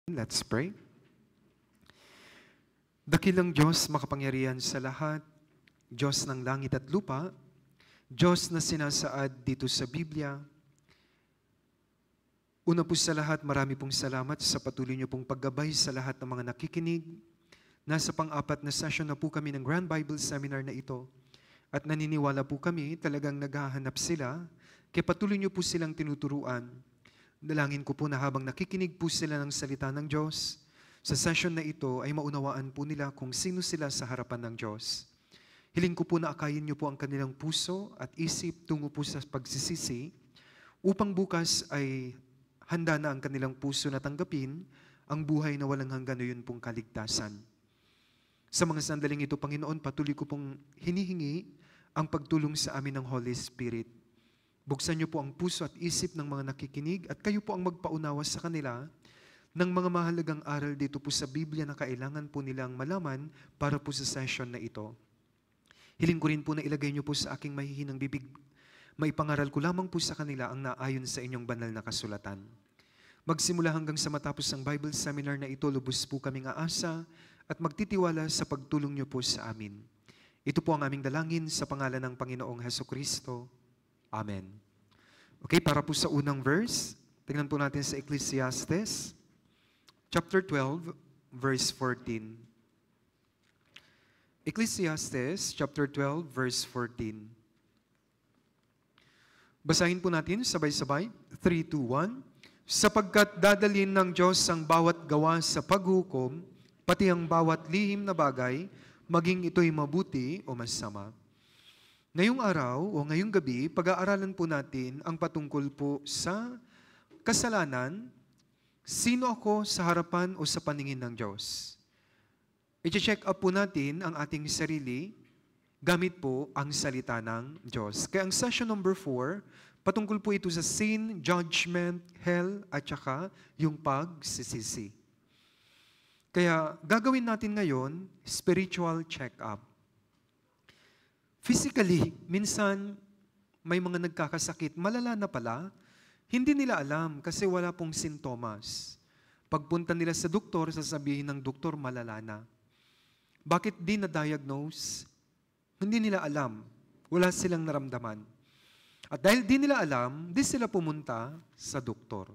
Let's pray. Dakilang Diyos, makapangyarihan sa lahat, Diyos ng langit at lupa, Diyos na sinasaad dito sa Biblia. Una po sa lahat, marami pong salamat sa patuloy niyo pong paggabay sa lahat ng mga nakikinig. Nasa pang-apat na session na po kami ng Grand Bible Seminar na ito. At naniniwala po kami, talagang naghahanap sila, kaya patuloy niyo po silang tinuturuan. Dalangin ko po na habang nakikinig po sila ng salita ng Diyos, sa session na ito ay maunawaan po nila kung sino sila sa harapan ng Diyos. Hiling ko po na akayin niyo po ang kanilang puso at isip tungo po sa pagsisisi, upang bukas ay handa na ang kanilang puso na tanggapin ang buhay na walang hanggan na yun pong kaligtasan. Sa mga sandaling ito, Panginoon, patuloy ko pong hinihingi ang pagtulong sa amin ng Holy Spirit. Buksan niyo po ang puso at isip ng mga nakikinig at kayo po ang magpaunawa sa kanila ng mga mahalagang aral dito po sa Biblia na kailangan po nilang malaman para po sa session na ito. Hiling ko rin po na ilagay niyo po sa aking mahihinang bibig, maipangaral ko lamang po sa kanila ang naayon sa inyong banal na kasulatan. Magsimula hanggang sa matapos ng Bible Seminar na ito, lubos po kaming aasa at magtitiwala sa pagtulong niyo po sa amin. Ito po ang aming dalangin sa pangalan ng Panginoong Hesukristo. Amen. Okay, para po sa unang verse, tingnan po natin sa Ecclesiastes, chapter 12, verse 14. Ecclesiastes, chapter 12, verse 14. Basahin po natin sabay-sabay, 3, 2, 1. Sapagkat dadalhin ng Diyos ang bawat gawa sa paghukom, pati ang bawat lihim na bagay, maging ito'y mabuti o masama. Ngayong araw o ngayong gabi, pag-aaralan po natin ang patungkol po sa kasalanan. Sino ako sa harapan o sa paningin ng Diyos? I-check up po natin ang ating sarili gamit po ang salita ng Diyos. Kaya ang session number 4, patungkol po ito sa sin, judgment, hell, at saka yung pagsisisi. Kaya gagawin natin ngayon, spiritual check-up. Physically, minsan may mga nagkakasakit, malala na pala, hindi nila alam kasi wala pong sintomas. Pagpunta nila sa doktor, sasabihin ng doktor, malala na. Bakit di na-diagnose? Hindi nila alam. Wala silang naramdaman. At dahil di nila alam, di sila pumunta sa doktor.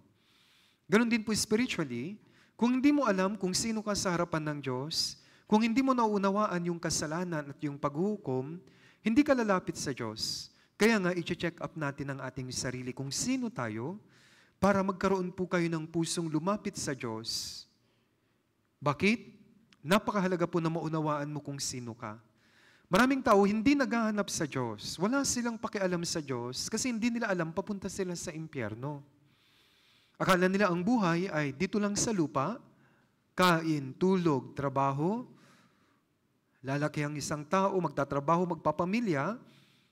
Ganon din po spiritually, kung hindi mo alam kung sino ka sa harapan ng Diyos, kung hindi mo nauunawaan yung kasalanan at yung paghuhukom, hindi ka lalapit sa Diyos. Kaya nga, i-check up natin ang ating sarili kung sino tayo para magkaroon po kayo ng pusong lumapit sa Diyos. Bakit? Napakahalaga po na maunawaan mo kung sino ka. Maraming tao hindi naghahanap sa Diyos. Wala silang pakialam sa Diyos kasi hindi nila alam papunta sila sa impyerno. Akala nila ang buhay ay dito lang sa lupa, kain, tulog, trabaho. Lalaki ang isang tao, magtatrabaho, magpapamilya,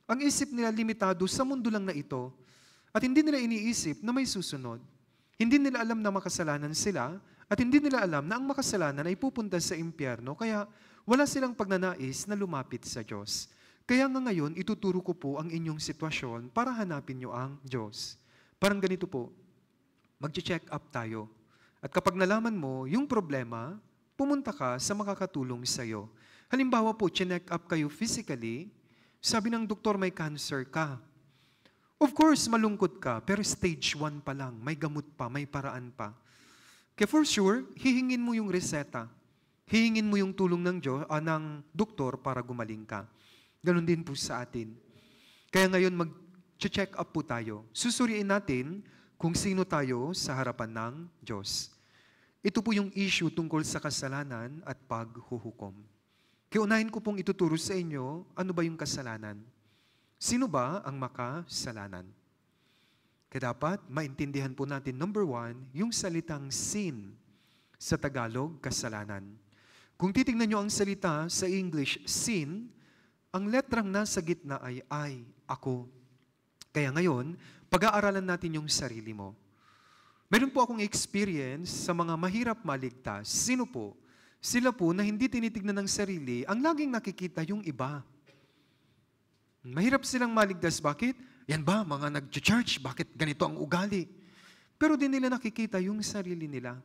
ang isip nila limitado sa mundo lang na ito. At hindi nila iniisip na may susunod. Hindi nila alam na makasalanan sila at hindi nila alam na ang makasalanan ay pupunta sa impyerno. Kaya wala silang pagnanais na lumapit sa Diyos. Kaya nga ngayon, ituturo ko po ang inyong sitwasyon para hanapin nyo ang Diyos. Parang ganito po, mag-check up tayo. At kapag nalaman mo yung problema, pumunta ka sa makakatulong sa iyo. Halimbawa po, check up kayo physically, sabi ng doktor may cancer ka. Of course, malungkot ka, pero stage 1 pa lang, may gamot pa, may paraan pa. Kaya for sure, hihingin mo yung reseta. Hihingin mo yung tulong ng doktor para gumaling ka. Ganon din po sa atin. Kaya ngayon, mag-check up po tayo. Susuriin natin kung sino tayo sa harapan ng Diyos. Ito po yung issue tungkol sa kasalanan at paghuhukom. Kaya unahin ko pong ituturo sa inyo, ano ba yung kasalanan? Sino ba ang makasalanan? Kaya dapat maintindihan po natin, number 1, yung salitang sin. Sa Tagalog, kasalanan. Kung titingnan nyo ang salita sa English, sin, ang letrang nasa gitna ay I, ako. Kaya ngayon, pag-aaralan natin yung sarili mo. Meron po akong experience sa mga mahirap maligtas. Sino po? Sila po na hindi tinitignan ng sarili, ang laging nakikita yung iba. Mahirap silang maligtas. Bakit? Yan ba, mga nag-church, bakit ganito ang ugali? Pero di nila nakikita yung sarili nila.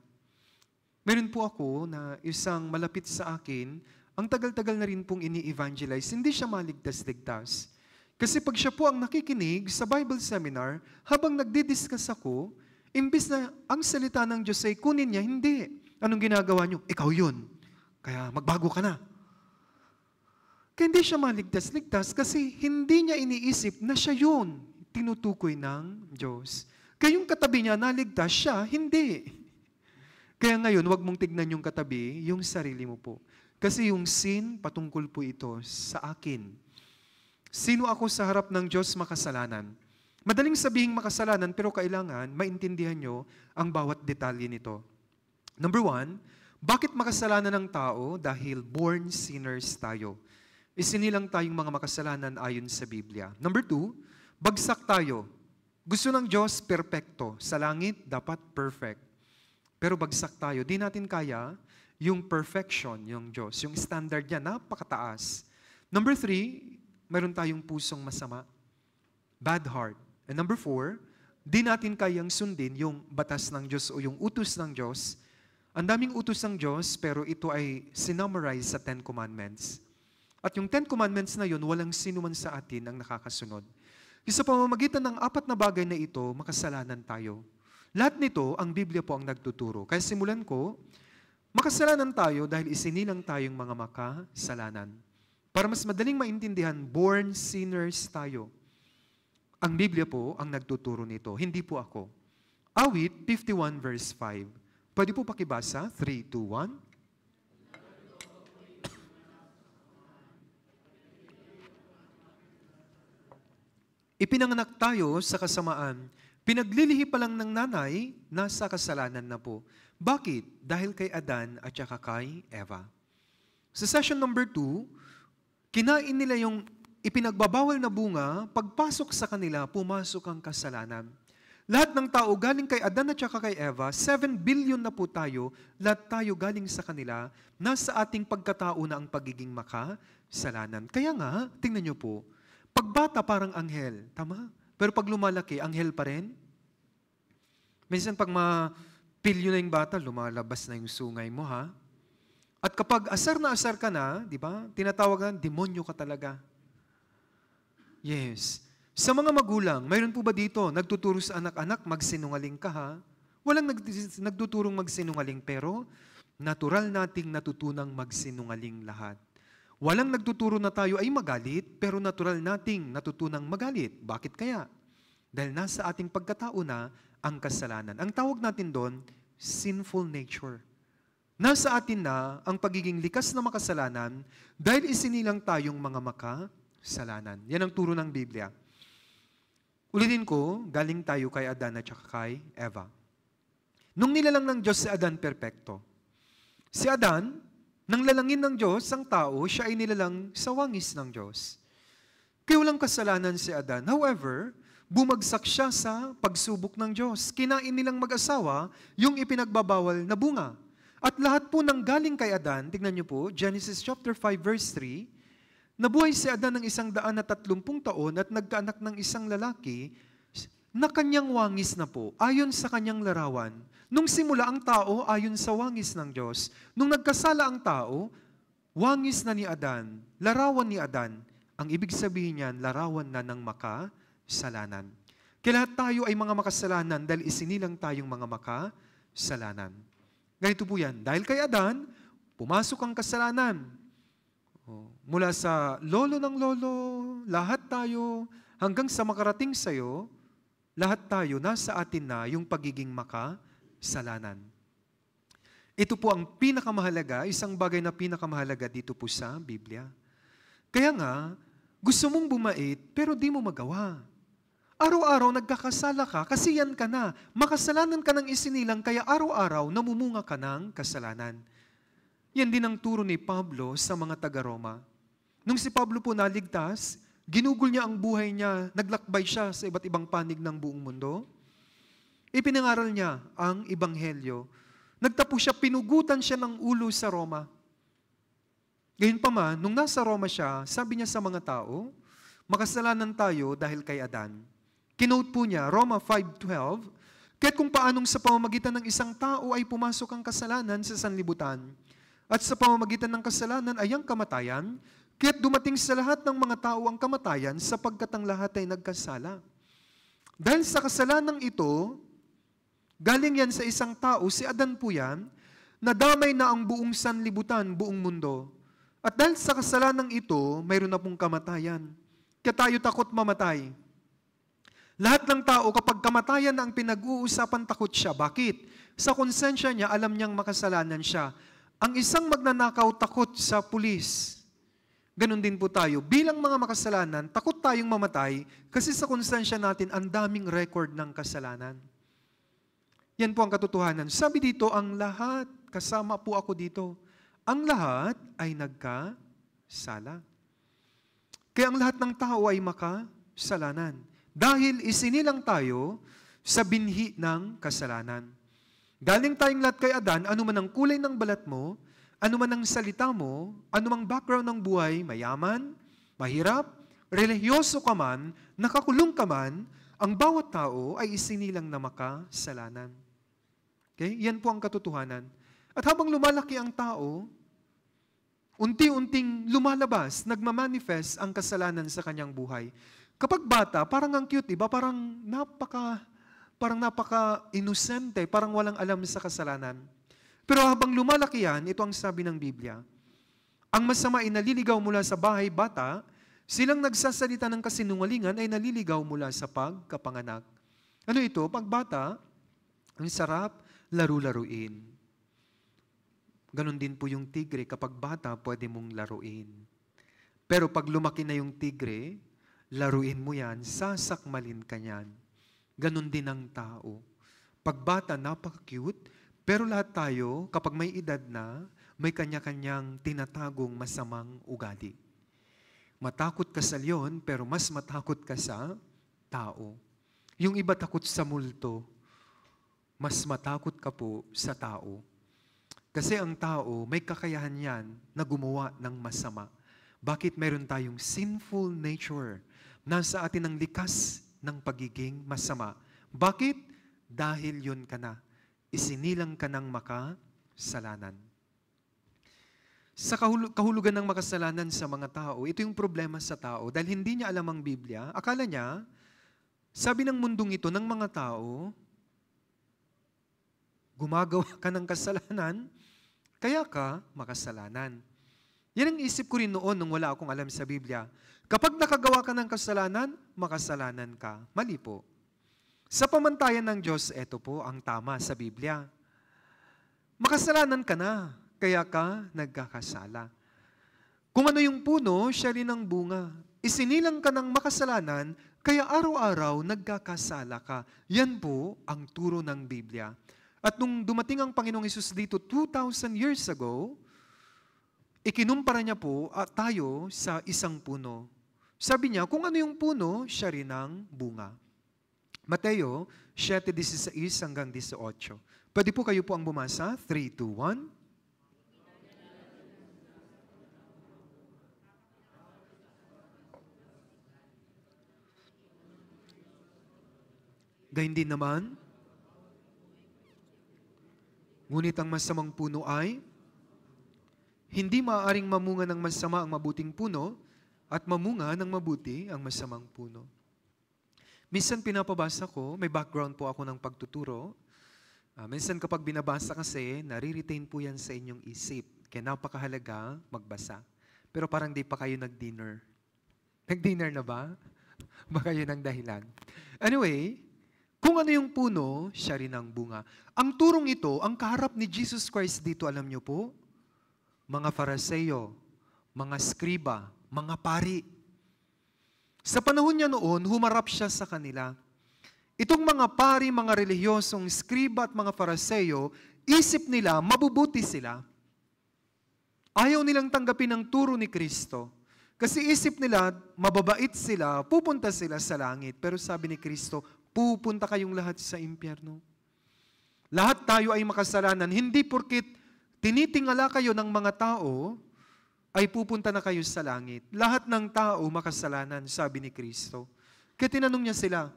Meron po ako na isang malapit sa akin, ang tagal-tagal na rin pong ini-evangelize, hindi siya maligtas-ligtas. Kasi pag siya po ang nakikinig sa Bible seminar, habang nagdi-discuss ako, imbis na ang salita ng Diyos ay kunin niya, hindi. Anong ginagawa niyo? Ikaw yun. Kaya magbago ka na. Kaya hindi siya maligtas-ligtas kasi hindi niya iniisip na siya yun, tinutukoy ng Diyos. Kaya yung katabi niya, naligtas siya, hindi. Kaya ngayon, huwag mong tignan yung katabi, yung sarili mo po. Kasi yung sin, patungkol po ito sa akin. Sino ako sa harap ng Diyos makasalanan? Madaling sabihing makasalanan, pero kailangan maintindihan nyo ang bawat detalye nito. Number 1, bakit makasalanan ng tao? Dahil born sinners tayo. Isinilang tayong mga makasalanan ayon sa Biblia. Number 2, bagsak tayo. Gusto ng Diyos, perpekto. Sa langit, dapat perfect. Pero bagsak tayo. Di natin kaya yung perfection, yung Diyos. Yung standard niya, napakataas. Number 3, mayroon tayong pusong masama. Bad heart. And number 4, di natin kayang sundin yung batas ng Diyos o yung utos ng Diyos. Ang daming utos ng Diyos, pero ito ay sinummarize sa 10 Commandments. At yung 10 Commandments na yun, walang sino man sa atin ang nakakasunod. Sa pamamagitan ng 4 na bagay na ito, makasalanan tayo. Lahat nito, ang Biblia po ang nagtuturo. Kaya simulan ko, makasalanan tayo dahil isinilang tayong mga makasalanan. Para mas madaling maintindihan, born sinners tayo. Ang Biblia po ang nagtuturo nito, hindi po ako. Awit 51 verse 5. Pwede po pakibasa? 3, 2, 1. Ipinanganak tayo sa kasamaan. Pinaglilihi pa lang ng nanay, nasa kasalanan na po. Bakit? Dahil kay Adan at saka kay Eva. Sa session number 2, kinain nila yung ipinagbabawal na bunga, pagpasok sa kanila, pumasok ang kasalanan. Lahat ng tao galing kay Adan at saka kay Eva, 7 billion na po tayo, lahat tayo galing sa kanila, nasa ating pagkatao na ang pagiging makasalanan. Kaya nga, tingnan nyo po, pagbata parang anghel, tama? Pero pag lumalaki, anghel pa rin? Minsan pag mapilyo na yung bata, lumalabas na yung sungay mo, ha? At kapag asar na asar ka na, di ba? Tinatawag na, demonyo ka talaga. Yes. Sa mga magulang, mayroon po ba dito, nagtuturo sa anak-anak, magsinungaling ka, ha? Walang nagtuturong magsinungaling, pero natural nating natutunang magsinungaling lahat. Walang nagtuturo na tayo ay magalit, pero natural nating natutunang magalit. Bakit kaya? Dahil nasa ating pagkatao na ang kasalanan. Ang tawag natin doon, sinful nature. Nasa atin na ang pagiging likas na makasalanan dahil isinilang tayong mga makasalanan. Yan ang turo ng Biblia. Ulitin ko, galing tayo kay Adan at saka kay Eva. Nung nilalang ng Diyos si Adan, perpekto. Si Adan, nang lalangin ng Diyos, ang tao, siya ay nilalang sa wangis ng Diyos. Kaya walang kasalanan si Adan. However, bumagsak siya sa pagsubok ng Diyos. Kinain nilang mag-asawa yung ipinagbabawal na bunga. At lahat po ng galing kay Adan, tignan niyo po, Genesis chapter 5 verse 3, nabuhay si Adan ng 130 taon at nagkaanak ng isang lalaki na kanyang wangis na po, ayon sa kanyang larawan. Nung simula ang tao, ayon sa wangis ng Diyos. Nung nagkasala ang tao, wangis na ni Adan, larawan ni Adan. Ang ibig sabihin niyan, larawan na ng makasalanan. Kaya lahat tayo ay mga makasalanan dahil isinilang tayong mga makasalanan. Ganito po yan. Dahil kay Adan, pumasok ang kasalanan. Mula sa lolo ng lolo, lahat tayo, hanggang sa makarating sa'yo, lahat tayo, nasa atin na yung pagiging makasalanan. Ito po ang pinakamahalaga, isang bagay na pinakamahalaga dito po sa Biblia. Kaya nga, gusto mong bumait, pero di mo magawa. Araw-araw nagkakasala ka, kasi yan ka na. Makasalanan ka ng isinilang, kaya araw-araw namumunga ka ng kasalanan. Yan din ang turo ni Pablo sa mga taga-Roma. Nung si Pablo po naligtas, ginugol niya ang buhay niya, naglakbay siya sa iba't ibang panig ng buong mundo. Ipinangaral niya ang Ebanghelyo. Nagtapos siya, pinugutan siya ng ulo sa Roma. Gayun pa man, nung nasa Roma siya, sabi niya sa mga tao, makasalanan tayo dahil kay Adan. Kinote po niya, Roma 5:12, Kaya't kung paanong sa pamamagitan ng isang tao ay pumasok ang kasalanan sa sanlibutan, at sa pamamagitan ng kasalanan ay ang kamatayan, kaya't dumating sa lahat ng mga tao ang kamatayan sapagkat ang lahat ay nagkasala. Dahil sa kasalanang ito, galing yan sa isang tao, si Adan po yan, nadamay na ang buong sanlibutan, buong mundo. At dahil sa kasalanang ito, mayroon na pong kamatayan. Kaya tayo takot mamatay. Lahat ng tao, kapag kamatayan na ang pinag-uusapan, takot siya. Bakit? Sa konsensya niya, alam niyang makasalanan siya. Ang isang magnanakaw, takot sa pulis. Ganon din po tayo. Bilang mga makasalanan, takot tayong mamatay kasi sa konsensya natin, ang daming record ng kasalanan. Yan po ang katotohanan. Sabi dito, ang lahat, kasama po ako dito, ang lahat ay nagkasala. Kaya ang lahat ng tao ay makasalanan. Dahil isinilang tayo sa binhi ng kasalanan. Galing tayong lahat kay Adan, ano man ang kulay ng balat mo, ano man ang salita mo, ano mang background ng buhay, mayaman, mahirap, relihiyoso ka man, nakakulong ka man, ang bawat tao ay isinilang na makasalanan. Okay? Yan po ang katotohanan. At habang lumalaki ang tao, unti-unting lumalabas, nagmamanifest ang kasalanan sa kanyang buhay. Kapag bata, parang ang cute, diba? Parang napaka-inosente, parang walang alam sa kasalanan. Pero habang lumalaki yan, ito ang sabi ng Biblia, ang masama ay naliligaw mula sa bahay bata, silang nagsasalita ng kasinungalingan ay naliligaw mula sa pagkapanganak. Ano ito? Pag bata, ang sarap laro-laruin. Ganon din po yung tigre. Kapag bata, pwede mong laruin. Pero pag lumaki na yung tigre, laruin mo yan, sasakmalin ka yan. Ganon din ang tao. Pag bata, napaka-cute, pero lahat tayo, kapag may edad na, may kanya-kanyang tinatagong masamang ugali. Matakot ka sa leon, pero mas matakot ka sa tao. Yung iba takot sa multo, mas matakot ka po sa tao. Kasi ang tao, may kakayahan yan na gumawa ng masama. Bakit meron tayong sinful nature? Nasa atin ang likas ng pagiging masama. Bakit? Dahil yun ka na. Isinilang ka ng makasalanan. Sa kahulugan ng makasalanan sa mga tao, ito yung problema sa tao. Dahil hindi niya alam ang Biblia, akala niya, sabi ng mundong ito ng mga tao, gumagawa ka ng kasalanan, kaya ka makasalanan. Yan ang isip ko rin noon nung wala akong alam sa Biblia. Kapag nakagawa ka ng kasalanan, makasalanan ka. Mali po. Sa pamantayan ng Diyos, ito po ang tama sa Biblia. Makasalanan ka na, kaya ka nagkakasala. Kung ano yung puno, siya rin ang bunga. Isinilang ka ng makasalanan, kaya araw-araw nagkakasala ka. Yan po ang turo ng Biblia. At nung dumating ang Panginoong Hesus dito 2,000 years ago, ikinumpara niya po tayo sa isang puno. Sabi niya, kung ano yung puno, siya rin ang bunga. Mateo 7:16 hanggang 18. Pwede po kayo po ang bumasa. 3, 2, 1. Gayun din naman, ngunit ang masamang puno ay hindi maaaring mamunga ng masama ang mabuting puno at mamunga ng mabuti ang masamang puno. Minsan pinapabasa ko, may background po ako ng pagtuturo. Minsan kapag binabasa kasi, nare-retain po yan sa inyong isip. Kaya napakahalaga magbasa. Pero parang di pa kayo nag-dinner. Nag-dinner na ba? Baka yun ang dahilan. Anyway, kung ano yung puno, siya rin ang bunga. Ang turong ito, ang kaharap ni Jesus Christ dito, alam niyo po, mga Fariseo, mga skriba, mga pari. Sa panahon niya noon, humarap siya sa kanila. Itong mga pari, mga relihiyosong skriba at mga Fariseo, isip nila, mabubuti sila. Ayaw nilang tanggapin ang turo ni Kristo. Kasi isip nila, mababait sila, pupunta sila sa langit. Pero sabi ni Kristo, pupunta kayong lahat sa impyerno. Lahat tayo ay makasalanan. Hindi porkit tinitingala kayo ng mga tao, ay pupunta na kayo sa langit. Lahat ng tao makasalanan, sabi ni Kristo. Kaya tinanong niya sila,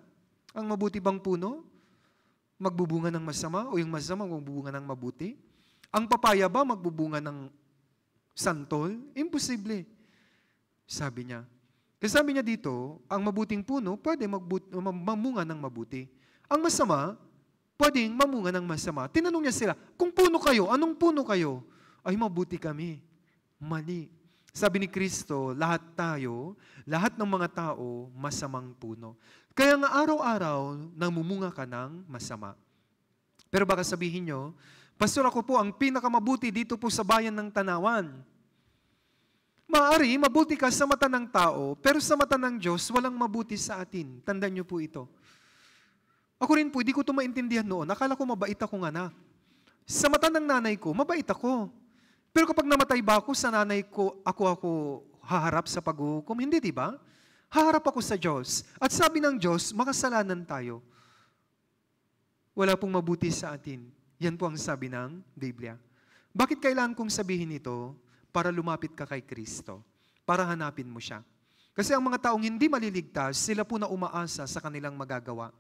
ang mabuti bang puno? magbubunga ng masama o yung masama magbubunga ng mabuti? Ang papaya ba magbubunga ng santol? Imposible. Sabi niya. Kasi sabi niya dito, ang mabuting puno pwede mamunga ng mabuti. Ang masama, pwedeng mamunga ng masama. Tinanong niya sila, kung puno kayo, anong puno kayo? Ay, mabuti kami. Mali. Sabi ni Kristo, lahat tayo, lahat ng mga tao, masamang puno. Kaya nga araw-araw, namumunga ka ng masama. Pero baka sabihin nyo, Pastor, ako po ang pinakamabuti dito po sa bayan ng Tanawan. Maaari, mabuti ka sa mata ng tao, pero sa mata ng Diyos, walang mabuti sa atin. Tandaan niyo po ito. Ako rin po, hindi ko ito maintindihan noon. Akala ko mabait akong anak. Sa mata ng nanay ko, mabait ako. Pero kapag namatay ba ako sa nanay ko, ako haharap sa paghuhukom? Hindi, di ba? Haharap ako sa Diyos. At sabi ng Diyos, makasalanan tayo. Wala pong mabuti sa atin. Yan po ang sabi ng Biblia. Bakit kailangan kong sabihin ito? Para lumapit ka kay Kristo. Para hanapin mo siya. Kasi ang mga taong hindi maliligtas, sila po na umaasa sa kanilang magagawa.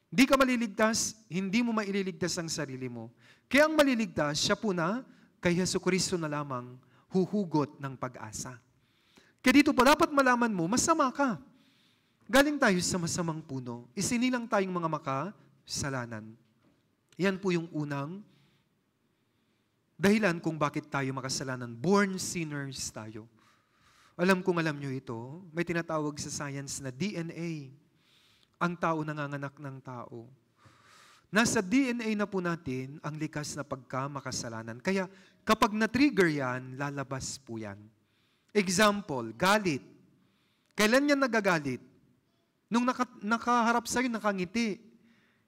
Hindi ka maliligtas, hindi mo maililigtas ang sarili mo. Kaya ang maliligtas, siya po na kay Jesucristo na lamang huhugot ng pag-asa. Kaya dito pa dapat malaman mo, masama ka. Galing tayo sa masamang puno. Isinilang tayong mga makasalanan. Yan po yung unang dahilan kung bakit tayo makasalanan. Born sinners tayo. Alam nyo ito, may tinatawag sa science na DNA. Ang tao nanganganak ng tao. Nasa DNA na po natin ang likas na pagkamakasalanan. Kaya kapag na-trigger yan, lalabas po yan. Example, galit. Kailan yan nagagalit? Nung nakaharap sa'yo, nakangiti.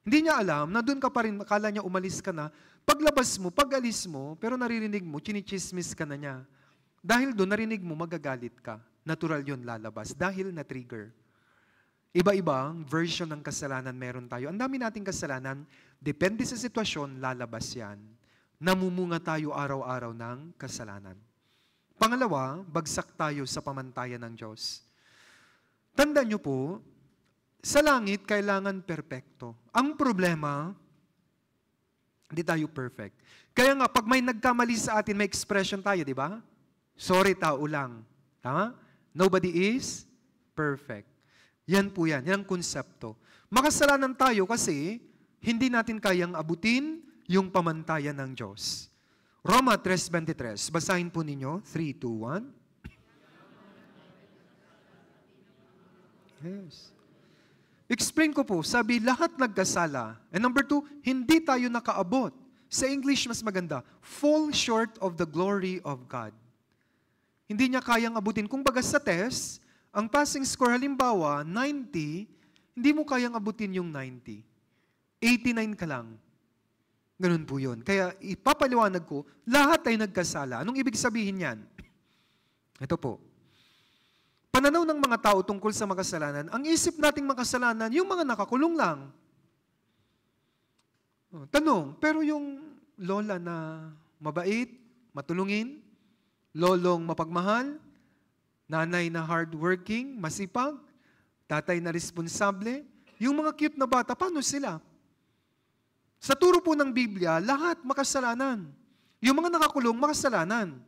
Hindi niya alam na doon ka pa rin, akala niya umalis ka na. Paglabas mo, pag-alis mo, pero naririnig mo, chinichismis ka na niya. Dahil doon, narinig mo, magagalit ka. Natural yun lalabas. Dahil na-trigger. Iba-ibang version ng kasalanan meron tayo. Ang dami nating kasalanan, depende sa sitwasyon, lalabas yan. Namumunga tayo araw-araw ng kasalanan. Pangalawa, bagsak tayo sa pamantayan ng Diyos. Tandaan niyo po, sa langit, kailangan perpekto. Ang problema, hindi tayo perfect. Kaya nga, pag may nagkamali sa atin, may expression tayo, di ba? Sorry, tao lang. Tama? Nobody is perfect. Yan po yan. Yan ang konsepto. Makasalanan tayo kasi hindi natin kayang abutin yung pamantayan ng Diyos. Roma 3:23. Basahin po ninyo. 3, 2, 1. Yes. Explain ko po, sabi, lahat nagkasala. And number 2, hindi tayo nakaabot. Sa English, mas maganda, fall short of the glory of God. Hindi niya kayang abutin. Kung baga sa test, ang passing score, halimbawa, 90, hindi mo kayang abutin yung 90. 89 ka lang. Ganun po yun. Kaya ipapaliwanag ko, lahat ay nagkasala. Anong ibig sabihin yan? Ito po. Pananaw ng mga tao tungkol sa makasalanan, ang isip nating makasalanan, yung mga nakakulong lang. Tanong, pero yung lola na mabait, matulungin, lolong mapagmahal, nanay na hardworking, masipag, tatay na responsable, yung mga cute na bata, paano sila? Sa turo po ng Biblia, lahat makasalanan. Yung mga nakakulong, makasalanan.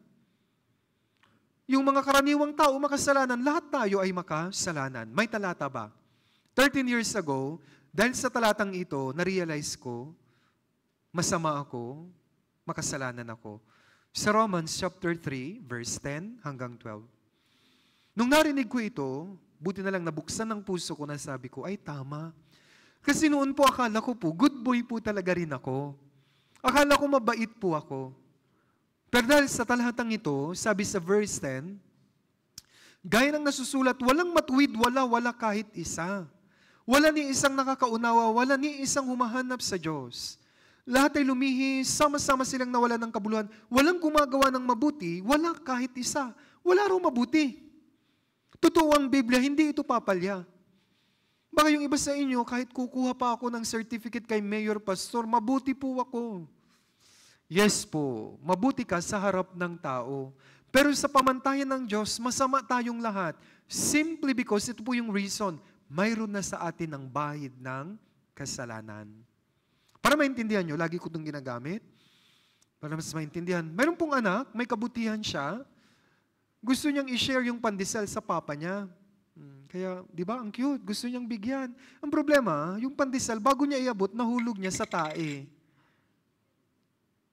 Yung mga karaniwang tao, makasalanan, lahat tayo ay makasalanan. May talata ba? 13 years ago, dahil sa talatang ito, na-realize ko, masama ako, makasalanan ako. Sa Romans chapter 3, verse 10 hanggang 12. Nung narinig ko ito, buti na lang nabuksan ng puso ko na sabi ko, ay tama. Kasi noon po akala ko po, good boy po talaga rin ako. Akala ko mabait po ako. Pero dahil sa talatang ito, sabi sa verse 10, gaya ng nasusulat, walang matuwid, wala kahit isa. Wala ni isang nakakaunawa, wala ni isang humahanap sa Diyos. Lahat ay lumihis, sama-sama silang nawala ng kabuluhan. Walang gumagawa ng mabuti, wala kahit isa. Wala raw mabuti. Totoo ang Biblia, hindi ito papalya. Baka yung iba sa inyo, kahit kukuha pa ako ng certificate kay Mayor Pastor, mabuti po ako. Yes po, mabuti ka sa harap ng tao. Pero sa pamantayan ng Diyos, masama tayong lahat. Simply because, ito po yung reason, mayroon na sa atin ang bahid ng kasalanan. Para maintindihan nyo, lagi ko itong ginagamit. Para mas maintindihan. Mayroon pong anak, may kabutihan siya. Gusto niyang i-share yung pandesal sa papa niya. Kaya, di ba, ang cute. Gusto niyang bigyan. Ang problema, yung pandesal, bago niya iabot, nahulog niya sa tae.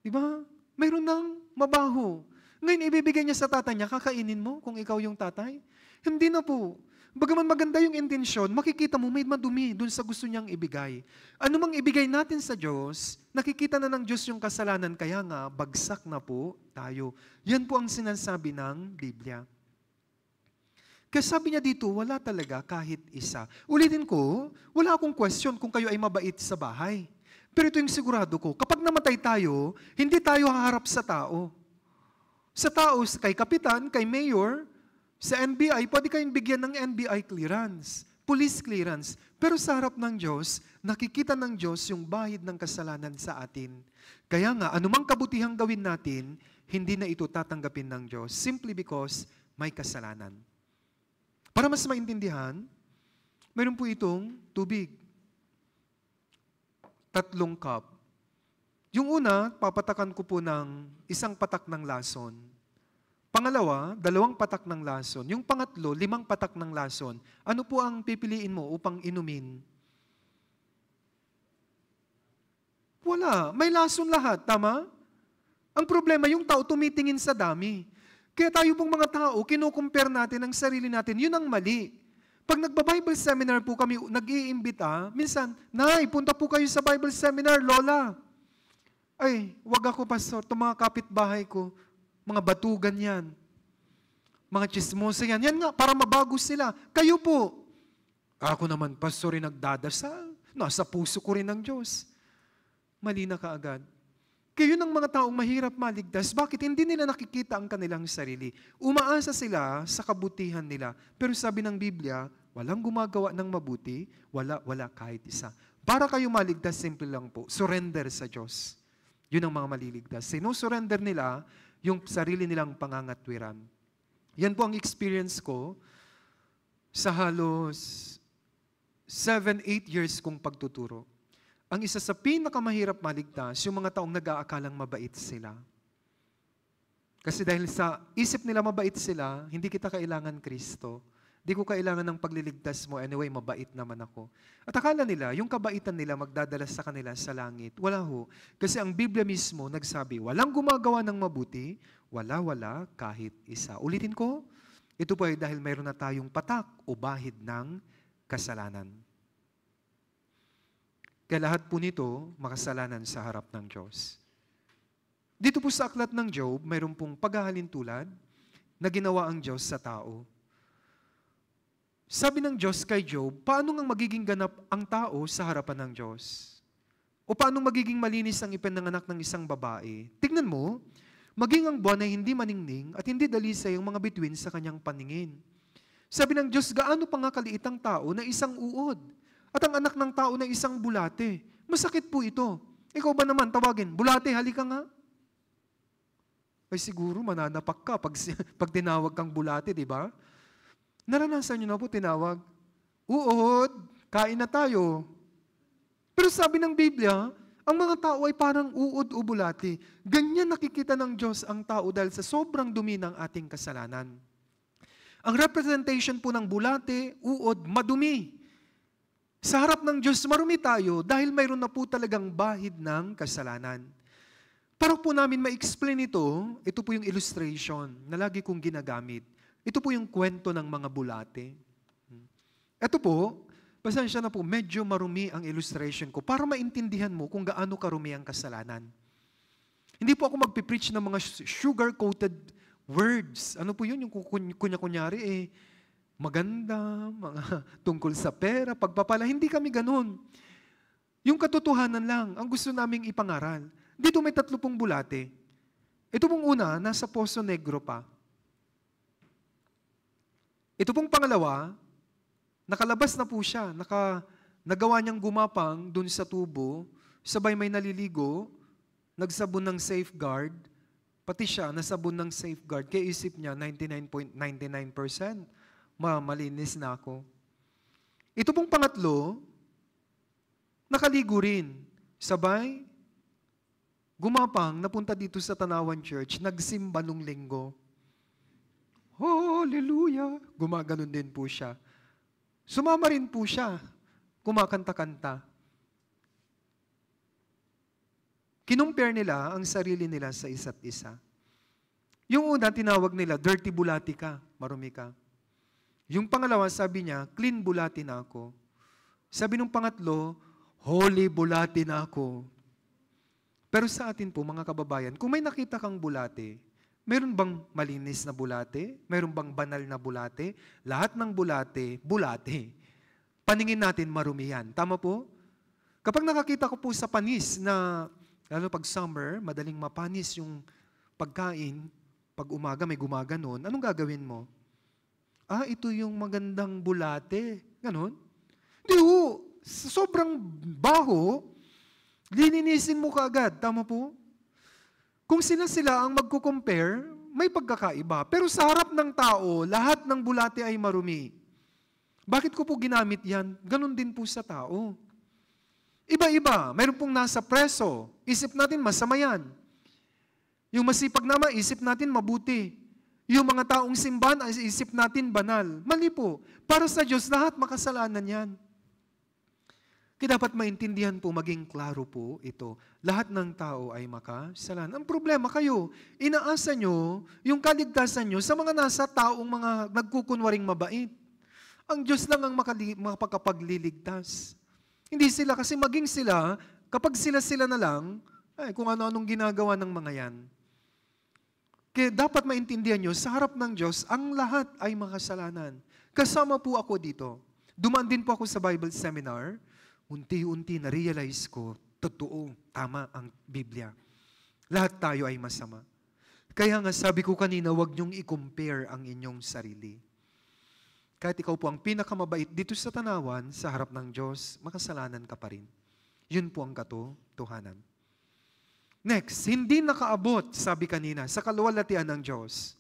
Di ba? Mayroon ng mabaho. Ngayon, ibibigay niya sa tatay niya, kakainin mo kung ikaw yung tatay? Hindi na po. Bagaman maganda yung intensyon, makikita mo may madumi dun sa gusto niyang ibigay. Ano mang ibigay natin sa Diyos, nakikita na ng Diyos yung kasalanan, kaya nga, bagsak na po tayo. Yan po ang sinasabi ng Biblia. Kaya sabi niya dito, wala talaga kahit isa. Ulitin ko, wala akong question kung kayo ay mabait sa bahay. Pero ito yung sigurado ko, kapag namatay tayo, hindi tayo haharap sa tao. Sa tao, kay kapitan, kay mayor, sa NBI, pwede kayong bigyan ng NBI clearance, police clearance. Pero sa harap ng Diyos, nakikita ng Diyos yung bahid ng kasalanan sa atin. Kaya nga, anumang kabutihang gawin natin, hindi na ito tatanggapin ng Diyos simply because may kasalanan. Para mas maintindihan, meron po itong tubig. 3 cup. Yung una, papatakan ko po ng 1 patak ng lason. Pangalawa, 2 patak ng lason. Yung pangatlo, 5 patak ng lason. Ano po ang pipiliin mo upang inumin? Wala. May lason lahat, tama? Ang problema, yung tao tumitingin sa dami. Kaya tayo pong mga tao, kinukumpare natin ang sarili natin. Yun ang mali. Pag nagba-Bible seminar po kami, nag-iimbita, minsan, Nay, punta po kayo sa Bible seminar, Lola. Ay, wag ako, pastor. Itong mga kapitbahay ko, mga batugan yan. Mga chismosa yan. Yan nga, para mabago sila. Kayo po. Ako naman, pastor, rin nagdadasal. Nasa puso ko rin ng Diyos. Mali na kaagad. Kaya yun ang mga taong mahirap maligtas. Bakit? Hindi nila nakikita ang kanilang sarili. Umaasa sila sa kabutihan nila. Pero sabi ng Biblia, walang gumagawa ng mabuti, wala kahit isa. Para kayo maligtas, simple lang po, surrender sa Diyos. Yun ang mga maliligtas. Sinusurrender nila yung sarili nilang pangangatwiran. Yan po ang experience ko sa halos 7-8 years kong pagtuturo. Ang isa sa pinakamahirap maligtas, yung mga taong nag-aakalang mabait sila. Kasi dahil sa isip nila mabait sila, hindi kita kailangan Kristo. Di ko kailangan ng pagliligtas mo. Anyway, mabait naman ako. At akala nila, yung kabaitan nila magdadala sa kanila sa langit. Wala ho. Kasi ang Biblia mismo nagsabi, walang gumagawa ng mabuti, wala kahit isa. Ulitin ko, ito po ay dahil mayroon na tayong patak o bahid ng kasalanan. Kaya lahat po nito, makasalanan sa harap ng Diyos. Dito po sa aklat ng Job, mayroon pong paghahalintulad na ginawa ang Diyos sa tao. Sabi ng Diyos kay Job, paano nga magiging ganap ang tao sa harapan ng Diyos? O paano magiging malinis ang ipinanganak ng isang babae? Tignan mo, maging ang buwan ay hindi maningning at hindi dalisay ang mga bituin sa kanyang paningin. Sabi ng Diyos, gaano pa nga kaliit ang tao na isang uod? At ang anak ng tao na isang bulate. Masakit po ito. Ikaw ba naman tawagin, bulate, halika nga. Ay siguro mananapak ka pag tinawag kang bulate, di ba? Naranasan nyo na po tinawag, uod, kain na tayo. Pero sabi ng Biblia, ang mga tao ay parang uod o bulate. Ganyan nakikita ng Diyos ang tao dahil sa sobrang dumi ng ating kasalanan. Ang representation po ng bulate, uod, madumi. Sa harap ng Diyos, marumi tayo dahil mayroon na po talagang bahid ng kasalanan. Para po namin ma-explain ito po yung illustration na lagi kong ginagamit. Ito po yung kwento ng mga bulate. Ito po, pasensya na po, medyo marumi ang illustration ko para maintindihan mo kung gaano karumi ang kasalanan. Hindi po ako magpipreach ng mga sugar-coated words. Ano po yun? Yung kunya-kunyari maganda, mga tungkol sa pera, pagpapala, hindi kami ganun. Yung katotohanan lang, ang gusto naming ipangaral. Dito may 3 pong bulate. Ito pong una, nasa Poso Negro pa. Ito pong pangalawa, nakalabas na po siya, nagawa niyang gumapang dun sa tubo, sabay may naliligo, nagsabon ng safeguard, pati siya nasabon ng safeguard, kaya isip niya 99.99%. Malinis na ako. Ito pong pangatlo, nakaligo rin. Sabay, gumapang, napunta dito sa Tanawan Church, nagsimba nung linggo. Hallelujah! Gumaganon din po siya. Sumama rin po siya, kumakanta-kanta. Kinumpare nila ang sarili nila sa isa't isa. Yung una, tinawag nila, dirty bulati ka, marumi ka. Yung pangalawa, sabi niya, clean bulati na ako. Sabi nung pangatlo, holy bulati na ako. Pero sa atin po, mga kababayan, kung may nakita kang bulate, meron bang malinis na bulate? Meron bang banal na bulate? Lahat ng bulate, bulate. Paningin natin marumi yan. Tama po? Kapag nakakita ko po sa panis na, lalo pag summer, madaling mapanis yung pagkain, pag umaga may gumaganon, anong gagawin mo? Ito yung magandang bulate. Ganon? Di ho, sobrang baho, lininisin mo kaagad. Tama po? Kung sila ang magko-compare, may pagkakaiba. Pero sa harap ng tao, lahat ng bulate ay marumi. Bakit ko po ginamit yan? Ganon din po sa tao. Iba-iba. Mayroon pong nasa preso. Isip natin, masama yan. Yung masipag naman, isip natin mabuti. Yung mga taong simbahan, isip natin banal. Mali po. Para sa Diyos, lahat makasalanan yan. Kaya dapat maintindihan po, maging klaro po ito. Lahat ng tao ay makasalanan. Ang problema kayo, inaasa nyo yung kaligtasan nyo sa mga nasa taong mga nagkukunwaring mabait. Ang Diyos lang ang makakapagliligtas. Hindi sila, kasi maging sila, kapag sila na lang, kung ano-anong ginagawa ng mga yan. Kaya dapat maintindihan nyo, sa harap ng Diyos, ang lahat ay makasalanan. Kasama po ako dito. Dumaan din po ako sa Bible seminar. Unti-unti na-realize ko, totoo, tama ang Biblia. Lahat tayo ay masama. Kaya nga sabi ko kanina, huwag niyong i-compare ang inyong sarili. Kahit ikaw po ang pinakamabait dito sa tanawan, sa harap ng Diyos, makasalanan ka pa rin. Yun po ang katotohanan. Next, hindi nakaabot, sabi kanina, sa kaluwalhatian ng Diyos.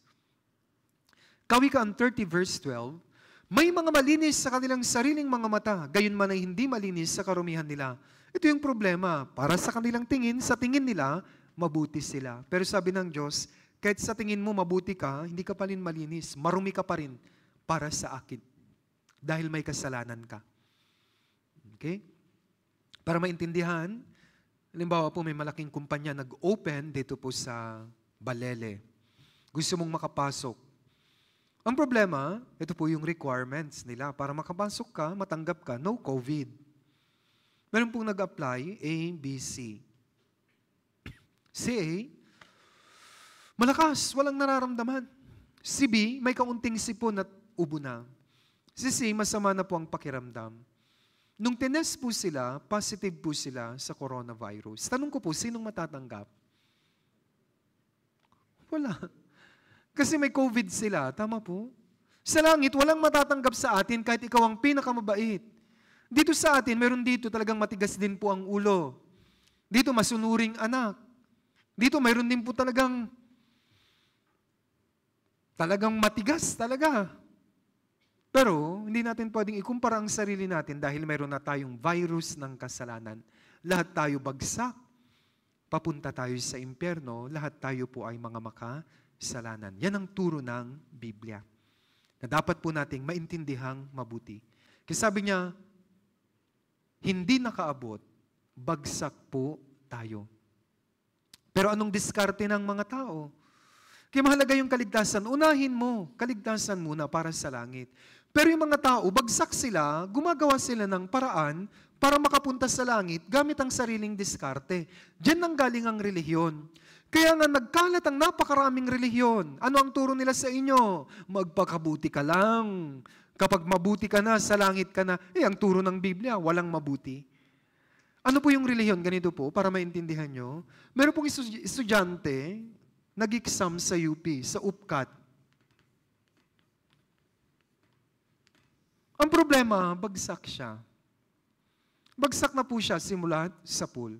Kawikaan 30 verse 12, may mga malinis sa kanilang sariling mga mata, gayon man ay hindi malinis sa karumihan nila. Ito yung problema. Para sa kanilang tingin, sa tingin nila, mabuti sila. Pero sabi ng Diyos, kahit sa tingin mo mabuti ka, hindi ka pa rin malinis. Marumi ka pa rin para sa akin. Dahil may kasalanan ka. Okay? Para maintindihan, halimbawa po may malaking kumpanya nag-open dito po sa Balele. Gusto mong makapasok. Ang problema, ito po yung requirements nila. Para makapasok ka, matanggap ka, no COVID. Meron pong nag-apply, A, B, C. Si A, malakas, walang nararamdaman. Si B, may kaunting sipon at ubo na. Si C, masama na po ang pakiramdam. Nung tinest po sila, positive po sila sa coronavirus. Tanong ko po, sinong matatanggap? Wala. Kasi may COVID sila, tama po? Sa langit, walang matatanggap sa atin kahit ikaw ang pinakamabait. Dito sa atin, meron dito talagang matigas din po ang ulo. Dito masunuring anak. Dito mayroon din po talagang matigas talaga. Pero hindi natin pwedeng ikumpara ang sarili natin dahil mayroon na tayong virus ng kasalanan. Lahat tayo bagsak. Papunta tayo sa impyerno. Lahat tayo po ay mga makasalanan. Yan ang turo ng Biblia. Na dapat po nating maintindihang mabuti. Kasi sabi niya, hindi nakaabot, bagsak po tayo. Pero anong diskarte ng mga tao? Kaya mahalaga yung kaligtasan. Unahin mo, kaligtasan muna para sa langit. Pero yung mga tao, bagsak sila, gumagawa sila ng paraan para makapunta sa langit gamit ang sariling diskarte. Diyan nang galing ang relihiyon. Kaya nga nagkalat ang napakaraming relihiyon. Ano ang turo nila sa inyo? Magpakabuti ka lang. Kapag mabuti ka na, sa langit ka na. Ang turo ng Biblia, walang mabuti. Ano po yung relihiyon? Ganito po, para maintindihan nyo. Meron pong estudyante, nag-exam sa UP, sa UPCAT. Ang problema, bagsak siya. Bagsak na po siya simula sa pool.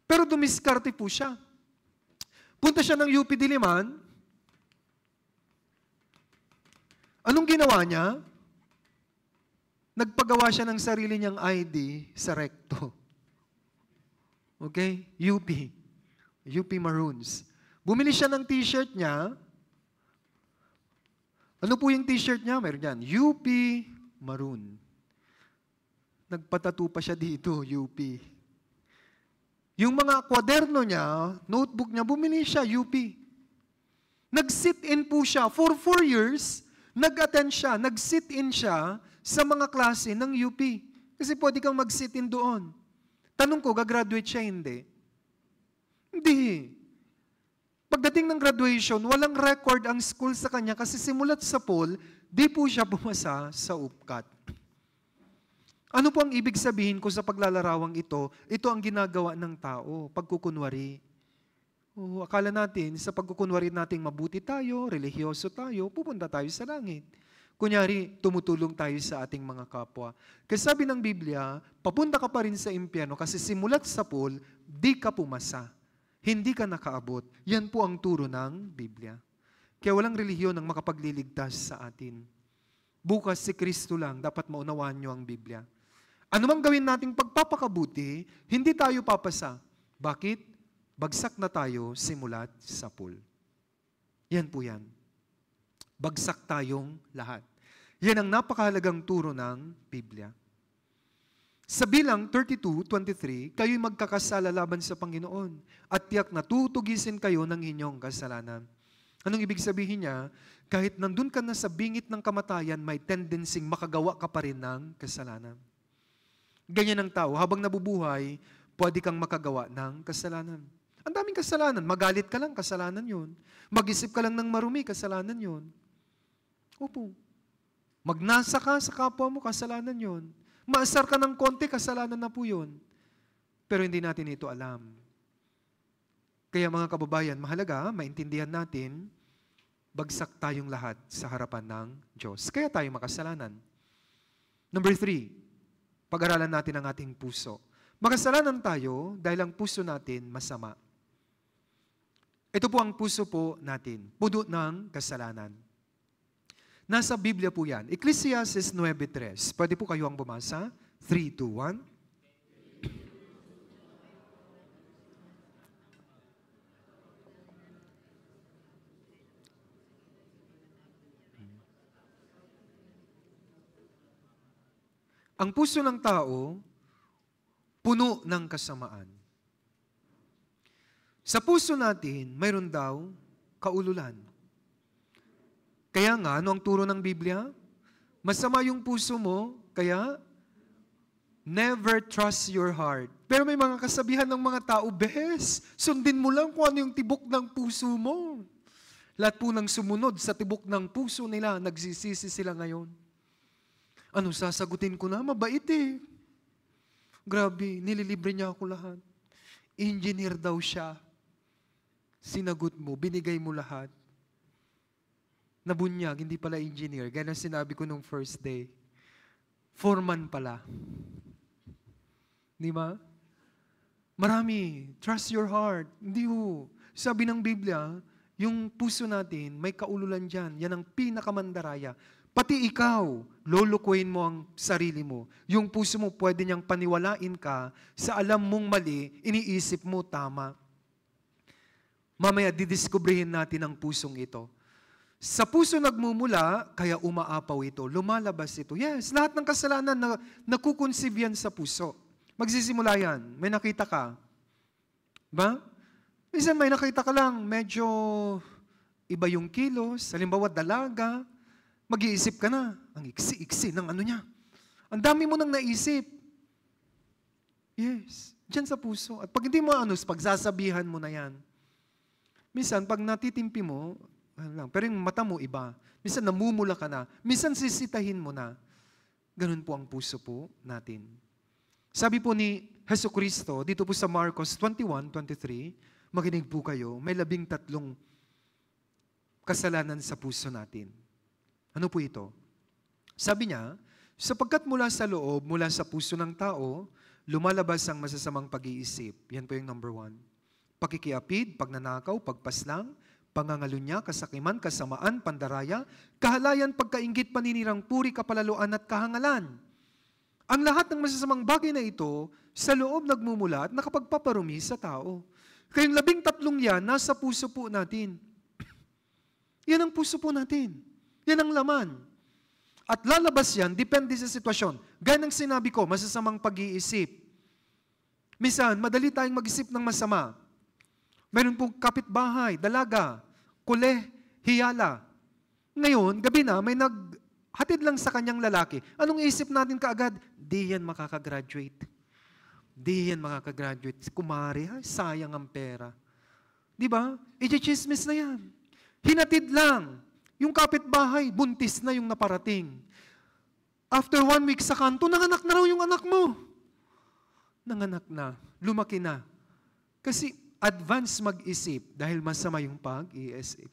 Pero dumiskarte po siya. Punta siya ng UP Diliman. Anong ginawa niya? Nagpagawa siya ng sarili niyang ID sa recto. Okay? UP. UP Maroons. Bumili siya ng t-shirt niya. Ano po yung t-shirt niya? Meron yan. UP Maroon. Nagpatato pa siya dito, UP. Yung mga kwaderno niya, notebook niya, bumili siya, UP. Nag-sit-in po siya. For 4 years, nag-attend siya, nag-sit-in siya sa mga klase ng UP. Kasi pwede kang mag-sit-in doon. Tanong ko, gagraduate siya, hindi? Hindi. Pagdating ng graduation, walang record ang school sa kanya kasi simulat sa poll, di po siya pumasa sa UPCAT. Ano po ang ibig sabihin ko sa paglalarawang ito? Ito ang ginagawa ng tao, pagkukunwari. Akala natin, sa pagkukunwari nating mabuti tayo, relihiyoso tayo, pupunta tayo sa langit. Kunyari, tumutulong tayo sa ating mga kapwa. Kasi sabi ng Biblia, papunta ka pa rin sa impyerno kasi simulat sa pool, di ka pumasa. Hindi ka nakaabot. Yan po ang turo ng Biblia. Kaya walang relihiyon ang makapagliligtas sa atin. Bukas si Kristo lang, dapat maunawaan nyo ang Biblia. Ano mang gawin nating pagpapakabuti, hindi tayo papasa. Bakit? Bagsak na tayo simulat sa pool. Yan po yan. Bagsak tayong lahat. Yan ang napakahalagang turo ng Biblia. Sa bilang 32:23, kayo'y magkakasala laban sa Panginoon at tiyak na tutugisin kayo ng inyong kasalanan. Anong ibig sabihin niya? Kahit nandun ka na sa bingit ng kamatayan, may tendency makagawa ka pa rin ng kasalanan. Ganyan ang tao. Habang nabubuhay, pwede kang makagawa ng kasalanan. Ang daming kasalanan. Magalit ka lang, kasalanan yun. Mag-isip ka lang ng marumi, kasalanan yun. Opo. Magnasa ka sa kapwa mo, kasalanan yun. Maasar ka ng konti, kasalanan na po yun. Pero hindi natin ito alam. Kaya mga kababayan, mahalaga, maintindihan natin, bagsak tayong lahat sa harapan ng Diyos. Kaya tayo makasalanan. Number 3, pag-aralan natin ang ating puso. Makasalanan tayo dahil ang puso natin masama. Ito po ang puso po natin, puno ng kasalanan. Nasa Biblia po yan. Ecclesiastes 9:3. Pwede po kayo ang bumasa. 3, 2, 1. Ang puso ng tao, puno ng kasamaan. Sa puso natin, mayroon daw kaululan. Kaya nga, ano ang turo ng Biblia? Masama yung puso mo, kaya never trust your heart. Pero may mga kasabihan ng mga tao, Bes, sundin mo lang kung ano yung tibok ng puso mo. Lahat po ng sumunod sa tibok ng puso nila, nagsisisi sila ngayon. Ano sasagutin ko na? Mabait eh. Grabe, nililibre niya ako lahat. Engineer daw siya. Sinagot mo, binigay mo lahat. Nabunyag, hindi pala engineer. Gaya ang sinabi ko nung first day. Foreman pala. Di ba? Marami. Trust your heart. Hindi ho. Sabi ng Biblia, yung puso natin, may kaululan dyan. Yan ang pinakamandaraya. Pati ikaw, lulukuin mo ang sarili mo. Yung puso mo, pwede niyang paniwalain ka sa alam mong mali, iniisip mo tama. Mamaya, didiskubrihin natin ang pusong ito. Sa puso nagmumula, kaya umaapaw ito, lumalabas ito. Yes, lahat ng kasalanan na nakukonsib yan sa puso. Magsisimula yan. May nakita ka. Ba? Minsan may nakita ka lang, medyo iba yung kilos, halimbawa dalaga, mag-iisip ka na, ang iksi-iksi ng ano niya. Ang dami mo nang naisip. Yes, dyan sa puso. At pag hindi mo pagsasabihan mo na yan. Minsan, pag natitimpi mo, pero yung mata mo iba. Minsan namumula ka na. Minsan sisitahin mo na. Ganun po ang puso po natin. Sabi po ni Jesucristo, dito po sa Marcos 21:23, makinig po kayo, may 13 kasalanan sa puso natin. Ano po ito? Sabi niya, sapagkat mula sa loob, mula sa puso ng tao, lumalabas ang masasamang pag-iisip. Yan po yung number 1. Pakikiapid, pagnanakaw, pagpaslang, pangangalunya, kasakiman, kasamaan, pandaraya, kahalayan, pagkainggit, paninirang puri, kapalaluan at kahangalan. Ang lahat ng masasamang bagay na ito, sa loob nagmumula at nakapagpaparumi sa tao. Kayong 13 yan, nasa puso po natin. Yan ang puso po natin. Yan ang laman. At lalabas yan, depende sa sitwasyon. Gaya ng sinabi ko, masasamang pag-iisip. Minsan, madali tayong mag-isip ng masama. Meron pong kapitbahay, dalaga, kule, hiyala. Ngayon, gabi na, may naghatid lang sa kanyang lalaki. Anong isip natin kaagad? Di yan makakagraduate. Di yan makakagraduate. Kumari, sayang ang pera. Di ba? I-chismis na yan. Hinatid lang. Yung kapitbahay, buntis na yung naparating. After 1 week sa kanto, nanganak na raw yung anak mo. Nanganak na. Lumaki na. Kasi advance mag-isip dahil masama yung pag-iisip.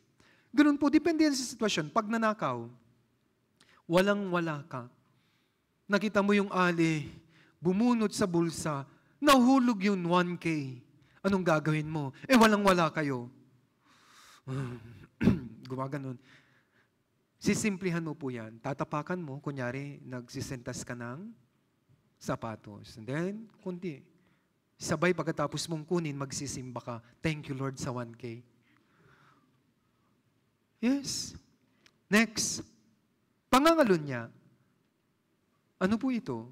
Ganun po, depende yan sa sitwasyon. Pag nanakaw, walang-wala ka. Nakita mo yung ali, bumunot sa bulsa, nahulog yung 1K. Anong gagawin mo? Walang-wala kayo. Gumaganon. Sisimplihan mo po yan. Tatapakan mo, kunyari, nagsisentas ka ng sapatos. And then, kundi. Sabay pagkatapos mong kunin, magsisimba ka. Thank you, Lord, sa 1K. Yes. Next. Pangangalon niya. Ano po ito?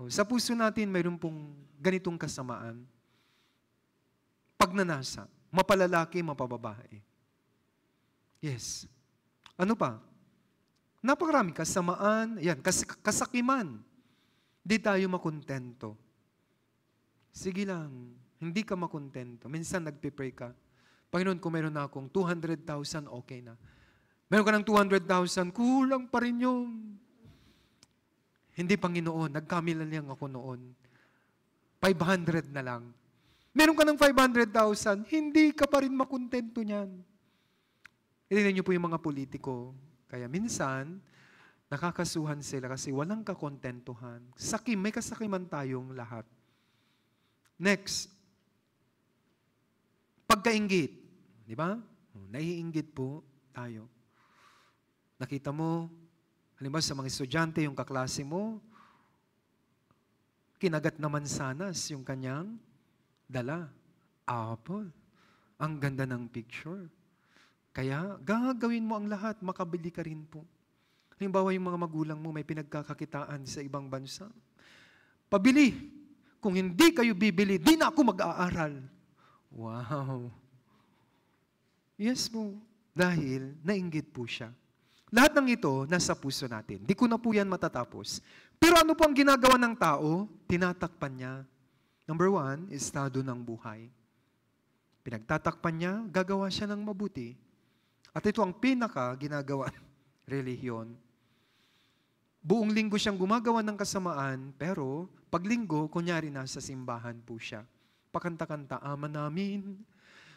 Sa puso natin, mayroon pong ganitong kasamaan. Pagnanasa. Mapalalaki, mapababae. Yes. Ano pa? Napakarami kasamaan. Yan, kasakiman. Di tayo makontento. Sige lang, hindi ka makontento. Minsan nagpipray ka. Panginoon, kung meron na akong 200,000, okay na. Meron ka ng 200,000, kulang pa rin yun. Hindi, Panginoon, nagkamila lang ako noon. 500 na lang. Meron ka ng 500,000, hindi ka pa rin makontento niyan. Tingnan niyo po yung mga politiko. Kaya minsan, nakakasuhan sila kasi walang kakontentuhan. Sakim, may kasakiman tayong lahat. Next, pagkainggit. Di ba? Naiinggit po tayo. Nakita mo, halimbawa sa mga estudyante, yung kaklase mo, kinagat naman sanas yung kanyang dala. Apple. Ang ganda ng picture. Kaya, gagawin mo ang lahat, makabili ka rin po. Halimbawa, yung mga magulang mo may pinagkakakitaan sa ibang bansa. Pabili. Kung hindi kayo bibili, di na ako mag-aaral. Wow. Yes po. Dahil nainggit po siya. Lahat ng ito, nasa puso natin. Di ko na po yan matatapos. Pero ano po ang ginagawa ng tao? Tinatakpan niya. Number 1, estado ng buhay. Pinagtatakpan niya, gagawa siya ng mabuti. At ito ang ginagawa, relihiyon. Buong linggo siyang gumagawa ng kasamaan, pero pag linggo, kunyari nasa simbahan po siya. Pakanta-kanta, Ama namin,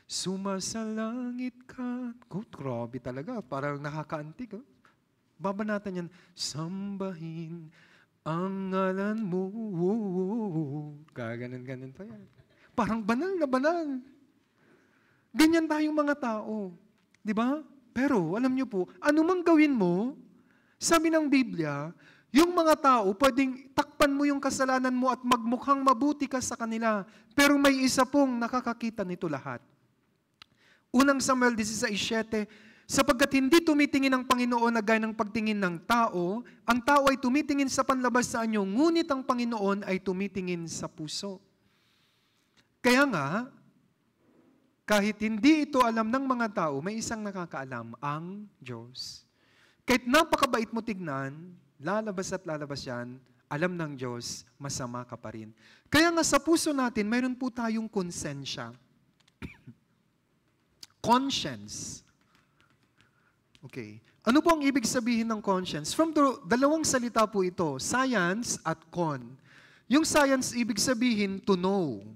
sumasalangit ka. Oh, grabe talaga, parang nakakaantig. Oh. Babanatan yan, sambahin ang ngalan mo. Kaganan-ganan pa yan. Parang banal na banal. Ganyan tayong mga tao. Di ba? Pero, alam niyo po, anumang gawin mo, sabi ng Biblia, yung mga tao, pwedeng takpan mo yung kasalanan mo at magmukhang mabuti ka sa kanila. Pero may isa pong nakakakita nito lahat. Unang Samuel 16:7, sapagkat hindi tumitingin ang Panginoon na gaya ng pagtingin ng tao, ang tao ay tumitingin sa panlabas sa anyo, ngunit ang Panginoon ay tumitingin sa puso. Kaya nga, kahit hindi ito alam ng mga tao, may isang nakakaalam, ang Diyos. Kahit napakabait mo tignan, lalabas at lalabas yan, alam ng Diyos, masama ka pa rin. Kaya nga sa puso natin, mayroon po tayong konsensya. Conscience. Okay. Ano po ang ibig sabihin ng conscience? From dalawang salita po ito, science at con. Yung science, ibig sabihin to know.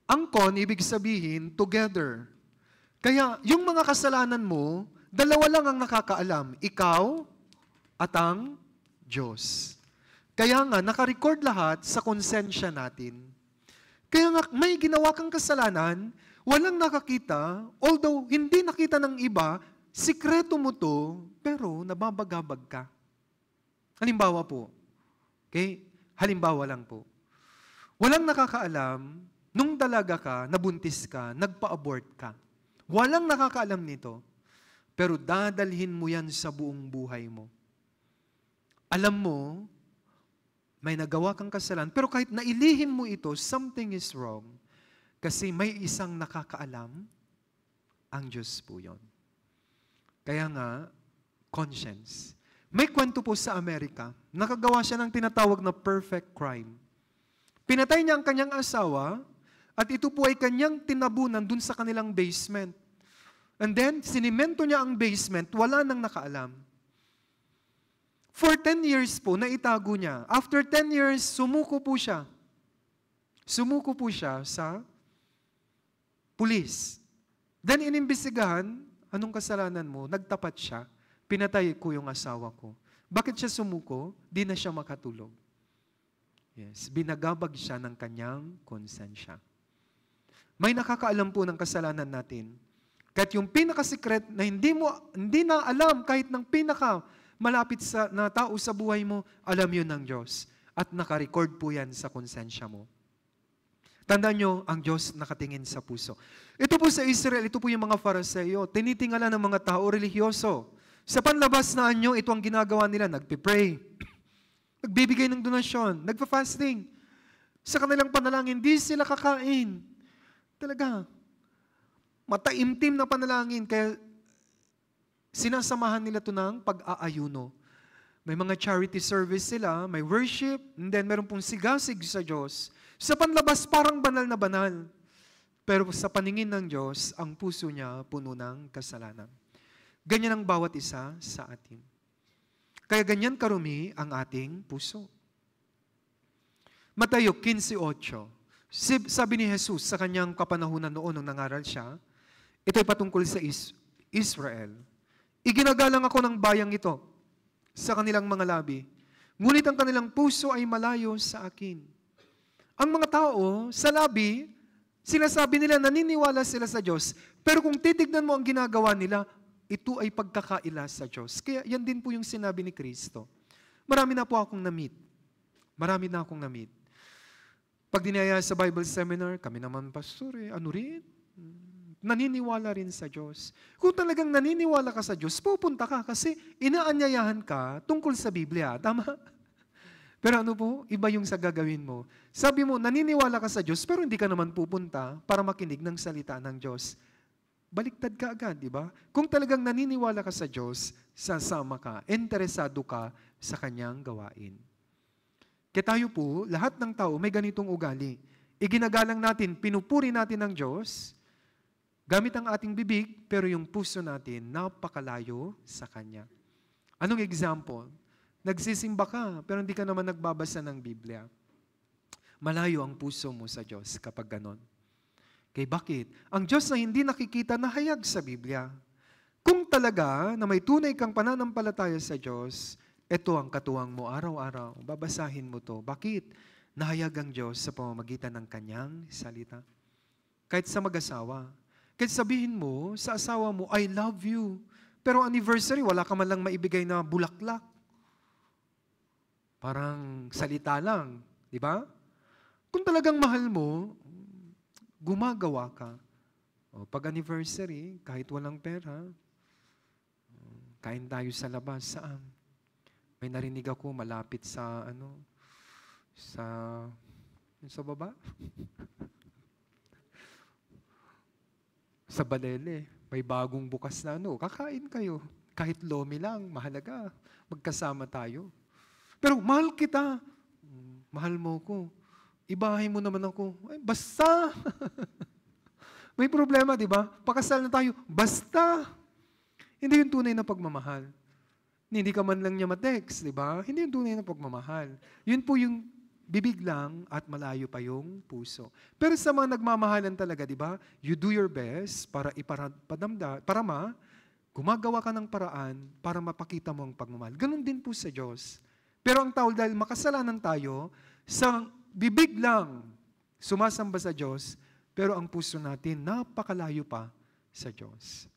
Ang con, ibig sabihin together. Kaya yung mga kasalanan mo, dalawa lang ang nakakaalam, ikaw at ang Diyos. Kaya nga, nakarecord lahat sa konsensya natin. Kaya nga, may ginawa kang kasalanan, walang nakakita, although hindi nakita ng iba, sikreto mo to, pero nababagabag ka. Halimbawa po. Okay? Halimbawa lang po. Walang nakakaalam, nung dalaga ka, nabuntis ka, nagpa-abort ka. Walang nakakaalam nito. Pero dadalhin mo yan sa buong buhay mo. Alam mo, may nagawa kang kasalanan, pero kahit nailihim mo ito, something is wrong. Kasi may isang nakakaalam, ang Diyos po yun. Kaya nga, conscience. May kwento po sa Amerika, nakagawa siya ng tinatawag na perfect crime. Pinatay niya ang kanyang asawa, at ito po ay kanyang tinabunan dun sa kanilang basement. And then, sinimento niya ang basement, wala nang nakaalam. For 10 years po, naitago niya. After 10 years, sumuko po siya. Sumuko po siya sa pulis. Then, inimbestigahan, anong kasalanan mo? Nagtapat siya. Pinatay ko yung asawa ko. Bakit siya sumuko? Di na siya makatulog. Yes, binagabag siya ng kanyang konsensya. May nakakaalam po ng kasalanan natin. Kahit yung pinaka-secret na hindi na alam kahit ng pinaka-malapit na tao sa buhay mo, alam yun ng Diyos. At naka-record po yan sa konsensya mo. Tandaan nyo, ang Diyos nakatingin sa puso. Ito po sa Israel, ito po yung mga Fariseo. Tinitingala ng mga tao religyoso. Sa panlabas na anyo, ito ang ginagawa nila. Nagpipray. Nagbibigay ng donasyon. Nagpa-fasting. Sa kanilang panalangin, hindi sila kakain. Talaga. Mataimtim na panalangin, kaya sinasamahan nila ito ng pag-aayuno. May mga charity service sila, may worship, and then meron pong sigasig sa Diyos. Sa panlabas, parang banal na banal. Pero sa paningin ng Diyos, ang puso niya puno ng kasalanan. Ganyan ang bawat isa sa atin. Kaya ganyan karumi ang ating puso. Mateo 15:8. Sabi ni Jesus sa kanyang kapanahunan noon nung nangaral siya, ito'y patungkol sa Israel. Iginagalang ako ng bayang ito sa kanilang mga labi, ngunit ang kanilang puso ay malayo sa akin. Ang mga tao sa labi, sinasabi nila naniniwala sila sa Diyos, pero kung titignan mo ang ginagawa nila, ito ay pagkakaila sa Diyos. Kaya yan din po yung sinabi ni Kristo. Marami na po akong na-meet. Marami na akong na-meet. Pag dinaya sa Bible seminar, kami naman, pastor, ano rin? Naniniwala rin sa Diyos. Kung talagang naniniwala ka sa Diyos, pupunta ka kasi inaanyayahan ka tungkol sa Biblia. Tama? Pero ano po? Iba yung sa gagawin mo. Sabi mo, naniniwala ka sa Diyos, pero hindi ka naman pupunta para makinig ng salita ng Diyos. Baliktad ka agad, di ba? Kung talagang naniniwala ka sa Diyos, sasama ka, interesado ka sa Kanyang gawain. Kaya tayo po, lahat ng tao may ganitong ugali. Iginagalang natin, pinupuri natin ang Diyos, gamit ang ating bibig, pero yung puso natin napakalayo sa Kanya. Anong example? Nagsisimba ka, pero hindi ka naman nagbabasa ng Biblia. Malayo ang puso mo sa Diyos kapag ganon. Kaya bakit? Ang Diyos na hindi nakikita nahayag sa Biblia. Kung talaga na may tunay kang pananampalataya sa Diyos, ito ang katuwang mo araw-araw. Babasahin mo to. Bakit? Nahayag ang Diyos sa pamamagitan ng Kanyang salita. Kahit sa mag-asawa. Kahit sabihin mo sa asawa mo, I love you. Pero anniversary, wala ka man lang maibigay na bulaklak. Parang salita lang. Di ba? Kung talagang mahal mo, gumagawa ka. O, pag anniversary, kahit walang pera, kain tayo sa labas. Saan? May narinig ako malapit sa, sa baba? Sa Balele. May bagong bukas na kakain kayo. Kahit lomi lang, mahalaga. Magkasama tayo. Pero mahal kita. Mahal mo ko. Ibahay mo naman ako. Ay, basta. May problema, di ba? Pakasal na tayo. Basta. Hindi yung tunay na pagmamahal. Hindi ka man lang niya ma-text, di ba? Hindi yung tunay na pagmamahal. Yun po yung bibig lang at malayo pa yung puso. Pero sa mga nagmamahalan talaga, di ba? You do your best para gumagawa ka ng paraan para mapakita mo ang pagmamahal. Ganon din po sa Diyos. Pero ang tao, dahil makasalanan tayo, sa bibig lang sumasamba sa Diyos, pero ang puso natin napakalayo pa sa Diyos.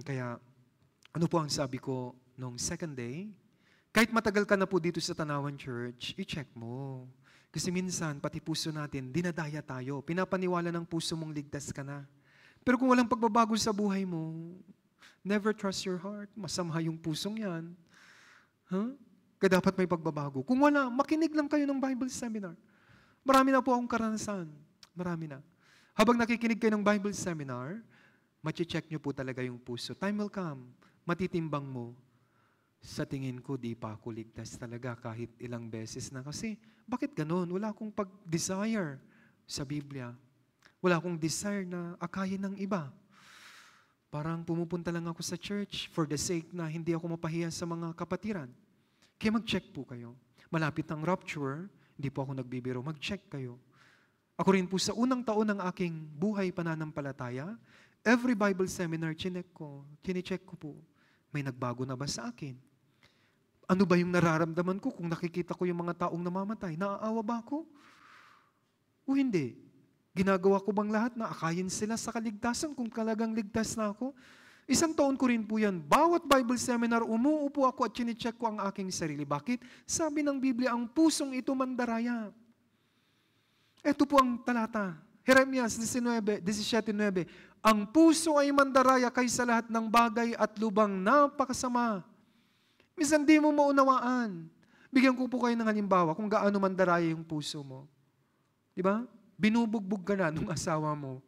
Kaya, ano po ang sabi ko nung second day? Kahit matagal ka na po dito sa Tanawan Church, i-check mo. Kasi minsan, pati puso natin, dinadaya tayo. Pinapaniwala ng puso mong ligtas ka na. Pero kung walang pagbabago sa buhay mo, never trust your heart. Masama yung pusong yan. Kaya dapat may pagbabago. Kung wala, makinig lang kayo ng Bible seminar. Marami na po akong karanasan. Marami na. Habang nakikinig kayo ng Bible seminar, machi-check nyo po talaga yung puso. Time will come. Matitimbang mo. Sa tingin ko, di pa ako ligtas talaga kahit ilang beses na. Kasi, bakit ganun? Wala akong pag-desire sa Biblia. Wala akong desire na akayin ng iba. Parang pumupunta lang ako sa church for the sake na hindi ako mapahiya sa mga kapatiran. Kaya mag-check po kayo. Malapit ang rapture, hindi po ako nagbibiro, mag-check kayo. Ako rin po sa unang taon ng aking buhay pananampalataya, every Bible seminar, chinecheck ko po, may nagbago na ba sa akin? Ano ba yung nararamdaman ko kung nakikita ko yung mga taong namamatay? Naaawa ba ako? O hindi? Ginagawa ko bang lahat na akayin sila sa kaligtasan kung talagang ligtas na ako? Isang taon ko rin po yan. Bawat Bible seminar, umuupo ako at chinecheck ko ang aking sarili. Bakit? Sabi ng Biblia, ang pusong ito mandaraya. Ito po ang talata. Jeremias 17:9. Ang puso ay mandaraya kaysa lahat ng bagay at lubang napakasama. Minsan di mo maunawaan. Bigyan ko po kayo ng halimbawa kung gaano mandaraya yung puso mo. Di ba? Binubugbog ka na nung asawa mo.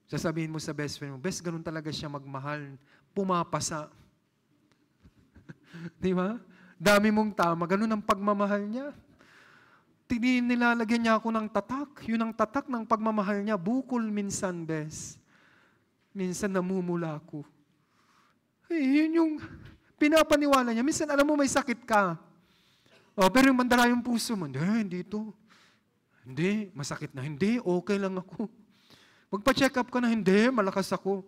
Sasabihin mo sa best friend mo, best, ganun talaga siya magmahal. Pumapasa. Di ba? Dami mong tama. Ganun ang pagmamahal niya. Nilalagyan niya ako ng tatak. Yun ang tatak ng pagmamahal niya. Bukol minsan, best. Minsan namumula ako. Yun yung pinapaniwala niya. Minsan, alam mo, may sakit ka. Pero yung mandala yung puso mo, hindi to. Hindi, masakit na. Hindi, okay lang ako. Magpa-check up ka na, hindi, malakas ako.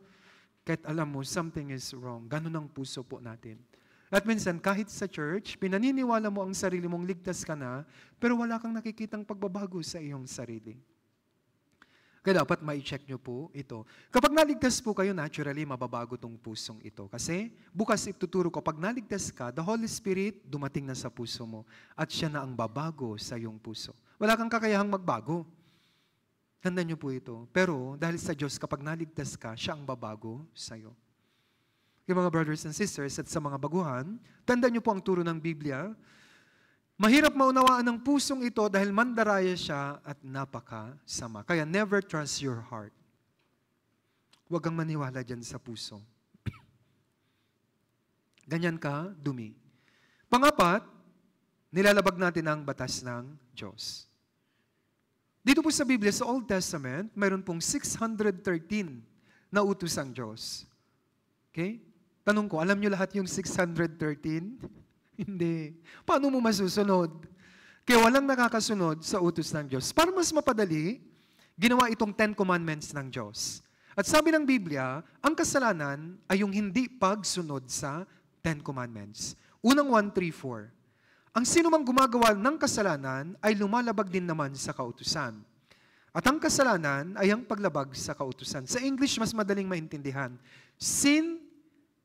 Kahit alam mo, something is wrong. Ganun ang puso po natin. At minsan, kahit sa church, pinaniniwala mo ang sarili mong ligtas ka na, pero wala kang nakikitang pagbabago sa iyong sarili. Kaya dapat ma-check nyo po ito. Kapag naligtas po kayo, naturally, mababago tong pusong ito. Kasi bukas ituturo ko, pag naligtas ka, the Holy Spirit dumating na sa puso mo at siya na ang babago sa iyong puso. Wala kang kakayahang magbago. Tandaan nyo po ito. Pero dahil sa Diyos, kapag naligtas ka, siya ang babago sa iyo. Yung mga brothers and sisters at sa mga baguhan, tandaan nyo po ang turo ng Biblia. Mahirap maunawaan ng pusong ito dahil mandaraya siya at napakasama. Kaya never trust your heart. Huwag kang maniwala dyan sa puso. Ganyan ka, dumi. Pangapat, nilalabag natin ang batas ng Diyos. Dito po sa Biblia, sa Old Testament, mayroon pong 613 na utos ang Diyos. Okay? Tanong ko, alam nyo lahat yung 613? Hindi. Paano mo masusunod? Kaya walang nakakasunod sa utos ng Diyos. Para mas mapadali, ginawa itong 10 Commandments ng Diyos. At sabi ng Biblia, ang kasalanan ay yung hindi pagsunod sa 10 Commandments. Unang 1, 3, 4. Ang sino mang gumagawa ng kasalanan ay lumalabag din naman sa kautusan. At ang kasalanan ay ang paglabag sa kautusan. Sa English, mas madaling maintindihan. Sin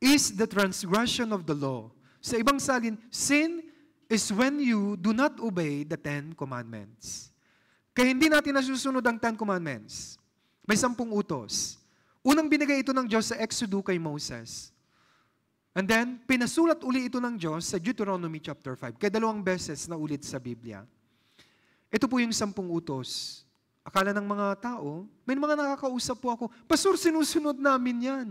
is the transgression of the law. Sa ibang salin, sin is when you do not obey the 10 Commandments. Kaya hindi natin nasusunod ang 10 Commandments. May 10 utos. Unang binigay ito ng Diyos sa Exodus kay Moses. And then, pinasulat uli ito ng Diyos sa Deuteronomy chapter 5. Kaya 2 beses na ulit sa Biblia. Ito po yung 10 utos. Akala ng mga tao, may mga nakakausap po ako, Pastor, sinusunod namin yan.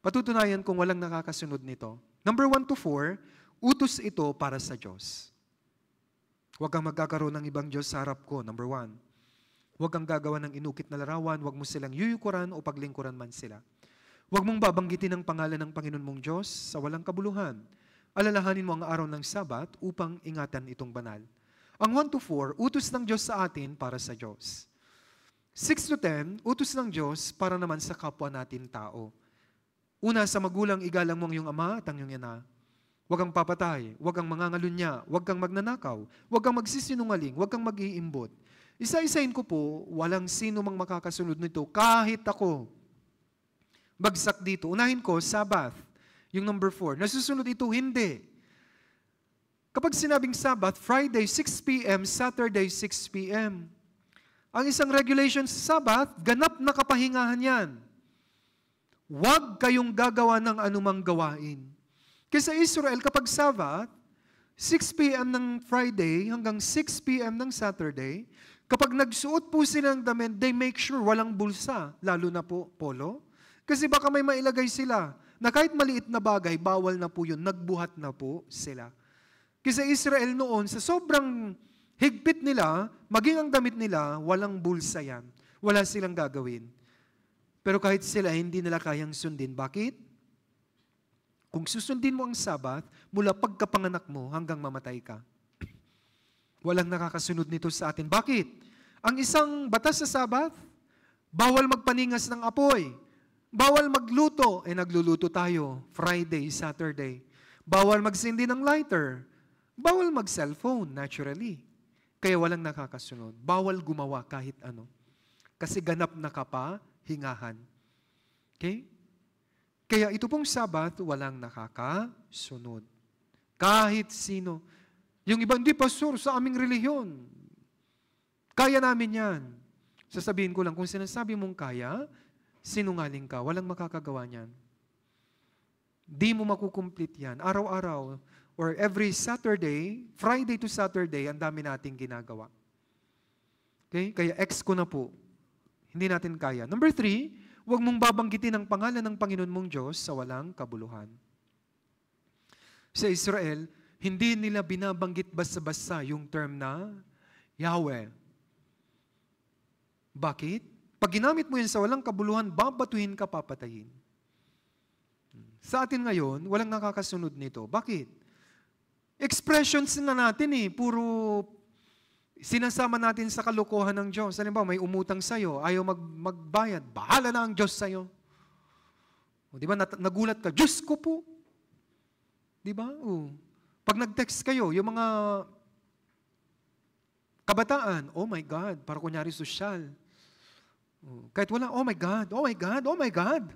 Patutunayan kung walang nakakasunod nito. Number 1 to 4, utos ito para sa Diyos. Huwag kang magkakaroon ng ibang Diyos sa harap ko, number 1. Huwag kang gagawa ng inukit na larawan, huwag mo silang yuyukuran o paglingkuran man sila. Huwag mong babanggitin ang pangalan ng Panginoon mong Diyos sa walang kabuluhan. Alalahanin mo ang araw ng Sabat upang ingatan itong banal. Ang 1 to 4, utos ng Diyos sa atin para sa Diyos. 6 to 10, utos ng Diyos para naman sa kapwa natin tao. Una, sa magulang, igalang mo ang iyong ama at ang iyong ina. Huwag kang papatay, huwag kang mangangalunya, huwag kang magnanakaw, huwag kang magsisinungaling, huwag kang mag-iimbot. Isa-isahin ko po, walang sino mang makakasunod nito, kahit ako. Bagsak dito. Unahin ko, Sabbath. Yung number 4. Nasusunod ito, hindi. Kapag sinabing Sabbath, Friday 6 p.m., Saturday 6 p.m. Ang isang regulation sa Sabbath, ganap na kapahingahan yan. Huwag kayong gagawa ng anumang gawain. Kasi sa Israel, kapag Sabbath, 6 p.m. ng Friday hanggang 6 p.m. ng Saturday, kapag nagsuot po sila ng damit, they make sure walang bulsa, lalo na po polo. Kasi baka may mailagay sila na kahit maliit na bagay, bawal na po yun, nagbuhat na po sila. Kasi Israel noon, sa sobrang higpit nila, maging ang damit nila, walang bulsa yan. Wala silang gagawin. Pero kahit sila, hindi nila kayang sundin. Bakit? Kung susundin mo ang Sabat, mula pagkapanganak mo hanggang mamatay ka. Walang nakakasunod nito sa atin. Bakit? Ang isang batas sa Sabat, bawal magpaningas ng apoy. Bawal magluto. Nagluluto tayo. Friday, Saturday. Bawal magsindi ng lighter. Bawal mag-cellphone, naturally. Kaya walang nakakasunod. Bawal gumawa kahit ano. Kasi ganap na kapahingahan. Okay? Kaya ito pong Sabat, walang nakakasunod. Kahit sino. Yung iba, hindi, pastor, sa aming relihiyon. Kaya namin yan. Sasabihin ko lang, kung sinasabi mong kaya, sinungaling ka, walang makakagawa niyan. Di mo makukumplete yan. Araw-araw, or every Saturday, Friday to Saturday, ang dami nating ginagawa. Okay? Kaya X ko na po. Hindi natin kaya. Number 3, huwag mong babanggitin ang pangalan ng Panginoon mong Diyos sa walang kabuluhan. Sa Israel, hindi nila binabanggit basta-basta yung term na Yahweh. Bakit? Pag ginamit mo yan sa walang kabuluhan, babatuhin ka, papatayin. Sa atin ngayon, walang nakakasunod nito. Bakit? Expressions na natin puro sinasama natin sa kalokohan ng Diyos. Halimbawa, may umutang sa'yo, ayaw magbayad, bahala na ang Diyos sa'yo. O, di ba, nagulat ka, Diyos ko po. Di ba? O, pag nag-text kayo, yung mga kabataan, oh my God, para kunyari sosyal. O, kahit wala, oh my God, oh my God, oh my God.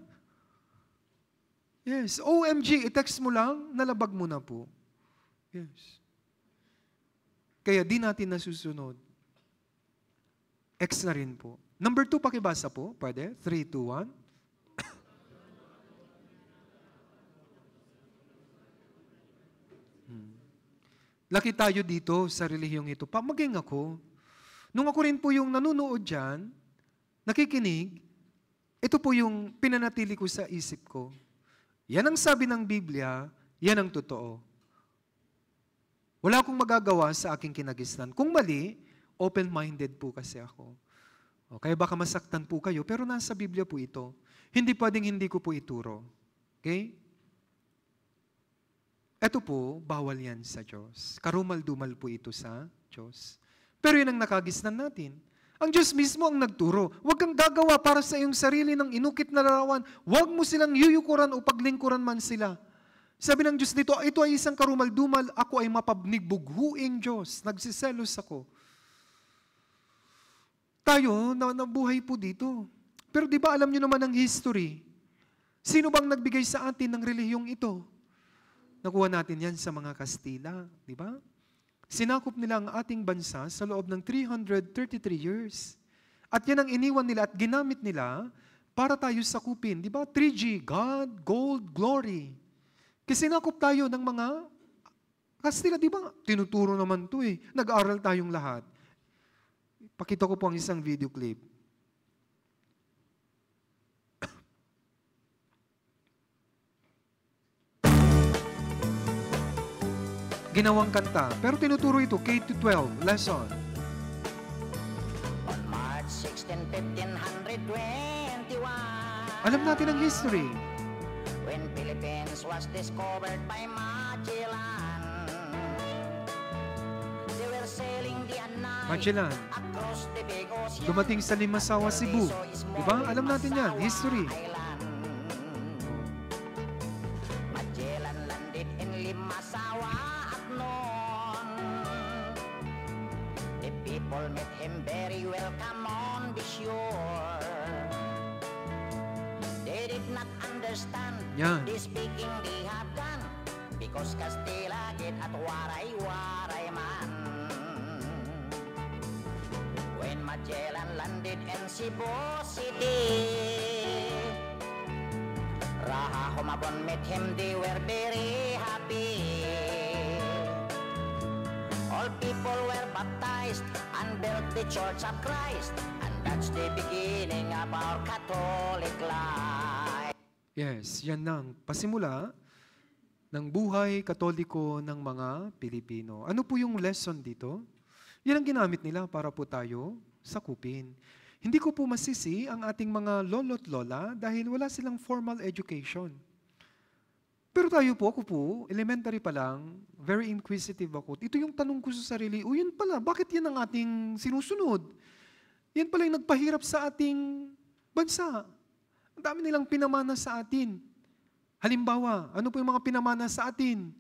Yes, OMG, i-text mo lang, nalabag mo na po. Yes. Kaya di natin nasusunod. X na rin po. Number 2, pakibasa po. Pwede? 3, 2, 1. Laki tayo dito sa relihiyong ito. Maging ako. Nung ako rin po yung nanonood dyan, nakikinig, ito po yung pinanatili ko sa isip ko. Yan ang sabi ng Biblia, yan ang totoo. Wala akong magagawa sa aking kinagisnan. Kung mali, open-minded po kasi ako. Kaya baka masaktan po kayo, pero nasa Biblia po ito. Hindi pwedeng hindi ko po ituro. Okay? Ito po, bawal yan sa Diyos. Karumal-dumal po ito sa Diyos. Pero yun ang nakagisnan natin. Ang Diyos mismo ang nagturo. Huwag kang gagawa para sa iyong sarili ng inukit na larawan. Huwag mo silang yuyukuran o paglingkuran man sila. Sabi ng Diyos dito, ito ay isang karumal-dumal, ako ay mapabnigbughuing Diyos. Nagsiselos ako. Tayo, nabuhay po dito. Pero di ba alam nyo naman ang history? Sino bang nagbigay sa atin ng relihiyong ito? Nakuha natin yan sa mga Kastila, di ba? Sinakop nila ang ating bansa sa loob ng 333 years. At yan ang iniwan nila at ginamit nila para tayo sakupin. Di ba? 3G, God, Gold, Glory. Kasi sinakop tayo ng mga Kastila, di ba? Tinuturo naman ito Nag-aaral tayong lahat. Pakita ko po ang isang video clip. Ginawang kanta. Pero tinuturo ito, K-12, lesson. On March 16, 1521, Alam natin ang history. when Philippines was discovered by Magellan, they were sailing the night Magellan. across the big ocean. Dumating sa Limasawa, Cebu. Di ba? Alam natin yan, history. Magellan landed in Limasawa at noon. The people met him very welcome on the shore. They did not understand Yan. the speaking they have done. because Castilla git at waray-waray man. When Magellan landed in Cebu City, Raha Humabon met him, they were very happy. All people were baptized and built the Church of Christ, and that's the beginning of our Catholic life. Yes, yan ang pasimula ng buhay katoliko ng mga Pilipino. Ano po yung lesson dito? Yan ang ginamit nila para po tayo sakupin. Hindi ko po masisi ang ating mga lolo't lola dahil wala silang formal education. Pero tayo po, ako po, elementary pa lang, very inquisitive ako. Ito yung tanong ko sa sarili, yun pala, bakit yan ang ating sinusunod? Yan pala yung nagpahirap sa ating bansa. Ang dami nilang pinamana sa atin. Halimbawa, ano po yung mga pinamana sa atin?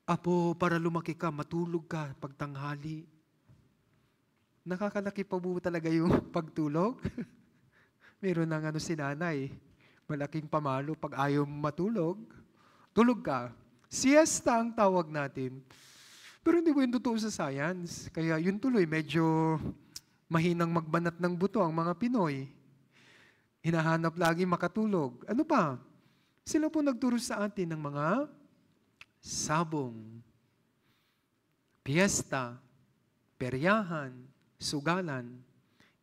Apo, para lumaki ka, matulog ka pagtanghali. Nakakalaki pa po talaga yung pagtulog? Meron ng si nanay, malaking pamalo pag ayaw matulog. Tulog ka. Siesta ang tawag natin. Pero hindi po yung totoo sa science. Kaya yun tuloy, medyo mahinang magbanat ng buto ang mga Pinoy. Hinahanap lagi makatulog. Ano pa? Sila po nagturo sa atin ng mga sabong, piyesta, peryahan, sugalan.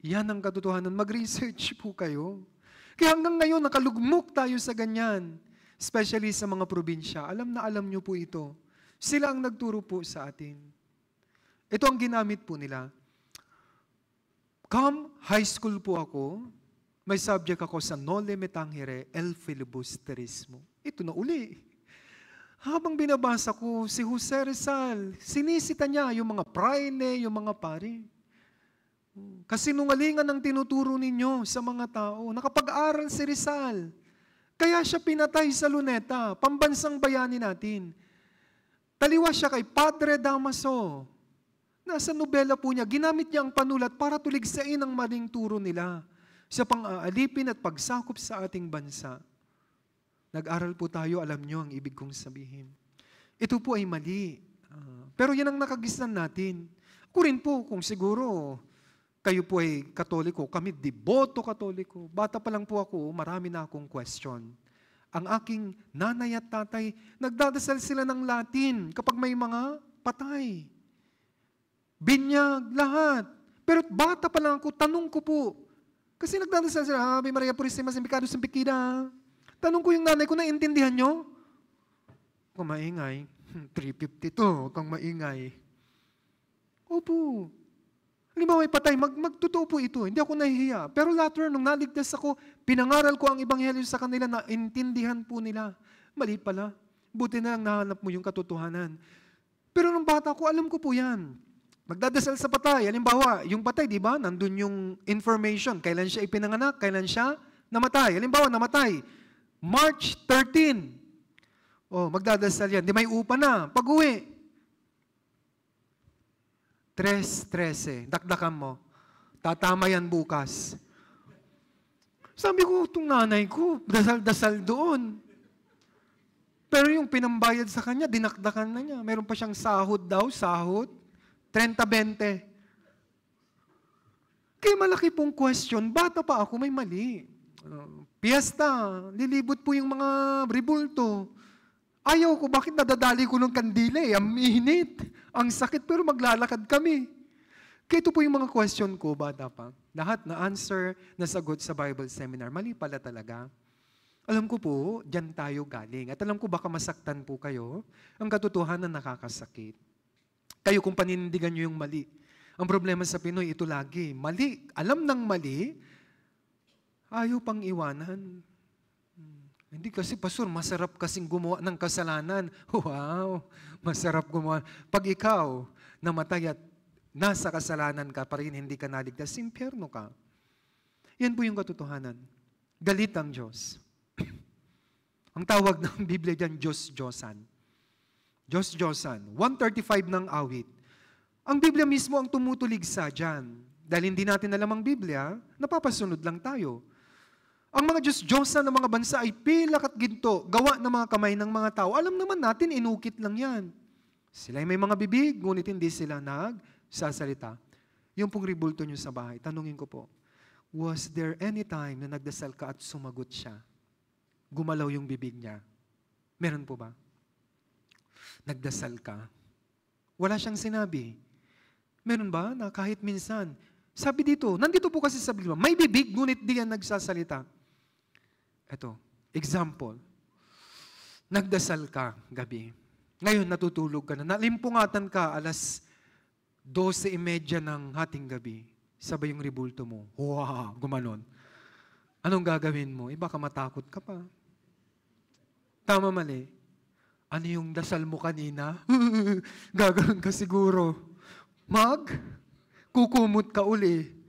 Yan ang katotohanan. Mag-research po kayo. Kaya hanggang ngayon, nakalugmok tayo sa ganyan. Especially sa mga probinsya. Alam na alam nyo po ito. Sila ang nagturo po sa atin. Ito ang ginamit po nila. Come high school po ako, may subject ako sa Noli Me Tangere, El Filibusterismo. Ito na uli. Habang binabasa ko, si Jose Rizal, sinisita niya yung mga praile, yung mga pari. Kasinungalingan ang tinuturo ninyo sa mga tao. Nakapag-aral si Rizal. Kaya siya pinatay sa Luneta, pambansang bayani natin. Taliwas siya kay Padre Damaso. Nasa nobela po niya, ginamit niya ang panulat para tuligsain ang maling turo nila sa pang-aalipin at pagsakop sa ating bansa. Nag-aral po tayo, alam niyo ang ibig kong sabihin. Ito po ay mali. Pero yan ang nakagisnan natin. Ako rin po, kung siguro kayo po ay Katoliko, kami deboto Katoliko. Bata pa lang po ako, marami na akong question. Ang aking nanay at tatay, nagdadasal sila ng Latin kapag may mga patay. Binyag, lahat. Pero bata pa lang ako, tanong ko po. Kasi nagdadasal sila, Ave Maria Purísima, Simplicidus, Simplicidus. Tanong ko yung nanay ko, naintindihan nyo? Kung maingay, 352, kung maingay. Opo. Halimbawa, may patay, magtotoo po ito. Hindi ako nahihiya. Pero later, nung naligtas ako, pinangaral ko ang ebanghelyo sa kanila na intindihan po nila. Mali pala. Buti na lang nahanap mo yung katotohanan. Pero nung bata ko, alam ko po yan. Magdadasal sa patay. Halimbawa, yung patay, di ba? Nandun yung information. Kailan siya ipinanganak, kailan siya namatay. Halimbawa, namatay. March 13. Magdadasal yan. Di may upa na. Pag-uwi. 3:13. Dakdakan mo. Tatama yan bukas. Sabi ko, itong nanay ko, dasal-dasal doon. Pero yung pinambayad sa kanya, dinakdakan na niya. Meron pa siyang sahod daw, sahod. 30-20. Kaya malaki pong question, bata pa ako, may mali. Piyesta, lilibot po yung mga ribulto. Ayaw ko, bakit nadadali ko ng kandila Ang init, ang sakit, pero maglalakad kami. Kaya ito po yung mga question ko, bata pa. Lahat na answer, na sagot sa Bible seminar. Mali pala talaga. Alam ko po, dyan tayo galing. At alam ko baka masaktan po kayo. Ang katotohanan nakakasakit. Kayo kung paninindigan nyo yung mali. Ang problema sa Pinoy, ito lagi. Mali. Alam ng mali, ayaw pang iwanan. Hindi kasi, Pastor, masarap kasing gumawa ng kasalanan. Wow, masarap gumawa. Pag ikaw namatay at nasa kasalanan ka pa rin, hindi ka naligtas, impyerno ka. Yan po yung katotohanan. Galit ang Diyos. Ang tawag ng Biblia dyan, Diyos-Diyosan. Diyos-Diyosan. 135 ng awit. Ang Biblia mismo ang tumutuligsa dyan. Dahil hindi natin alam ang Biblia, napapasunod lang tayo. Ang mga Diyos-Diyosa ng mga bansa ay pilak at ginto, gawa ng mga kamay ng mga tao. Alam naman natin, inukit lang yan. Sila ay may mga bibig, ngunit hindi sila nagsasalita. Yung pong ribulto nyo sa bahay, tanungin ko po, was there any time na nagdasal ka at sumagot siya? Gumalaw yung bibig niya. Meron po ba? Nagdasal ka. Wala siyang sinabi. Meron ba na kahit minsan, sabi dito, nandito po kasi sa Biblia, may bibig, ngunit di yan nagsasalita. Ito, example. Nagdasal ka gabi. Ngayon natutulog ka na. Nalimpungatan ka alas 12:30 ng hating gabi. Sabay yung ribulto mo. Wow, gumanon. Anong gagawin mo? Baka matakot ka pa. Tama, mali. Ano yung dasal mo kanina? Gaganon ka siguro. Kukumot ka uli.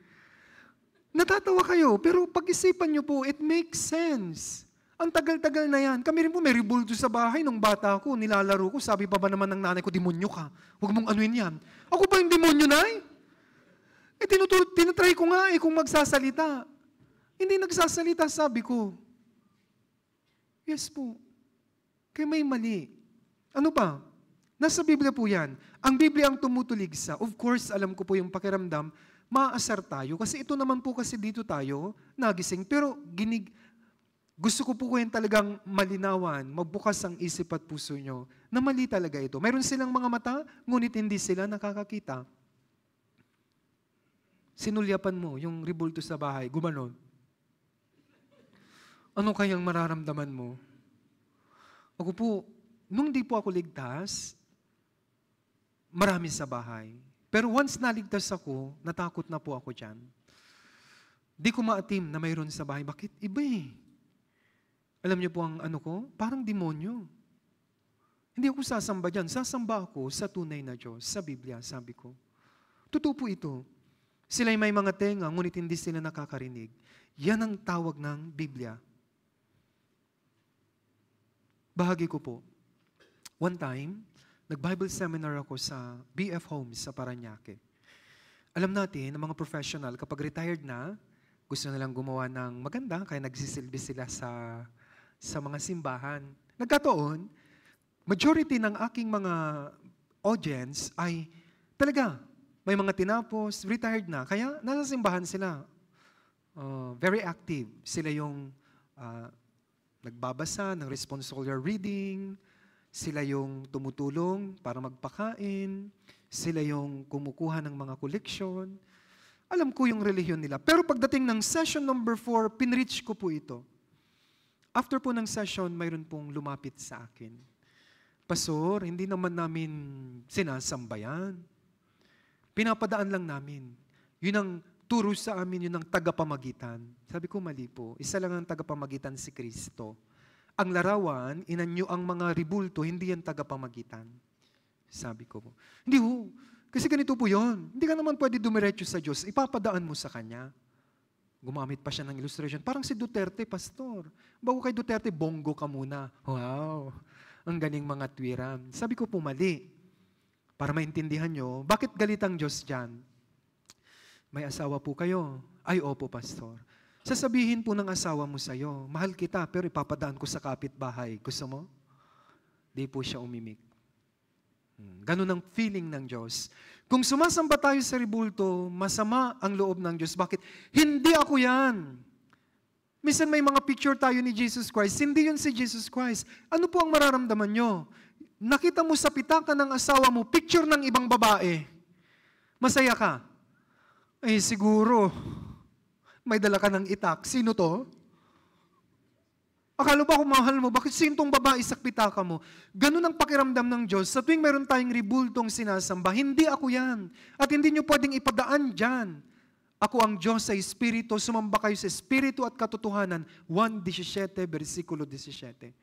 Natatawa kayo, pero pag-isipan nyo po, it makes sense. Ang tagal-tagal na yan. Kami rin po, may ribulto sa bahay nung bata ko, nilalaro ko. Sabi pa ba naman ng nanay ko, demonyo ka. Huwag mong anuin yan. Ako ba yung demonyo, nay? Tinatry ko nga kung magsasalita. Hindi nagsasalita, sabi ko. Yes po. Kaya may mali. Ano ba? Nasa Biblia po yan. Ang Biblia ang tumutuligsa. Of course, alam ko po yung pakiramdam, maaasar tayo. Kasi ito naman po kasi dito tayo nagising. Pero gusto ko po yan talagang malinawan, magbukas ang isip at puso nyo na mali talaga ito. Mayroon silang mga mata, ngunit hindi sila nakakakita. Sinulyapan mo yung ribulto sa bahay, gumanon. Ano kayang mararamdaman mo? Ako po, nung di po ako ligtas, marami sa bahay. Pero once naligtas ako, natakot na po ako dyan. Di ko maatim na mayroon sa bahay. Bakit? Iba eh. Alam niyo po ang ano ko? Parang demonyo. Hindi ako sasamba dyan. Sasamba ako sa tunay na Diyos, sa Biblia, sabi ko. Totoo po ito. Sila'y may mga tenga, ngunit hindi sila nakakarinig. Yan ang tawag ng Biblia. Bahagi ko po. One time, nag-Bible seminar ako sa BF Homes sa Parañaque. Alam natin, ang mga professional, kapag retired na, gusto nilang gumawa ng maganda, kaya nagsisilbi sila sa mga simbahan. Nagkataon, majority ng aking mga audience ay talaga, may mga tinapos, retired na, kaya nasa simbahan sila. Very active. Sila yung nagbabasa ng responsorial reading, sila yung tumutulong para magpakain, sila yung kumukuha ng mga koleksyon. Alam ko yung relihiyon nila. Pero pagdating ng session number 4, pinreach ko po ito. After po ng session, mayroon pong lumapit sa akin. Pastor, hindi naman namin sinasambayan. Pinapadaan lang namin. Yun ang turo sa amin, yun ang tagapamagitan. Sabi ko, mali po. Isa lang ang tagapamagitan, si Kristo. Ang larawan, inanyo ang mga ribulto, hindi yan tagapamagitan. Sabi ko po. Hindi ho. Kasi ganito po yun. Hindi ka naman pwede dumiretso sa Diyos. Ipapadaan mo sa Kanya. Gumamit pa siya ng illustration. Parang si Duterte, pastor. Bago kay Duterte, bongo ka muna. Wow. Ang galing mga tuwiran. Sabi ko po, mali. Para maintindihan nyo, bakit galit ang Diyos dyan? May asawa po kayo. Ay, opo, pastor. Sasabihin po ng asawa mo sa'yo, mahal kita, pero ipapadaan ko sa kapitbahay. Gusto mo? Di po siya umimik. Ganun ang feeling ng Diyos. Kung sumasamba tayo sa ribulto, masama ang loob ng Diyos. Bakit? Hindi ako yan. Minsan may mga picture tayo ni Jesus Christ. Hindi yun si Jesus Christ. Ano po ang mararamdaman nyo? Nakita mo sa pitaka ng asawa mo, picture ng ibang babae. Masaya ka? Eh siguro, may dala ka ng itak. Sino to? Akala ba kung mahal mo, bakit sintong babae sa pitaka mo? Ganun ang pakiramdam ng Diyos. Sa tuwing meron tayong ribultong sinasamba, hindi ako yan. At hindi nyo pwedeng ipadaan dyan. Ako ang Diyos sa Espiritu, sumamba kayo sa Espiritu at katotohanan. 1:17, versikulo 17.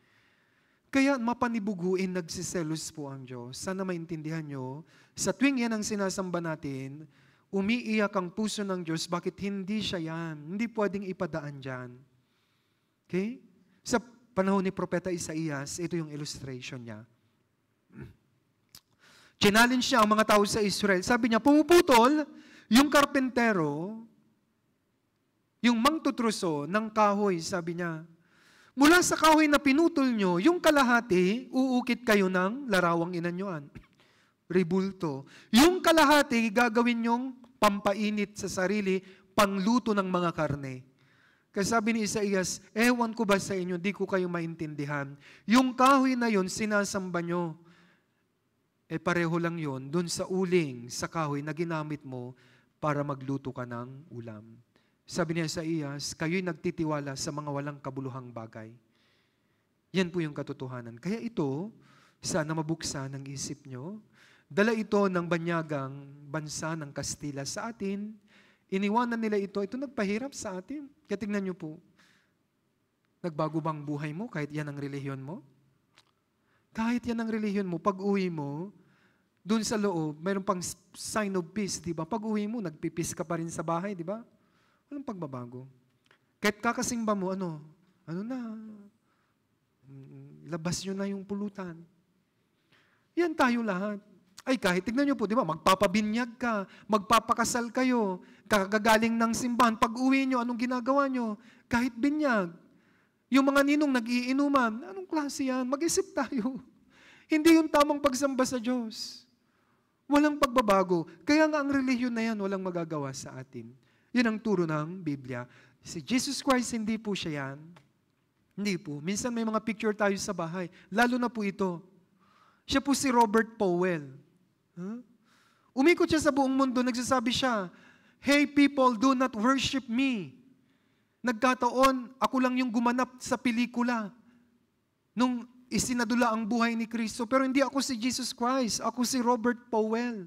Kaya mapanibuguin, nagsiselos po ang Diyos. Sana maintindihan nyo, sa tuwing yan ang sinasamba natin, umiiyak ang puso ng Diyos, bakit hindi siya yan? Hindi pwedeng ipadaan dyan. Okay? Sa panahon ni Propeta Isaías, ito yung illustration niya. Challenge niya ang mga tao sa Israel. Sabi niya, pumuputol yung karpentero, yung mangtutruso ng kahoy, sabi niya, mula sa kahoy na pinutol nyo, yung kalahati, uukit kayo ng larawang inanyuan. Ribulto. Yung kalahati, gagawin nyong pampainit sa sarili, pangluto ng mga karne. Kasi sabi ni Isaías, ewan ko ba sa inyo, di ko kayo maintindihan. Yung kahoy na yun, sinasamba nyo. Pareho lang yun, dun sa uling, sa kahoy na ginamit mo para magluto ka ng ulam. Sabi ni Isaías, kayo'y nagtitiwala sa mga walang kabuluhang bagay. Yan po yung katotohanan. Kaya ito, sana mabuksan ang isip nyo. Dala ito ng banyagang bansa ng Kastila sa atin. Iniwanan nila ito. Ito nagpahirap sa atin. Kaya tingnan nyo po. Nagbago bang buhay mo kahit yan ang relihiyon mo? Kahit yan ang relihiyon mo, pag uwi mo, doon sa loob, mayroon pang sign of peace, di ba? Pag uwi mo, nagpipis ka pa rin sa bahay, di ba? Walang pagbabago. Kahit kakasimba mo, ano na, labas nyo na yung pulutan. Yan tayo lahat. Ay kahit, tignan nyo po, di ba, magpapabinyag ka, magpapakasal kayo, kakagaling ng simbahan, pag uwi nyo, anong ginagawa nyo? Kahit binyag. Yung mga ninong nag-iinuman, anong klase yan? Mag-isip tayo. Hindi yung tamang pagsamba sa Diyos. Walang pagbabago. Kaya nga ang relihiyon na yan, walang magagawa sa atin. Yan ang turo ng Biblia. Si Jesus Christ, hindi po siya yan. Hindi po. Minsan may mga picture tayo sa bahay. Lalo na po ito. Siya po si Robert Powell. Umikot siya sa buong mundo, nagsasabi siya, hey people, do not worship me. Nagkataon, ako lang yung gumanap sa pelikula nung isinadula ang buhay ni Kristo. Pero hindi ako si Jesus Christ, ako si Robert Powell.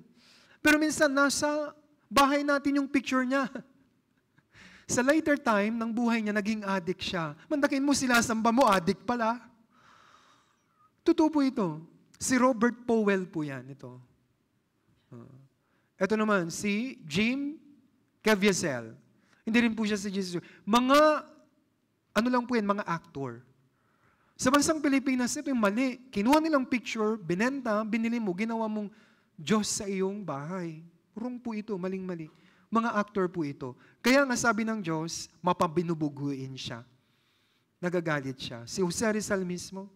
Pero minsan nasa bahay natin yung picture niya. Sa later time ng buhay niya, naging addict siya. Mandakin mo, sinasamba mo, addict pala. Totoo po ito. Si Robert Powell po yan, ito. Ito naman, si Jim Caviezel. Hindi rin po siya si Jesus. Mga, ano lang po yan, mga actor. Sa bansang Pilipinas, ito yung mali. Kinuha nilang picture, binenta, binili mo, ginawa mong Diyos sa iyong bahay. Wrong po ito, maling-mali. Mga actor po ito. Kaya nga sabi ng Diyos, mapabinubuguin siya. Nagagalit siya. Si Jose Rizal mismo,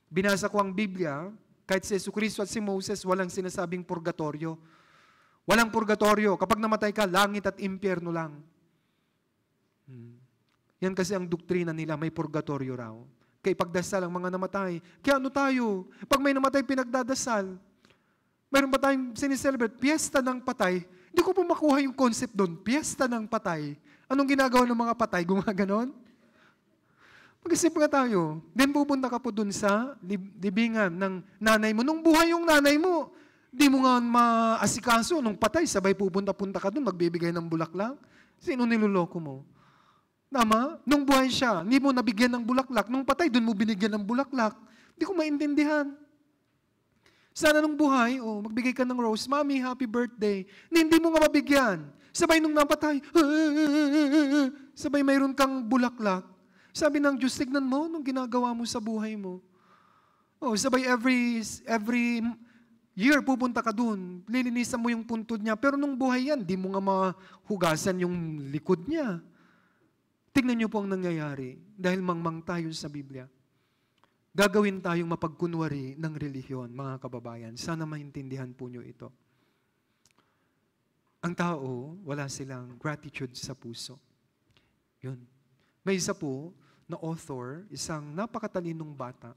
binasa ko ang Biblia, kahit si Jesucristo at si Moses, walang sinasabing purgatorio. Walang purgatorio. Kapag namatay ka, langit at impyerno lang. Yan kasi ang doktrina nila, may purgatorio raw. Kaya ipagdasal ang mga namatay. Kaya ano tayo? Pag may namatay, pinagdadasal. Mayroon ba tayong sinicelebrate? Piyesta ng patay. Hindi ko po makuha yung concept doon. Piyesta ng patay. Anong ginagawa ng mga patay? Gumaganon? Mag-isip nga tayo. Then pupunta ka po dun sa libingan ng nanay mo. Nung buhay yung nanay mo, di mo nga maasikaso. Nung patay, sabay pupunta-punta ka dun, magbibigay ng bulaklak. Sino niloloko mo? Tama? Nung buhay siya, hindi mo nabigyan ng bulaklak. Nung patay, dun mo binigyan ng bulaklak. Hindi ko maintindihan. Sana nung buhay, magbigay ka ng rose, Mommy, happy birthday. Hindi mo nga mabigyan. Sabay nung napatay, sabay mayroon kang bulaklak. Sabi ng Diyos, tignan mo nung ginagawa mo sa buhay mo. Sabay every year pupunta ka dun, lilinisan mo yung puntod niya, pero nung buhay yan, di mo nga mahugasan yung likod niya. Tignan niyo po ang nangyayari dahil mangmang tayo sa Biblia. Gagawin tayong mapagkunwari ng relihiyon, mga kababayan. Sana maintindihan po niyo ito. Ang tao, wala silang gratitude sa puso. Yun. May isa po na author, isang napakatalinong bata.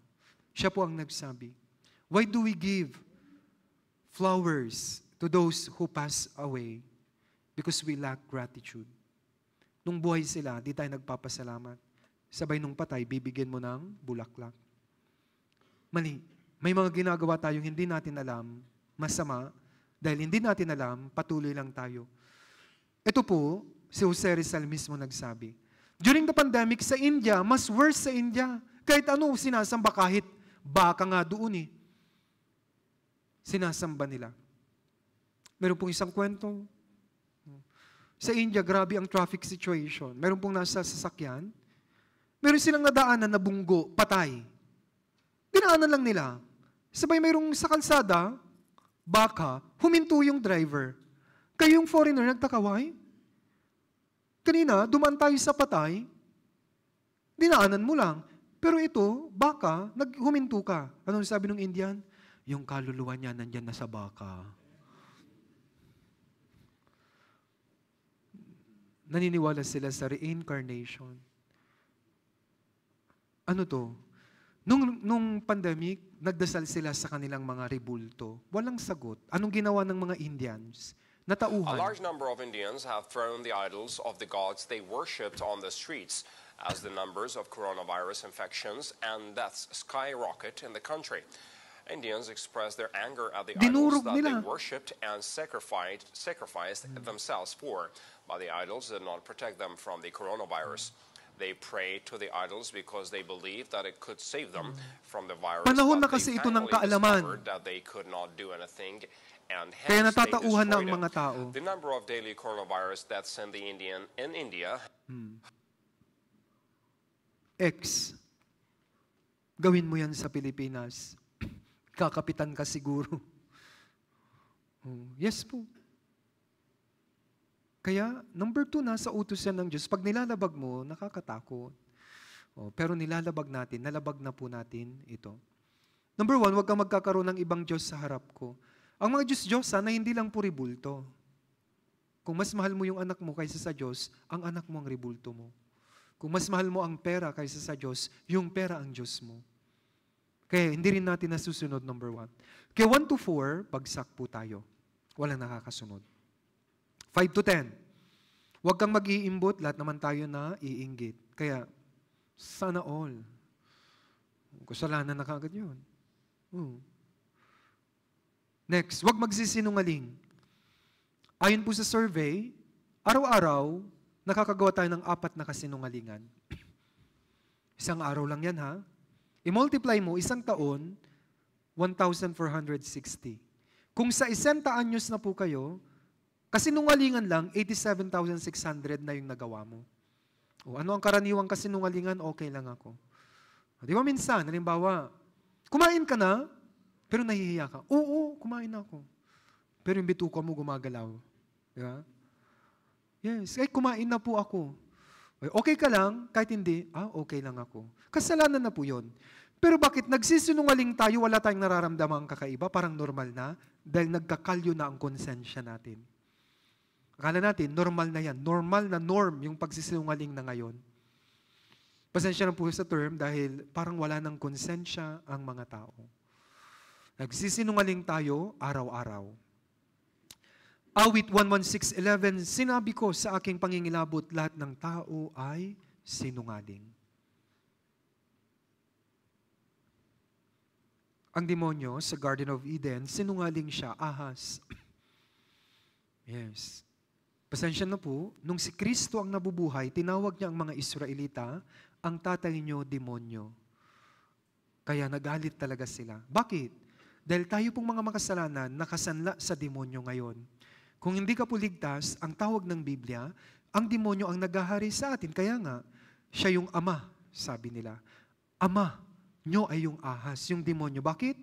Siya po ang nagsabi, why do we give flowers to those who pass away? Because we lack gratitude. Nung buhay sila, di tayo nagpapasalamat. Sabay nung patay, bibigyan mo ng bulaklak. Mali. May mga ginagawa tayong hindi natin alam, masama, dahil hindi natin alam, patuloy lang tayo. Ito po, si Jose Rizal mismo nagsabi. During the pandemic, sa India, mas worse sa India. Kahit ano, sinasamba, kahit baka nga doon sinasamba nila. Meron pong isang kwento. Sa India, grabe ang traffic situation. Meron pong nasa sasakyan. Meron silang nadaanan na bunggo, patay. Dinaanan lang nila. Sabay mayroong sa kalsada, baka, huminto yung driver. Kayo yung foreigner, nagtaka, why? Kanina, dumaan tayo sa patay, dinaanan mo lang. Pero ito, baka, huminto ka. Anong sabi ng Indian? Yung kaluluwa niya nandyan na sa baka. Naniniwala sila sa reincarnation. Ano to? Nung pandemic, nagdasal sila sa kanilang mga rebulto. Walang sagot. Anong ginawa ng mga Indians? A Natauhan. large number of Indians have thrown the idols of the gods they worshipped on the streets as the numbers of coronavirus infections and deaths skyrocket in the country. Indians expressed their anger at the idols Dinurog that they nila. worshipped and sacrificed themselves for, but the idols did not protect them from the coronavirus. They prayed to the idols because they believed that it could save them from the virus. Panahon na but kasi they ito ng finally kaalaman. discovered that they could not do anything, and Kaya hence they natatauhan na ang destroyed mga it. tao. The number of daily coronavirus deaths in India X. Gawin mo yan sa Pilipinas. Kakapitan ka siguro. Yes po. Kaya, number 2, nasa utos yan ng Diyos. Pag nilalabag mo, nakakatakot. Pero nilalabag natin, nalabag na po natin ito. Number 1, huwag kang magkakaroon ng ibang Diyos sa harap ko. Ang mga Diyos-Diyos, sana hindi lang po ribulto. Kung mas mahal mo yung anak mo kaysa sa Diyos, ang anak mo ang ribulto mo. Kung mas mahal mo ang pera kaysa sa Diyos, yung pera ang Diyos mo. Kaya hindi rin natin nasusunod, number 1. Kaya 1 to 4, bagsak po tayo. Walang nakakasunod. 5 to 10. Huwag kang mag-iimbot, lahat naman tayo na iinggit. Kaya, sana all. Kasalanan na kagad yun. Next, huwag magsisinungaling. Ayon po sa survey, araw-araw, nakakagawa tayo ng 4 na kasinungalingan. Isang araw lang yan, ha? I-multiply mo, isang taon, 1,460. Kung sa 100 anyos na po kayo, kasinungalingan lang, 87,600 na yung nagawa mo. Ano ang karaniwang kasinungalingan? Okay lang ako. Di ba minsan, halimbawa, kumain ka na, pero nahihiya ka. Oo, kumain na ako. Pero yung bituka mo gumagalaw. Di ba? Yes, kumain na po ako. Okay ka lang, kahit hindi, okay lang ako. Kasalanan na po yun. Pero bakit nagsisinungaling tayo, wala tayong nararamdamang kakaiba, parang normal na, dahil nagkakalyo na ang konsensya natin. Akala natin, normal na yan. Normal na norm yung pagsisinungaling na ngayon. Pasensya na po sa term dahil parang wala ng konsensya ang mga tao. Nagsisinungaling tayo araw-araw. Awit 116:11, sinabi ko sa aking pangingilabot, lahat ng tao ay sinungaling. Ang demonyo sa Garden of Eden, sinungaling siya, ahas. Yes. Pasensya na po, nung si Kristo ang nabubuhay, tinawag niya ang mga Israelita, ang tatay niyo, demonyo. Kaya nagalit talaga sila. Bakit? Dahil tayo pong mga makasalanan, nakasanla sa demonyo ngayon. Kung hindi ka po ligtas, ang tawag ng Biblia, ang demonyo ang naghahari sa atin. Kaya nga, siya yung ama, sabi nila. Ama nyo ay yung ahas, yung demonyo. Bakit?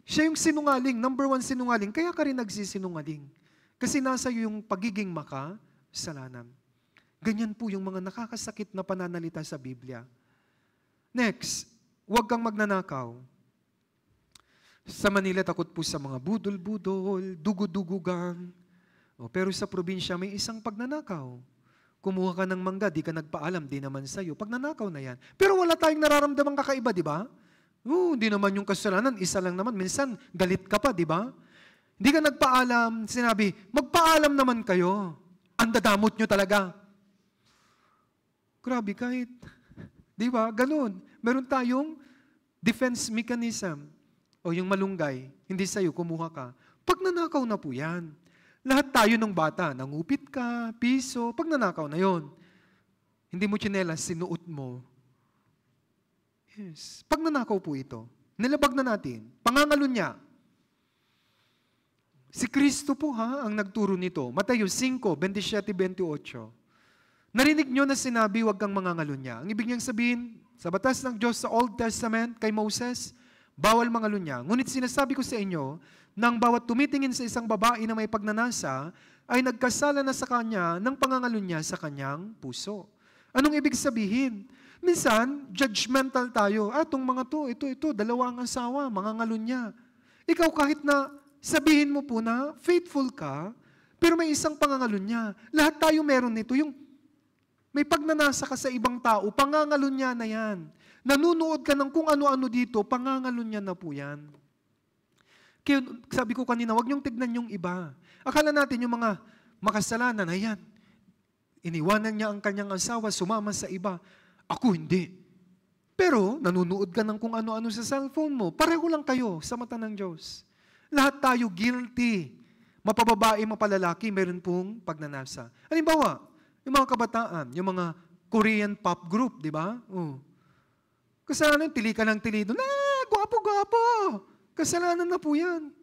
Siya yung sinungaling, number 1 sinungaling, kaya ka rin nagsisinungaling. Kasi nasa yung pagiging makasalanan. Ganyan po yung mga nakakasakit na pananalita sa Biblia. Next, huwag kang magnanakaw. Sa Manila, takot po sa mga budol-budol, dugo-dugugang. Pero sa probinsya, may isang pagnanakaw. Kumuha ka ng mangga, di ka nagpaalam, di naman sa'yo. Pagnanakaw na yan. Pero wala tayong nararamdamang kakaiba, di ba? Hindi naman yung kasalanan, isa lang naman. Minsan, galit ka pa, di ba? Hindi ka nagpaalam, sinabi, magpaalam naman kayo. Ang dadamot nyo talaga. Grabe, kahit, di ba? Ganun. Meron tayong defense mechanism. O yung malunggay, hindi sa'yo, kumuha ka. Pag nanakaw na po yan. Lahat tayo ng bata, nangupit ka, piso, pag nanakaw na yon. Hindi mo tsinelas, sinuot mo. Yes. Pag nanakaw po ito, nilabag na natin, pangangalo niya. Si Kristo po ang nagturo nito. Mateo 5, 27-28. Narinig nyo na sinabi, huwag kang mangangalunya. Ang ibig niyang sabihin, sa batas ng Diyos sa Old Testament, kay Moses, bawal mangalunya. Ngunit sinasabi ko sa inyo, nang bawat tumitingin sa isang babae na may pagnanasa, ay nagkasala na sa kanya ng pangangalunya sa kanyang puso. Anong ibig sabihin? Minsan, judgmental tayo. Itong mga to, ito, dalawang asawa, mangangalunya. Ikaw kahit na sabihin mo po na faithful ka, pero may isang pangangalunya. Lahat tayo meron nito. Yung may pagnanasa ka sa ibang tao, pangangalunya na yan. Nanunood ka ng kung ano-ano dito, pangangalunya na po yan. Kaya sabi ko kanina, huwag niyong tignan yung iba. Akala natin yung mga makasalanan, ayan, iniwanan niya ang kanyang asawa, sumama sa iba. Ako hindi. Pero nanunood ka ng kung ano-ano sa cellphone mo. Pareho lang kayo sa mata ng Diyos. Lahat tayo guilty. Mapababae, mapalalaki, meron pong pagnanasa. Halimbawa, yung mga kabataan, yung mga Korean pop group, di ba? Kasalanan, tili ka ng tili doon. Gwapo-gwapo. Kasalanan na po yan.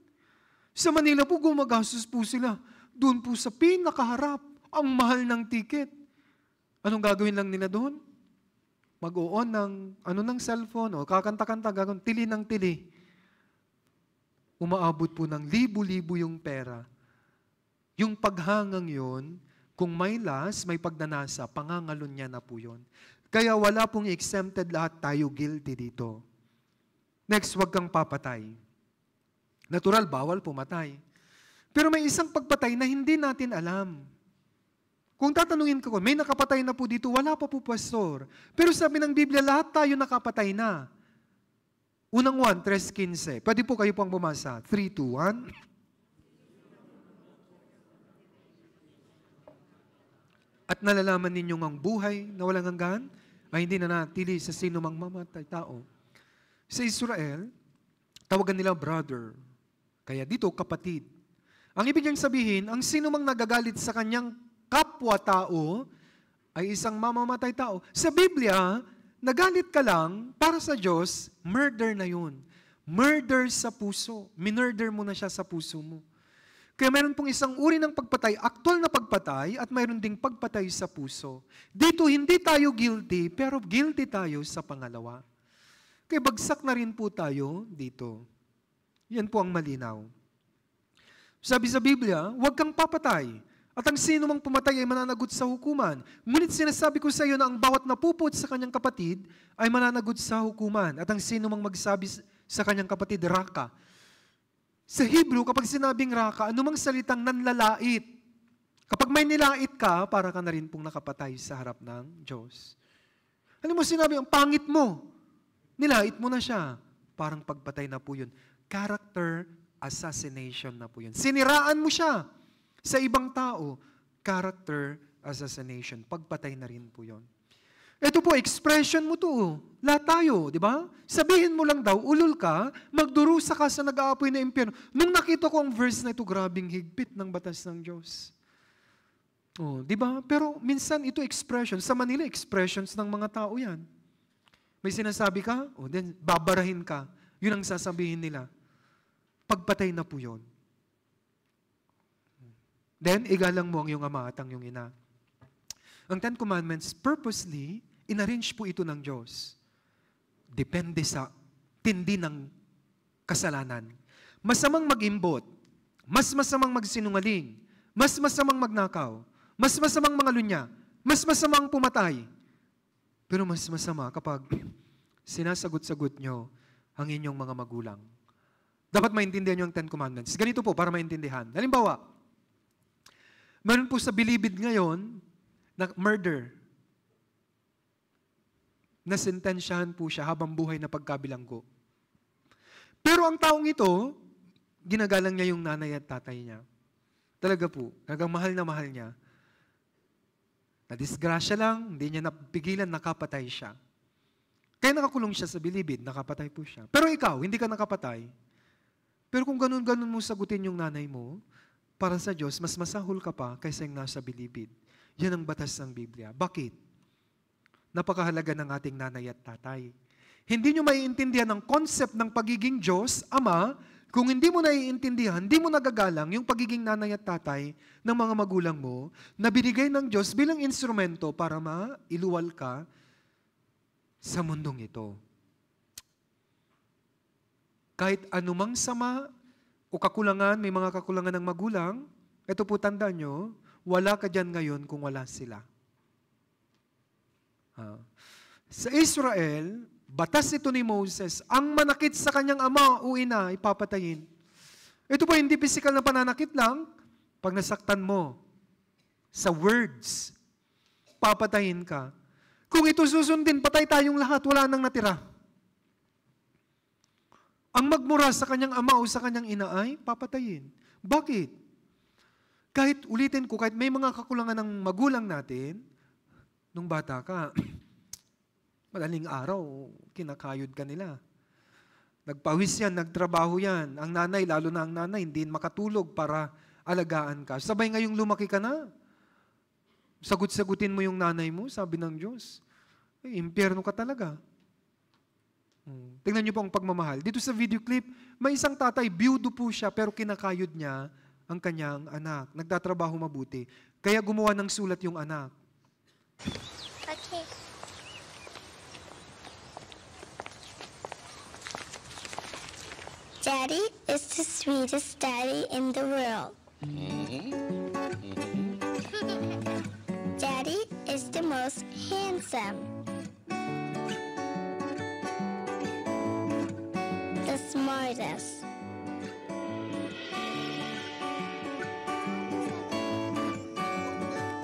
Sa Manila po, gumagastos po sila. Doon po sa pinakaharap, ang mahal ng ticket. Anong gagawin lang nila doon? Mag-on ng cellphone, o kakanta-kanta, gagawin, tili ng tili. Umaabot po ng libo-libo yung pera. Yung paghangang yon, kung may last, may pagnanasa, pangangalon niya na po yun. Kaya wala pong exempted, lahat tayo guilty dito. Next, wag kang papatay. Natural, bawal pumatay. Pero may isang pagpatay na hindi natin alam. Kung tatanungin ko, may nakapatay na po dito, wala pa po, pastor. Pero sabi ng Biblia, lahat tayo nakapatay na. Unang 1, 3:15. Pwede po kayo pong bumasa. 3, 2, 1. At nalalaman ninyong ang buhay na walang hanggan ay hindi na natili sa sino mang mamatay tao. Sa Israel, tawagan nila brother. Kaya dito, kapatid. Ang ibig niyang sabihin, ang sino mang nagagalit sa kanyang kapwa-tao ay isang mamamatay tao. Sa Biblia, nagalit ka lang para sa Diyos, murder na yun. Murder sa puso. Minurder mo na siya sa puso mo. Kaya mayroon pong isang uri ng pagpatay, aktual na pagpatay, at mayroon ding pagpatay sa puso. Dito, hindi tayo guilty, pero guilty tayo sa pangalawa. Kaya bagsak na rin po tayo dito. Yan po ang malinaw. Sabi sa Biblia, huwag kang papatay. At ang sino mang pumatay ay mananagot sa hukuman. Ngunit sinasabi ko sa iyo na ang bawat napupot sa kanyang kapatid ay mananagot sa hukuman. At ang sino mang magsabi sa kanyang kapatid, raka. Sa Hebrew, kapag sinabing raka, anumang salitang nanlalait. Kapag may nilait ka, para ka na rin pong nakapatay sa harap ng Diyos. Alam mo, sinabi, ang pangit mo. Nilait mo na siya. Parang pagpatay na po yun. Character assassination na po yun. Siniraan mo siya sa ibang tao. Character assassination. Pagpatay na rin po yun. Ito po, expression mo to. Lahat tayo, di ba? Sabihin mo lang daw, ulol ka, magdurusa ka sa nag-aapoy na impyerno. Nung nakita ko ang verse na ito, grabing higpit ng batas ng Diyos. Di ba? Pero minsan ito expression. Sa Manila, expressions ng mga tao yan. May sinasabi ka, then babarahin ka. Yun ang sasabihin nila. Pagpatay na po yun. Then, igalang mo ang iyong ama at ang iyong ina. Ang Ten Commandments, purposely, inarrange po ito ng Diyos. Depende sa tindi ng kasalanan. Masamang mag-imbot, mas masamang magsinungaling, mas masamang magnakaw, mas masamang mangalunya, mas masamang pumatay. Pero mas masama kapag sinasagot-sagot nyo ang inyong mga magulang. Dapat maintindihan nyo ang Ten Commandments. Ganito po, para maintindihan. Halimbawa, meron po sa bilibid ngayon na murder. Nasentensyahan po siya habang buhay na pagkabilanggo. Pero ang taong ito, ginagalang niya yung nanay at tatay niya. Talaga po, talagang mahal na mahal niya. Nadisgrasya lang, hindi niya napigilan, nakapatay siya. Kaya nakakulong siya sa bilibid, nakapatay po siya. Pero ikaw, hindi ka nakapatay. Pero kung ganun-ganun mo sagutin yung nanay mo, para sa Diyos, mas masahol ka pa kaysa yung nasa bilibid. Yan ang batas ng Biblia. Bakit? Napakahalaga ng ating nanay at tatay. Hindi nyo maiintindihan ang concept ng pagiging Diyos, Ama, kung hindi mo naiintindihan, hindi mo nagagalang yung pagiging nanay at tatay ng mga magulang mo na binigay ng Diyos bilang instrumento para mailuwal ka sa mundong ito. Kahit anumang sama o kakulangan, may mga kakulangan ng magulang, Ito po, tandaan nyo, wala ka dyan ngayon kung wala sila. Sa Israel, batas ito ni Moses, ang manakit sa kanyang ama o ina, ipapatayin. Ito po, hindi physical na pananakit lang. Pag nasaktan mo sa words, papatayin ka. Kung ito susundin, patay tayong lahat, wala nang natira. Ang magmura sa kanyang ama o sa kanyang ina ay papatayin. Bakit? Kahit ulitin ko, kahit may mga kakulangan ng magulang natin, nung bata ka, madaling araw, kinakayod ka nila. Nagpawis yan, nagtrabaho yan. Ang nanay, lalo na ang nanay, hindi makatulog para alagaan ka. Sabay ngayong lumaki ka na. Sagot-sagutin mo yung nanay mo, sabi ng Diyos. Ay, impyerno ka talaga. Tingnan niyo po ang pagmamahal. Dito sa video clip, may isang tatay, biyudo po siya, pero kinakayod niya ang kanyang anak. Nagtatrabaho mabuti. Kaya gumawa ng sulat yung anak. Okay. Daddy is the sweetest daddy in the world. Daddy is the most handsome. The smartest.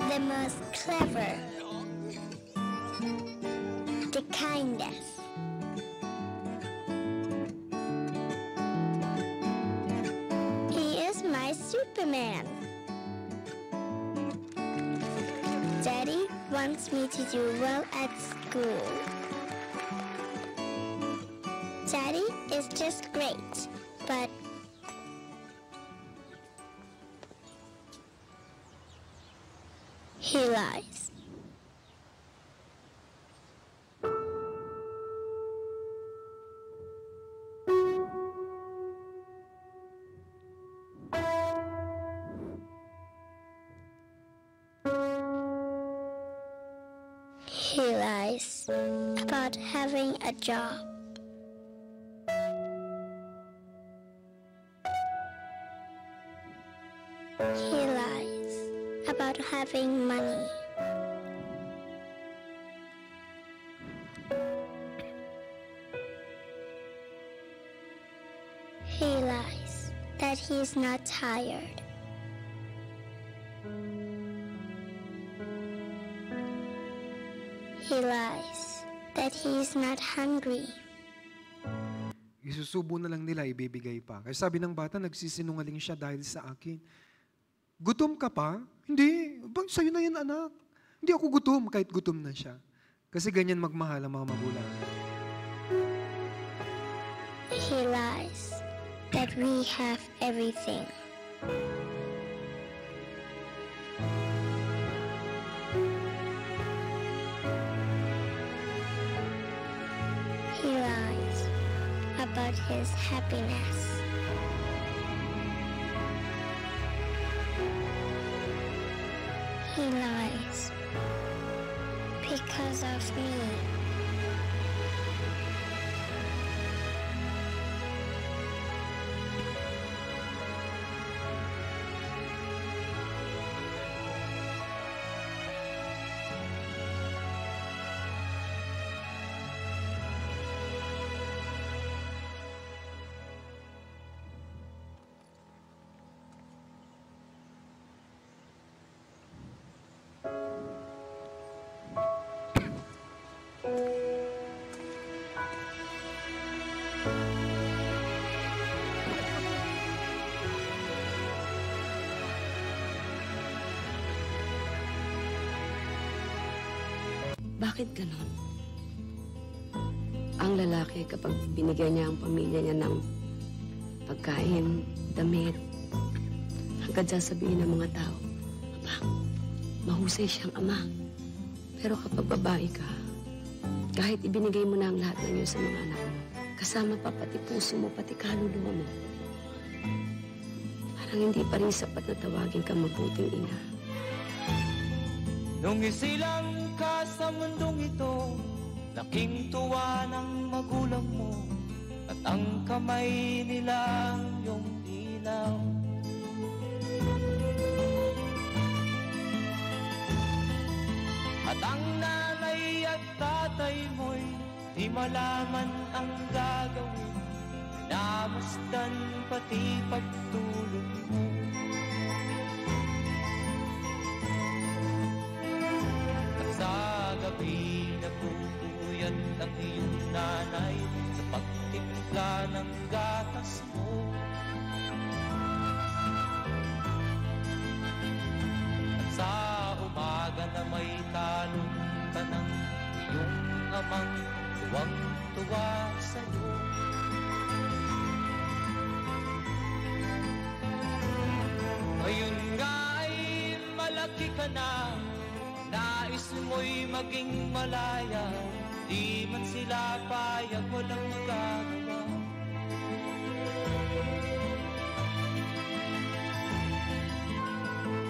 The most clever. The kindest. He is my Superman. Daddy wants me to do well at school. Daddy is just great, but he lies. He lies about having a job. He lies about having money. He lies that he's not tired. He lies that he's not hungry. Isusubo na lang nila, ibibigay pa. Kasi sabi ng bata, nagsisinungaling siya dahil sa akin. Gutom ka pa? Hindi. Sa'yo na yan, anak. Hindi ako gutom, kahit gutom na siya. Kasi ganyan magmahal ang mga magulang. He lies that we have everything. He lies about his happiness. He lies because of me. Bakit ganon? Ang lalaki kapag binigyan niya ang pamilya niya ng pagkain, damit, hanggang sasabihin ng mga tao, "Aba, mahusay siyang ama." Pero kapag babae ka, kahit ibinigay mo na ang lahat ng iyo sa mga anak mo, kasama pa pati puso mo, pati kaluluwa mo, parang hindi pa rin sapat na tawagin kang mabuting ina. Nung isilang ka sa mundong ito, laking tuwa ng magulang mo, at ang kamay nila ang iyong ilaw. At ang nanay at tatay mo'y di malaman ang gagawin, namasdan pati pagtulog mo. At sa gabi nagpupuyat ang iyong nanay sa pagtimpla ng gatas mo. At sa umaga na may talong ka ng iyong amang tuwang-tuwa sa'yo. Ngayon nga ay malaki ka na, nais mo'y maging malaya, di man sila payag, walang magagawa.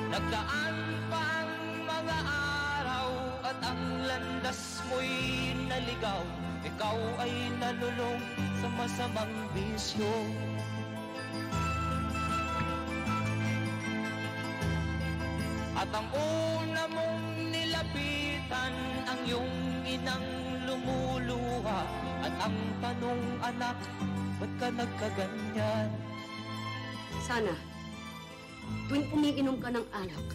Nagdaan pa ang mga araw at ang landas mo'y naligaw, ikaw ay nalulong sa masamang bisyo. At ang una mong nilapitan ang iyong inang lumuluha, at ang tanong, anak, ba't ka nagkaganyan? Sana, tuwing umiinom ka ng alak,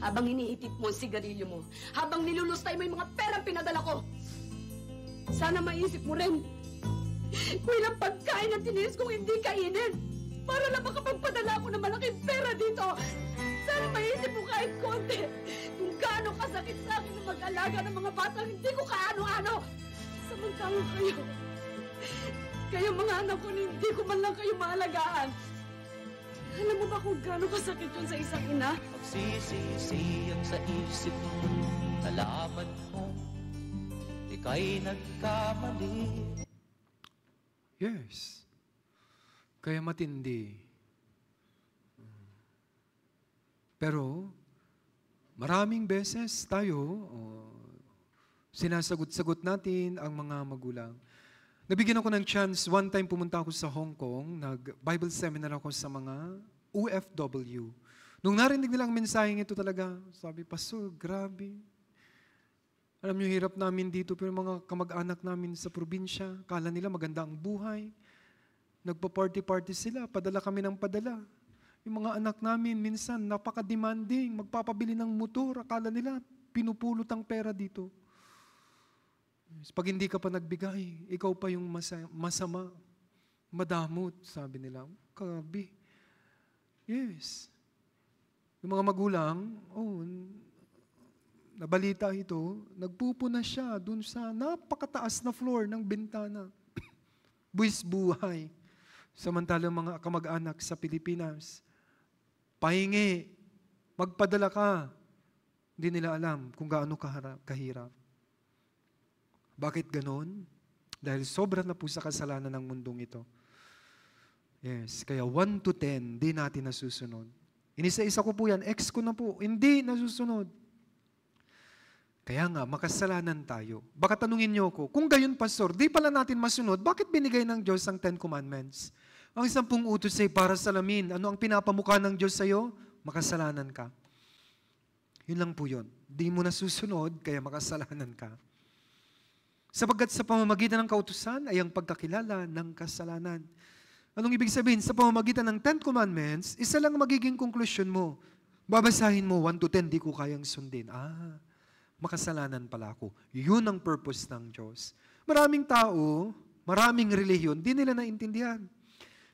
habang iniitip mo ang sigarilyo mo, habang nilulustay mo yung mga perang pinadala ko, sana maisip mo rin kung ilang pagkain ang tiniis kong hindi kainin para lang makapagpadala ako ng malaking pera dito. Sana maisip mo kahit konti kung gaano kasakit sa akin na mag-alaga ng mga batang hindi ko kaano-ano. Samantalang kayo mga anak ko, hindi ko man lang kayo maalagaan. Alam mo ba kung gaano kasakit yun sa isang ina? Magsisisiyang sa isip mo, nalaman mo, ika'y nagkamali. Yes. Kaya matindi. Pero, maraming beses tayo, sinasagot-sagot natin ang mga magulang. Nabigyan ako ng chance, one time pumunta ako sa Hong Kong, nag-Bible seminar ako sa mga OFW. Nung narinig nilang mensaheng ito talaga, sabi, Pastor, grabe. Alam niyo, hirap namin dito, pero mga kamag-anak namin sa probinsya, kala nila maganda ang buhay. Nagpa-party-party sila, padala kami ng padala. Yung mga anak namin, minsan, napaka-demanding, magpapabili ng motor, akala nila, pinupulot ang pera dito. Pag hindi ka pa nagbigay, ikaw pa yung masama, madamot, sabi nila. Grabe. Yes. Yung mga magulang, nabalita ito, nagpupuna siya dun sa napakataas na floor ng bintana. Buwis buhay. Samantalang mga kamag-anak sa Pilipinas, pahingi, magpadala ka. Hindi nila alam kung gaano kahirap. Bakit ganon? Dahil sobra na po sa kasalanan ng mundong ito. Yes, kaya 1 to 10, di natin nasusunod. Inisa-isa ko po yan, ex ko na po, hindi nasusunod. Kaya nga, makasalanan tayo. Baka tanungin niyo ko, kung gayon, Pastor, di pala natin masunod, bakit binigay ng Diyos ang 10 Commandments? Ang 10 utos ay para salamin. Ano ang pinapamukha ng Diyos sa'yo? Makasalanan ka. Yun lang po yun. Di mo nasusunod, kaya makasalanan ka. Sapagkat sa pamamagitan ng kautusan ay ang pagkakilala ng kasalanan. Anong ibig sabihin? Sa pamamagitan ng 10 Commandments, isa lang magiging konklusyon mo. Babasahin mo, 1 to 10, di ko kayang sundin. Makasalanan pala ako. Yun ang purpose ng Diyos. Maraming tao, maraming relihiyon, di nila naintindihan.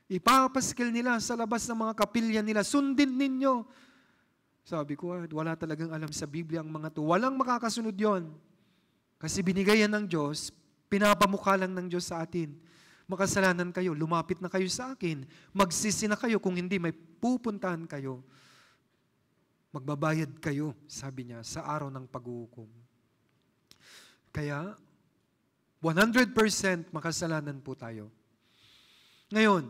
Ipapaskil nila sa labas ng mga kapilya nila, sundin ninyo. Sabi ko, wala talagang alam sa Biblia ang mga to. Walang makakasunod yon. Kasi binigay yan ng Diyos, pinapamukha lang ng Diyos sa atin. Makasalanan kayo, lumapit na kayo sa akin, magsisi na kayo, kung hindi may pupuntahan kayo. Magbabayad kayo, sabi niya, sa araw ng paghuhukom. Kaya, 100% makasalanan po tayo. Ngayon,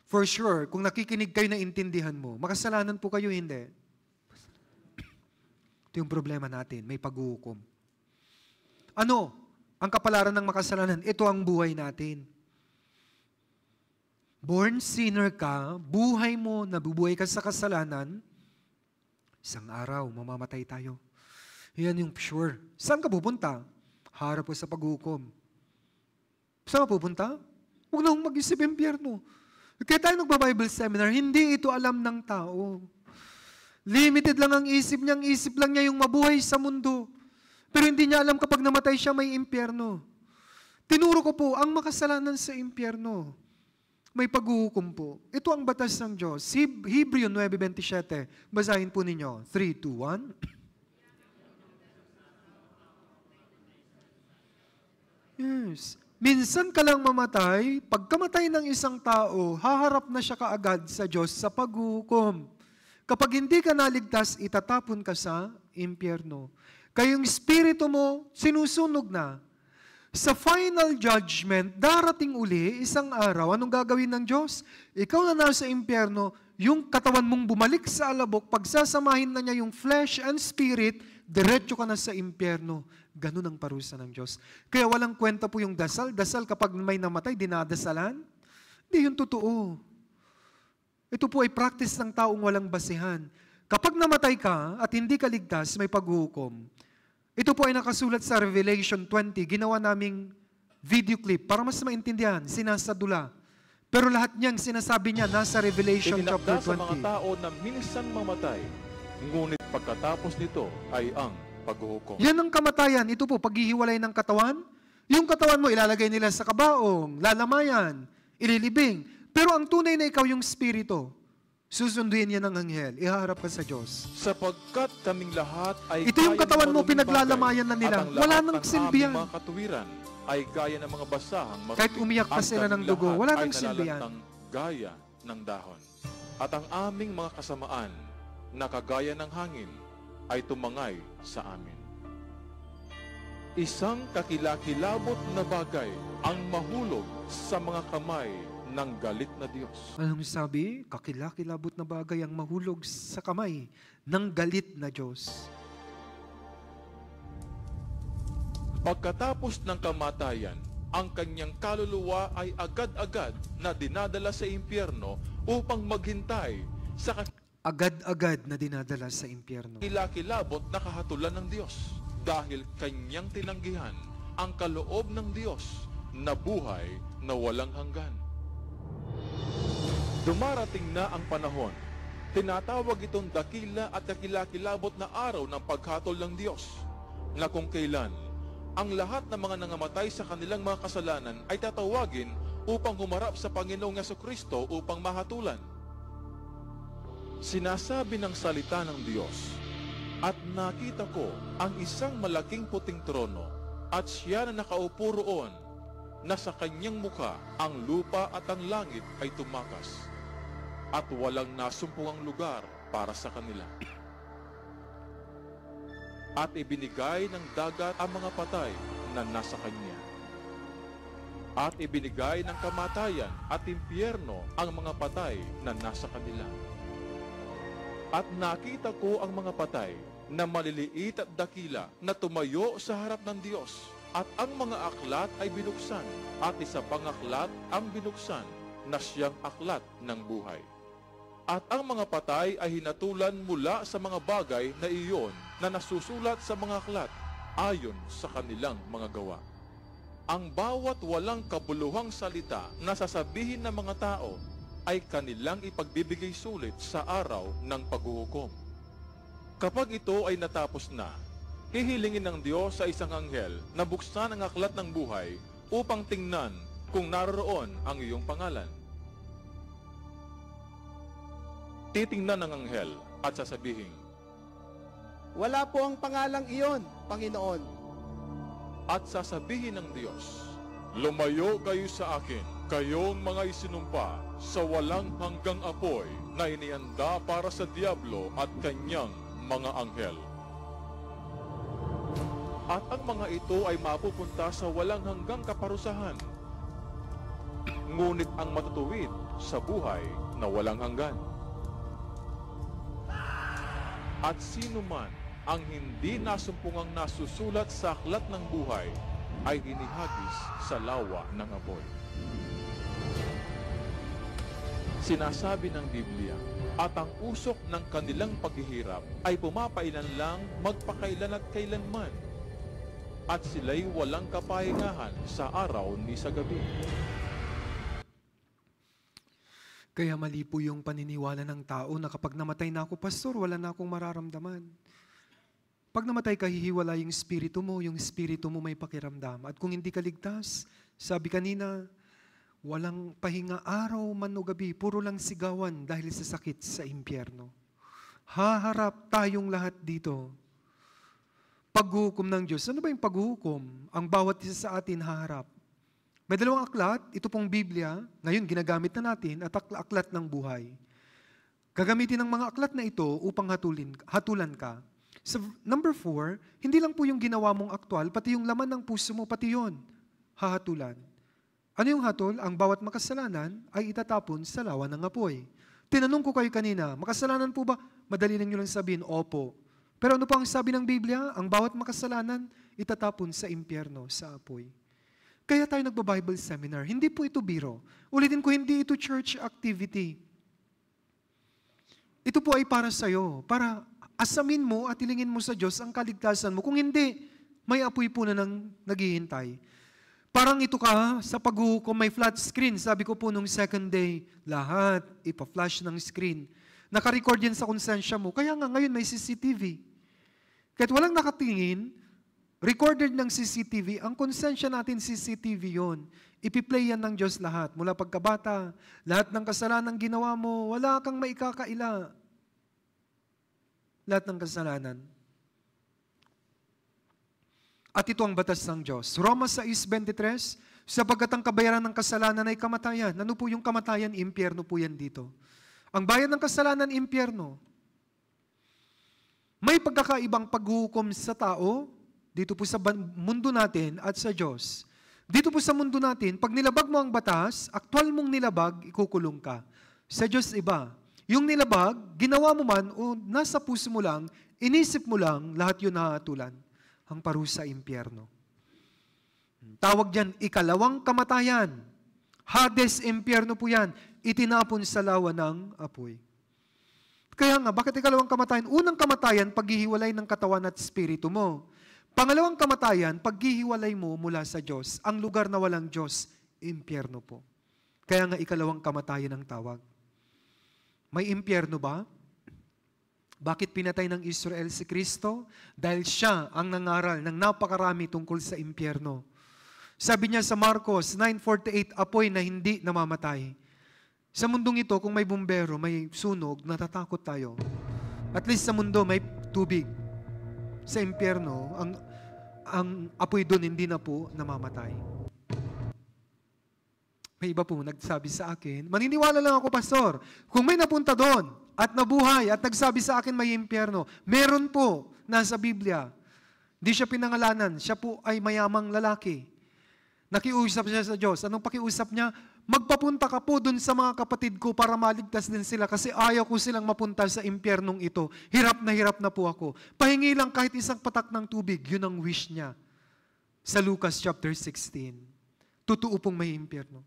for sure, kung nakikinig kayo na intindihan mo, makasalanan po kayo, hindi. Ito yung problema natin, may paghuhukom. Ano ang kapalaran ng makasalanan? Ito ang buhay natin. Born sinner ka, buhay mo, nabubuhay ka sa kasalanan, isang araw, mamamatay tayo. Yan yung sure. Saan ka pupunta? Harap ka sa paghukom. Saan ka pupunta? Huwag na akong mag-isip impyerno. Kaya tayo nagba-Bible seminar, hindi ito alam ng tao. Limited lang ang isip niya. Ang isip lang niya yung mabuhay sa mundo. Pero hindi niya alam kapag namatay siya may impyerno. Tinuro ko po, ang makasalanan sa impyerno, may paghuhukom po. Ito ang batas ng Diyos. Hebreo 9:27. Basahin po ninyo. 3, 2, 1. Yes. Minsan ka lang mamatay, pagkamatay ng isang tao, haharap na siya kaagad sa Diyos sa paghuhukom. Kapag hindi ka naligtas, itatapon ka sa impyerno. Kaya yung espiritu mo, sinusunog na. Sa final judgment, darating uli, isang araw, anong gagawin ng Diyos? Ikaw na nasa impyerno, yung katawan mong bumalik sa alabok, pagsasamahin na niya yung flesh and spirit, diretso ka na sa impyerno. Ganun ang parusa ng Diyos. Kaya walang kwenta po yung dasal. Dasal kapag may namatay, dinadasalan. Hindi yung totoo. Ito po ay practice ng taong walang basihan. Kapag namatay ka at hindi ka ligtas, may paghuhukom. Ito po ay nakasulat sa Revelation 20. Ginawa naming video clip para mas maintindihan, sinasadula. Pero lahat niyang sinasabi niya nasa Revelation chapter Itinakda sa mga 20. tao na minsan mamatay, ngunit pagkatapos nito ay ang paghuhukom. Yan ang kamatayan. Ito po, paghihiwalay ng katawan. Yung katawan mo, ilalagay nila sa kabaong, lalamayan, ililibing. Pero ang tunay na ikaw yung spirito, susunduin yan ng anghel, ihaharap ka sa Diyos. Sapagkat kaming lahat ay Ito yung gaya ng katawan mo, maruming pinaglalamayan na bagay, nila. at ang Wala lahat nang ng silbihan. aming mga katuwiran ay gaya ng mga basahang makiling. Kahit umiyak pa Ang sila ng kaming dugo, lahat wala ay nang silbihan. nalalantang gaya ng dahon. At ang aming mga kasamaan na kagaya ng hangin ay tumangay sa amin. Isang kakilakilabot na bagay ang mahulog sa mga kamay ng galit na Diyos. Anong sabi? Kakilakilabot na bagay ang mahulog sa kamay ng galit na Diyos. Pagkatapos ng kamatayan, ang kanyang kaluluwa ay agad-agad na dinadala sa impyerno upang maghintay sa Agad-agad na dinadala sa impyerno. kakilakilabot na kahatulan ng Diyos dahil kanyang tinanggihan ang kaloob ng Diyos na buhay na walang hanggan. Dumarating na ang panahon. Tinatawag itong dakila at kakilakilabot na araw ng paghatol ng Diyos, na kung kailan ang lahat ng mga nangamatay sa kanilang mga kasalanan ay tatawagin upang humarap sa Panginoong Jesucristo upang mahatulan. Sinasabi ng salita ng Diyos, at nakita ko ang isang malaking puting trono at siya na nakaupo roon, na sa kanyang mukha ang lupa at ang langit ay tumakas, at walang nasumpungang lugar para sa kanila. At ibinigay ng dagat ang mga patay na nasa kanya. At ibinigay ng kamatayan at impyerno ang mga patay na nasa kanila. At nakita ko ang mga patay na maliliit at dakila na tumayo sa harap ng Diyos. At ang mga aklat ay binuksan, at isa pang aklat ang binuksan na siyang aklat ng buhay. At ang mga patay ay hinatulan mula sa mga bagay na iyon na nasusulat sa mga aklat ayon sa kanilang mga gawa. Ang bawat walang kabuluhang salita na sasabihin ng mga tao ay kanilang ipagbibigay sulit sa araw ng paghuhukom. Kapag ito ay natapos na, hihilingin ng Diyos sa isang anghel na buksan ang aklat ng buhay upang tingnan kung naroon ang iyong pangalan. Titingnan ng anghel at sasabihin, Wala po ang pangalang iyon, Panginoon. at sasabihin ng Diyos, lumayo kayo sa akin, kayong mga isinumpa sa walang hanggang apoy na inianda para sa diablo at kanyang mga anghel. At ang mga ito ay mapupunta sa walang hanggang kaparusahan. Ngunit ang matutuwid sa buhay na walang hanggan. At sino man ang hindi nasumpungang nasusulat sa aklat ng buhay ay hinihagis sa lawa ng apoy. Sinasabi ng Biblia, at ang usok ng kanilang paghihirap ay pumapailan lang magpakailan at kailanman. At sila'y walang kapahingahan sa araw ni sa gabi. Kaya mali po yung paniniwala ng tao na kapag namatay na ako, pastor, wala na akong mararamdaman. Pag namatay ka, hihiwala yung espiritu mo may pakiramdam. At kung hindi ka ligtas, sabi kanina, walang pahinga araw man o gabi, puro lang sigawan dahil sa sakit sa impyerno. Haharap tayong lahat dito. Paghuhukom ng Diyos. Ano ba yung paghuhukom? Ang bawat isa sa atin haharap. May dalawang aklat, ito pong Biblia, ngayon ginagamit na natin, at aklat ng buhay. Gagamitin ng mga aklat na ito upang hatulan ka. Sa number 4, hindi lang po yung ginawa mong aktual, pati yung laman ng puso mo, pati yun, hahatulan. Ano yung hatol? Ang bawat makasalanan ay itatapon sa lawa ng apoy. Tinanong ko kayo kanina, makasalanan po ba? Madali lang nyo lang sabihin, opo. Pero ano pa ang sabi ng Biblia? Ang bawat makasalanan, itatapon sa impyerno, sa apoy. Kaya tayo nagba-Bible seminar. Hindi po ito biro. Ulitin ko, hindi ito church activity. Ito po ay para sa'yo. Para asamin mo at ilingin mo sa Diyos ang kaligtasan mo. Kung hindi, may apoy po na nang naghihintay. Parang ito ka sa paghuhukom, may flat screen. Sabi ko po nung second day, lahat ipa-flash ng screen. Naka-record yan sa konsensya mo. Kaya nga ngayon may CCTV. Kahit walang nakatingin, recorded ng CCTV, ang konsensya natin CCTV yon. Ipi-play yan ng Diyos lahat. Mula pagkabata, lahat ng kasalanan ginawa mo, wala kang maikakaila. Lahat ng kasalanan. At ito ang batas ng Diyos. Roma 6:23, sapagkat ang kabayaran ng kasalanan ay kamatayan. Ano po yung kamatayan? Impyerno po yan dito. Ang bayad ng kasalanan, impyerno. May pagkakaibang paghuhukom sa tao, dito po sa mundo natin at sa Diyos. Dito po sa mundo natin, pag nilabag mo ang batas, aktwal mong nilabag, ikukulong ka. Sa Diyos iba. Yung nilabag, ginawa mo man o nasa puso mo lang, inisip mo lang, lahat yun nahatulan. Ang parusa impyerno. Tawag dyan, ikalawang kamatayan. Hades, impyerno po yan. Itinapon sa lawa ng apoy. Kaya nga, bakit ikalawang kamatayan? Unang kamatayan, paghihiwalay ng katawan at spirito mo. Pangalawang kamatayan, paghihiwalay mo mula sa Diyos. Ang lugar na walang Diyos, impyerno po. Kaya nga ikalawang kamatayan ang tawag. May impyerno ba? Bakit pinatay ng Israel si Kristo? Dahil siya ang nangaral ng napakarami tungkol sa impyerno. Sabi niya sa Marcos 9:48, apoy na hindi namamatay. Sa mundong ito, kung may bumbero, may sunog, natatakot tayo. At least sa mundo, may tubig. Sa impyerno, ang apoy doon hindi na po namamatay. May iba po nagsabi sa akin, maniniwala lang ako, pastor, kung may napunta doon at nabuhay at nagsabi sa akin may impyerno, meron po, nasa Biblia. Di siya pinangalanan, siya po ay mayamang lalaki. Nakiusap siya sa Diyos. Anong pakiusap niya? Magpapunta ka po dun sa mga kapatid ko para maligtas din sila kasi ayaw ko silang mapunta sa impyernong ito. Hirap na po ako. Pahingi lang kahit isang patak ng tubig. Yun ang wish niya. Sa Lucas chapter 16. Totoo pong may impyerno.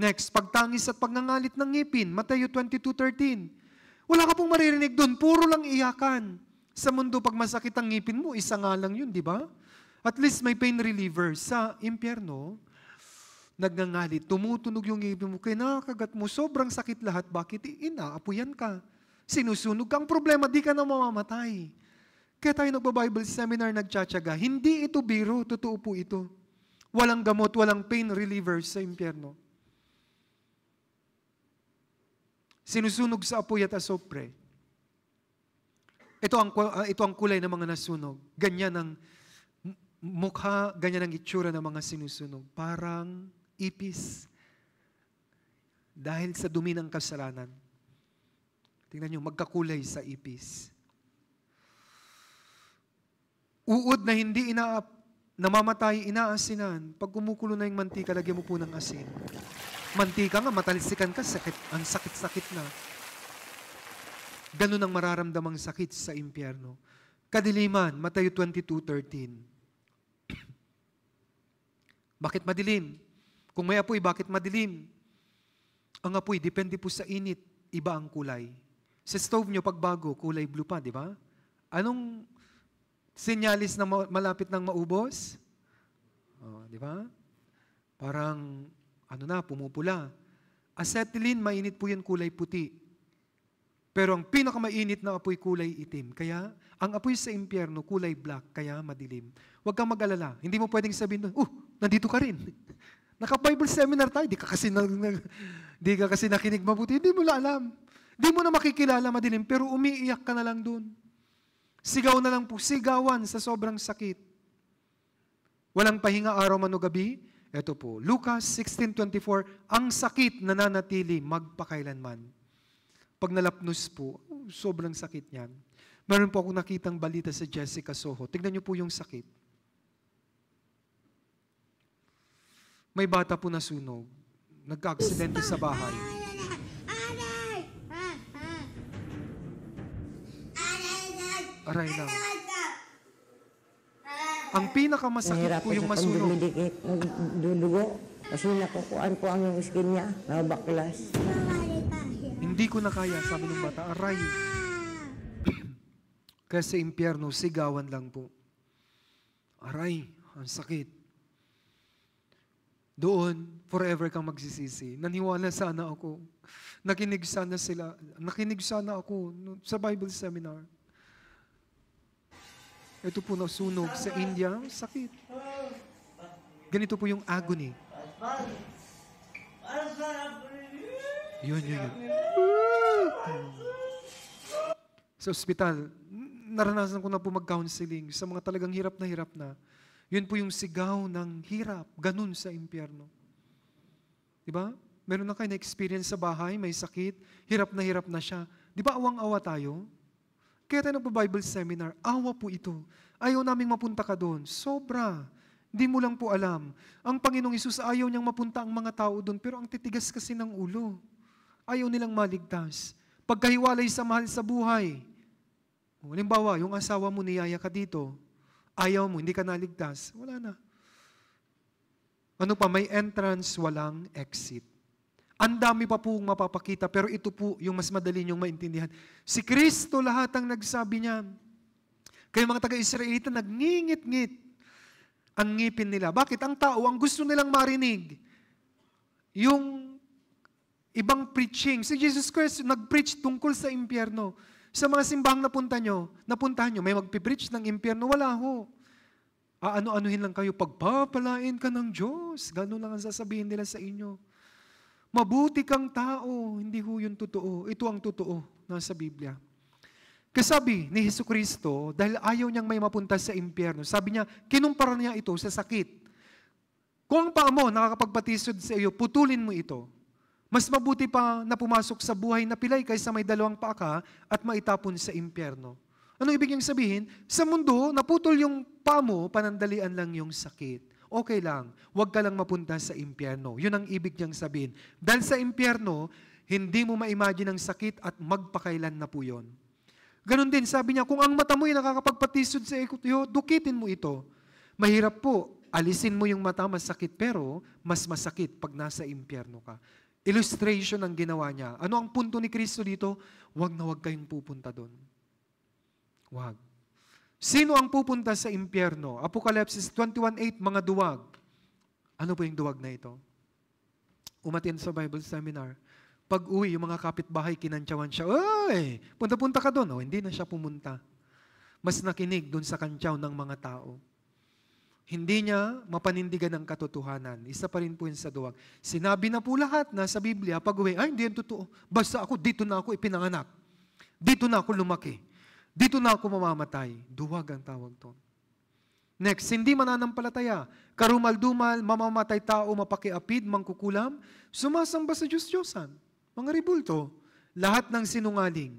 Next, pagtangis at pagngangalit ng ngipin. Mateo 22:13. Wala ka pong maririnig doon. Puro lang iyakan. Sa mundo, pag masakit ang ngipin mo, isa nga lang yun, di ba? At least may pain reliever. Sa impyerno, nagngangalit, tumutunog yung ngipin mo, kinakagat mo, sobrang sakit lahat, bakit? Inaapuyan ka. Sinusunog ka. Ang problema, di ka na mamamatay. Kaya tayo nagba-Bible seminar, nagtsatsaga. Hindi ito biro, totoo po ito. Walang gamot, walang pain reliever sa impyerno. Sinusunog sa apoy at asopre. Ito ang kulay ng mga nasunog. Ganyan ang mukha, ganyan ang itsura ng mga sinusunog. Parang ipis. Dahil sa dumi ng kasalanan. Tingnan nyo, magkakulay sa ipis. Uod na hindi namamatay, inaasinan. Pag kumukulo na yung mantika, lagyan mo po ng asin. Mantika nga, matalsikan ka, ang sakit-sakit na. Ganun ang mararamdamang sakit sa impyerno. Kadiliman, Mateo 22:13. Bakit madilim? Kung may apoy, bakit madilim? Ang apoy, depende po sa init, iba ang kulay. Sa stove nyo, pagbago, kulay blue pa, di ba? Anong senyalis na malapit ng maubos? Di ba? Parang, pumupula. Acetylene, mainit po yan, kulay puti. Pero ang pinakamainit na apoy, kulay itim. Kaya, ang apoy sa impyerno, kulay black, kaya madilim. Huwag kang mag-alala. Hindi mo pwedeng sabihin, nandito ka rin. Naka-Bible seminar tayo, di ka kasi nakinig mabuti. Hindi mo na alam. Hindi mo na makikilala madilim, pero umiiyak ka na lang dun. Sigaw na lang po, sigawan sa sobrang sakit. Walang pahinga araw man o gabi. Ito po, Lucas 16:24, ang sakit nananatili magpakailanman. Pag nalapnos po, sobrang sakit niyan. Meron po akong nakitang balita sa Jessica Soho. Tignan niyo po yung sakit. May bata po nasunog. Nagka-aksidente sa bahay. Aray lang. Ang pinakamasakit po yung masunog. Dudugo. Kasi nakukuhaan ko ang yung skin niya. Nabaklas. Hindi ko na kaya, sabi ng bata. Aray. Kasi sa impyerno, sigawan lang po. Aray, ang sakit. Doon, forever kang magsisisi. Naniwala sana ako. Nakinig sana ako sa Bible seminar. Ito po nasunog sa India, sakit. Ganito po yung agony. Yun. Sa ospital, naranasan ko na po mag-counseling sa mga talagang hirap na. Yun po yung sigaw ng hirap, ganun sa impyerno. Diba? Meron na kayo na-experience sa bahay, may sakit, hirap na siya. Di ba awang-awa tayo? Kaya tayo nagpa-Bible seminar, awa po ito. Ayaw naming mapunta ka doon. Sobra. Hindi mo lang po alam. Ang Panginoong Hesus ayaw niyang mapunta ang mga tao doon, pero ang titigas kasi ng ulo. Ayaw nilang maligtas. Pagkahiwalay sa mahal sa buhay. Halimbawa, yung asawa mo niyaya ka dito, ayaw mo, hindi ka naligtas, wala na. Ano pa, may entrance, walang exit. Ang dami pa pong mapapakita, pero ito po yung mas madali niyong maintindihan. Si Kristo lahat ang nagsabi niya. Kaya mga taga-Israelita, nagngingit-ngit ang ngipin nila. Bakit? Ang tao, ang gusto nilang marinig, yung ibang preaching. Si Jesus Christ nag-preach tungkol sa impyerno. Sa mga simbahang napuntahan nyo, may magpipreach ng impyerno, wala ho. Ano-anuhin lang kayo, pagpapalain ka ng Diyos. Ganun lang ang sasabihin nila sa inyo. Mabuti kang tao, hindi ho yun totoo. Ito ang totoo nasa Biblia. Kasabi ni Jesucristo, dahil ayaw niyang may mapunta sa impyerno, sabi niya, kinumpara niya ito sa sakit. Kung ang paa mo nakakapagpatisod sa iyo, putulin mo ito. Mas mabuti pa na pumasok sa buhay na pilay kaysa may dalawang paa ka at maitapon sa impyerno. Ano ibig niyang sabihin? Sa mundo, naputol yung paa mo, panandalian lang yung sakit. Okay lang, huwag ka lang mapunta sa impyerno. Yun ang ibig niyang sabihin. Dahil sa impyerno, hindi mo ma-imagine ang sakit at magpakailan na po yun. Ganon din, sabi niya, kung ang mata mo ay nakakapagpatisod sa iyo, dukitin mo ito. Mahirap po, alisin mo yung mata, masakit, pero mas masakit pag nasa impyerno ka. Illustration ang ginawa niya. Ano ang punto ni Kristo dito? Huwag na huwag kayong pupunta doon. Huwag. Sino ang pupunta sa impyerno? Apocalypse 21:8, mga duwag. Ano po yung duwag na ito? Umatin sa Bible seminar. Pag uwi, yung mga kapitbahay, kinantyawan siya, "Oy, punta-punta ka doon." O, hindi na siya pumunta. Mas nakinig doon sa kantyaw ng mga tao. Hindi niya mapanindigan ang katotohanan. Isa pa rin po yun sa duwag. Sinabi na po lahat na sa Biblia, pag uwi, hindi yan totoo. Basta ako, dito na ako ipinanganak. Dito na ako lumaki. Dito na ako mamamatay. Duwag ang tawag to. Next, hindi mananampalataya. Karumal-dumal, mamamatay tao, mapakiapid, mangkukulam, sumasamba sa Diyos-Diyosan. Mga ribulto. Lahat ng sinungaling.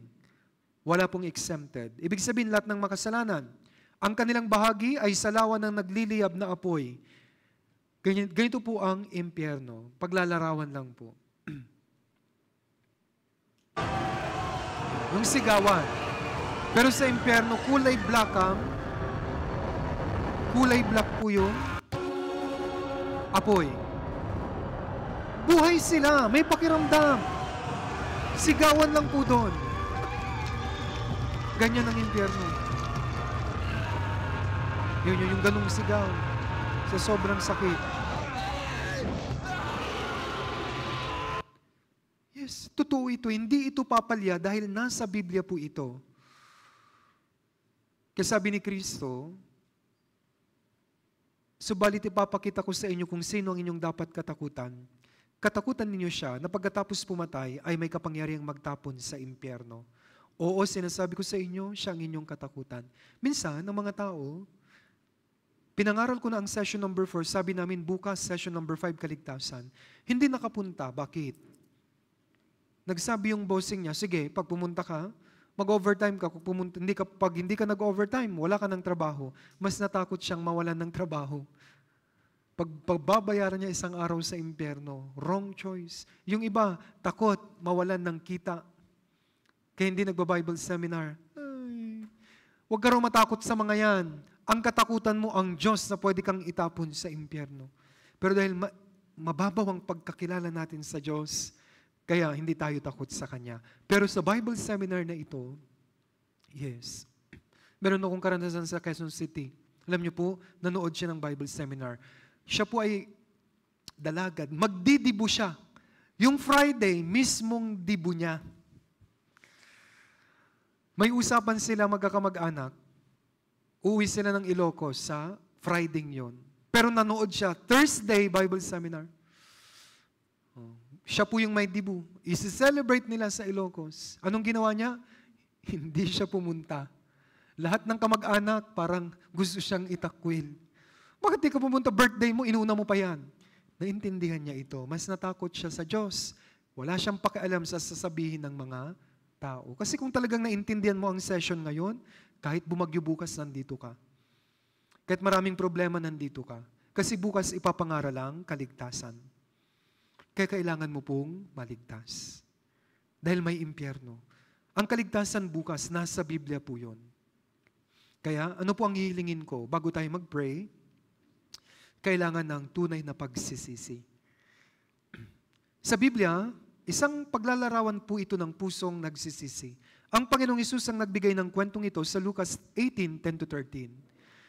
Wala pong exempted. Ibig sabihin, lahat ng makasalanan. Ang kanilang bahagi ay salawan ng nagliliyab na apoy. Ganito po ang impyerno. Paglalarawan lang po. Yung sigawan. Pero sa impyerno, kulay black kulay black po yung apoy. Buhay sila, may pakiramdam. Sigawan lang po doon. Ganyan ang impyerno. Yun yung ganung sigaw sa sobrang sakit. Yes, totoo ito. Hindi ito papalya dahil nasa Biblia po ito. Kaya sabi ni Kristo, subalit ipapakita ko sa inyo kung sino ang inyong dapat katakutan. Katakutan ninyo siya na pagkatapos pumatay ay may kapangyarihang magtapon sa impyerno. Oo, sinasabi ko sa inyo, siya ang inyong katakutan. Minsan, ang mga tao, pinangaral ko na ang session number 4, sabi namin bukas, session number 5, kaligtasan. Hindi nakapunta. Bakit? Nagsabi yung bossing niya, sige, pag pumunta ka, mag-overtime ka. Pag hindi ka nag-overtime, wala ka ng trabaho. Mas natakot siyang mawalan ng trabaho. Pagbabayaran niya isang araw sa impyerno, wrong choice. Yung iba, takot, mawalan ng kita. Kaya hindi nagba-Bible seminar. Ay, huwag ka raw matakot sa mga yan. Ang katakutan mo, ang Diyos na pwede kang itapon sa impyerno. Pero dahil mababaw ang pagkakilala natin sa Diyos, kaya hindi tayo takot sa Kanya. Pero sa Bible seminar na ito, yes, meron akong karanasan sa Quezon City. Alam niyo po, nanood siya ng Bible seminar. Siya po ay dalagad. Magdidibo siya. Yung Friday, mismong dibo niya. May usapan sila magkakamag-anak. Uwi sila ng Ilocos sa Friday yon. Pero nanood siya. Thursday, Bible seminar. Siya po yung may dibu. Isi-celebrate nila sa Ilocos. Anong ginawa niya? Hindi siya pumunta. Lahat ng kamag-anak parang gusto siyang itakwil. Bakit di ka pumunta? Birthday mo, inuna mo pa yan. Naintindihan niya ito. Mas natakot siya sa Diyos. Wala siyang pakialam sa sasabihin ng mga tao. Kasi kung talagang naintindihan mo ang session ngayon, kahit bumagyo bukas, nandito ka. Kahit maraming problema, nandito ka. Kasi bukas ipapangaral ang kaligtasan. Kaya kailangan mo pong maligtas. Dahil may impyerno. Ang kaligtasan bukas, nasa Biblia po yun. Kaya, ano po ang hihilingin ko? Bago tayo mag-pray, kailangan ng tunay na pagsisisi. Sa Biblia, isang paglalarawan po ito ng pusong nagsisisi. Ang Panginoong Hesus ang nagbigay ng kwentong ito sa Lucas 18:10-13.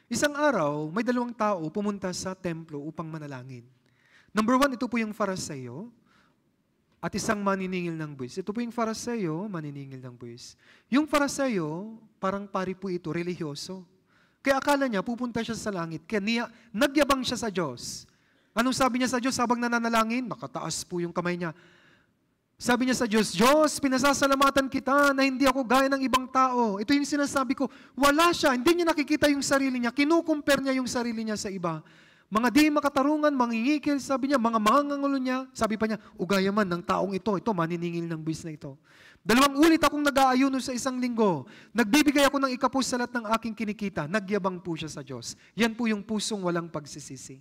Isang araw, may dalawang tao pumunta sa templo upang manalangin. Number 1, ito po yung Fariseo at isang maniningil ng buwis. Ito po yung Fariseo, maniningil ng buwis. Yung Fariseo, parang pari po ito, religyoso. Kaya akala niya, pupunta siya sa langit. Kaya nagyabang siya sa Diyos. Anong sabi niya sa Diyos habang nananalangin? Nakataas po yung kamay niya. Sabi niya sa Diyos, Diyos, pinasasalamatan kita na hindi ako gaya ng ibang tao. Ito yung sinasabi ko. Wala siya, hindi niya nakikita yung sarili niya. Kinukumpare niya yung sarili niya sa iba. Mga di makatarungan, mangingikil, sabi niya, mga mangangulo niya. Sabi pa niya, ugaya man ng taong ito maniningil ng buwis na ito. 2 ulit akong nag-aayuno sa isang linggo. Nagbibigay ako ng ikapos sa lahat ng aking kinikita. Nagyabang po siya sa Diyos. Yan po yung pusong walang pagsisisi.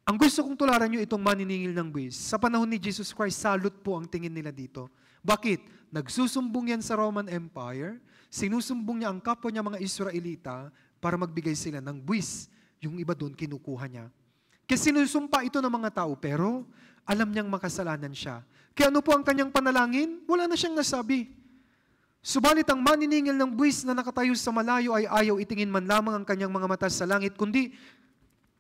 Ang gusto kong tularan niyo itong maniningil ng buwis. Sa panahon ni Jesus Christ, salot po ang tingin nila dito. Bakit? Nagsusumbong yan sa Roman Empire, sinusumbong niya ang kapwa niya mga Israelita para magbigay sila ng buwis. Yung iba doon, kinukuha niya. Kasi sinusumpa ito ng mga tao, pero alam niyang makasalanan siya. Kaya ano po ang kanyang panalangin? Wala na siyang nasabi. Subalit ang maniningil ng buwis na nakatayo sa malayo ay ayaw itingin man lamang ang kanyang mga mata sa langit, kundi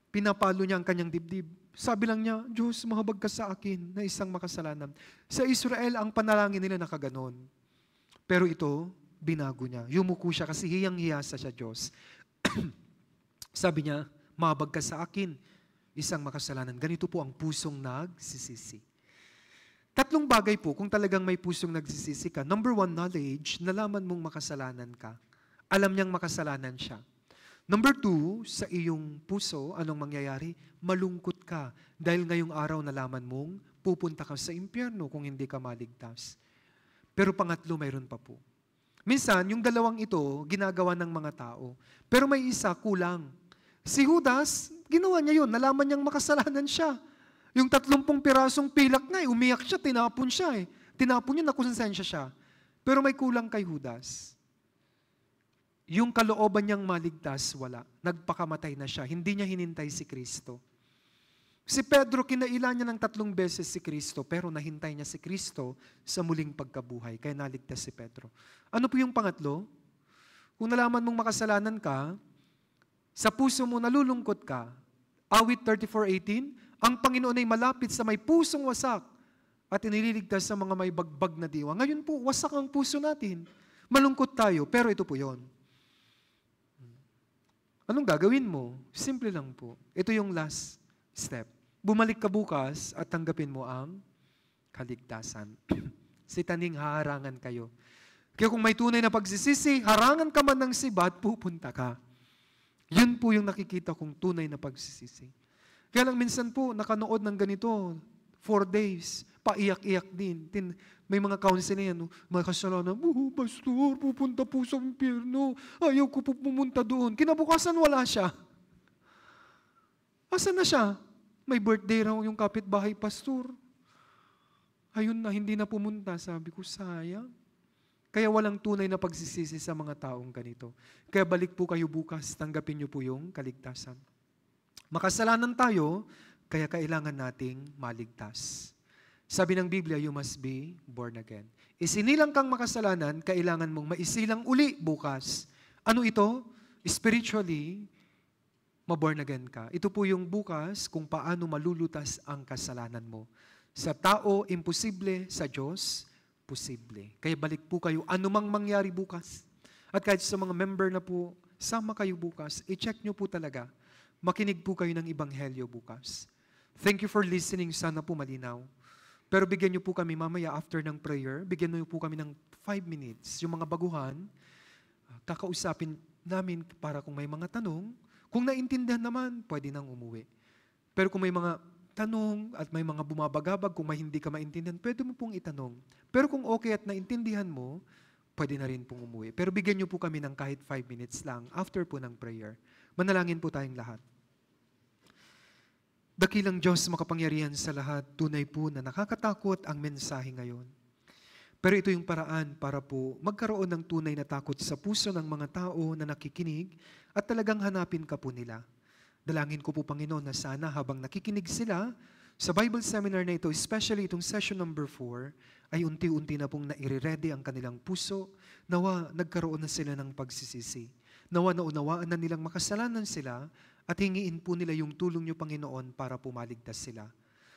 pinapalo niya ang kanyang dibdib. Sabi lang niya, Diyos, mahabag ka sa akin na isang makasalanan. Sa Israel, ang panalangin nila nakaganon. Pero ito, binago niya. Yumuko siya kasi hiyang-hiya sa Diyos. Sabi niya, mahabag ka sa akin, isang makasalanan. Ganito po ang pusong nagsisisi. 3 bagay po kung talagang may pusong nagsisisi ka. Number 1, knowledge, nalaman mong makasalanan ka. Alam niyang makasalanan siya. Number 2, sa iyong puso, anong mangyayari? Malungkot ka. Dahil ngayong araw nalaman mong pupunta ka sa impyerno kung hindi ka maligtas. Pero pangatlo, mayroon pa po. Minsan, yung dalawang ito, ginagawa ng mga tao. Pero may isa, kulang. Si Judas, ginawa niya yun. Nalaman niyang makasalanan siya. Yung 30 pirasong pilak nga, umiyak siya, tinapon siya. Tinapon niya, nakonsensya siya. Pero may kulang kay Judas. Yung kalooban niyang maligtas, wala. Nagpakamatay na siya. Hindi niya hinintay si Kristo. Si Pedro, kinailan niya ng 3 beses si Kristo, pero nahintay niya si Kristo sa muling pagkabuhay, kaya naligtas si Pedro. Ano po yung pangatlo? Kung nalaman mong makasalanan ka, sa puso mo nalulungkot ka, awit 34:18, ang Panginoon ay malapit sa may pusong wasak at inililigtas sa mga may bagbag na diwa. Ngayon po, wasak ang puso natin. Malungkot tayo, pero ito po yon. Anong gagawin mo? Simple lang po. Ito yung last step. Bumalik ka bukas at tanggapin mo ang kaligtasan. Si taning haharangan kayo. Kaya kung may tunay na pagsisisi, harangan ka man ng sibat, pupunta ka. Yun po yung nakikita kong tunay na pagsisisi. Kaya lang minsan po, nakanood ng ganito, 4 days, paiyak-iyak din. May mga counseling yan, may kasalanan, pastor, pupunta po sa impyerno. Ayaw ko po pumunta doon. Kinabukasan wala siya. Asan na siya? May birthday raw yung kapitbahay pastor. Ayun na, hindi na pumunta. Sabi ko, sayang. Kaya walang tunay na pagsisisi sa mga taong ganito. Kaya balik po kayo bukas, tanggapin niyo po yung kaligtasan. Makasalanan tayo, kaya kailangan nating maligtas. Sabi ng Biblia, you must be born again. Isinilang kang makasalanan, kailangan mong maisilang uli bukas. Ano ito? Spiritually, ma-born again ka. Ito po yung bukas kung paano malulutas ang kasalanan mo. Sa tao, imposible. Sa Diyos, posible. Kaya balik po kayo, anumang mangyari bukas. At kahit sa mga member na po, sama kayo bukas, i-check nyo po talaga. Makinig po kayo ng Ebanghelyo bukas. Thank you for listening. Sana po malinaw. Pero bigyan nyo po kami mamaya after ng prayer, bigyan nyo po kami ng 5 minutes. Yung mga baguhan, kakausapin namin para kung may mga tanong. Kung naintindihan naman, pwede nang umuwi. Pero kung may mga tanong at may mga bumabagabag, kung may hindi ka maintindihan, pwede mo pong itanong. Pero kung okay at naintindihan mo, pwede na rin pong umuwi. Pero bigyan nyo po kami ng kahit 5 minutes lang after po ng prayer. Manalangin po tayong lahat. Dakilang Diyos, makapangyarihan sa lahat, tunay po na nakakatakot ang mensahe ngayon. Pero ito yung paraan para po magkaroon ng tunay na takot sa puso ng mga tao na nakikinig at talagang hanapin ka po nila. Dalangin ko po, Panginoon, na sana habang nakikinig sila sa Bible seminar na ito, especially itong session number 4, ay unti-unti na pong naire-ready ang kanilang puso. Nawa nagkaroon na sila ng pagsisisi. Nawa naunawaan na nilang makasalanan sila at hingiin po nila yung tulong niyo, Panginoon, para pumaligtas sila.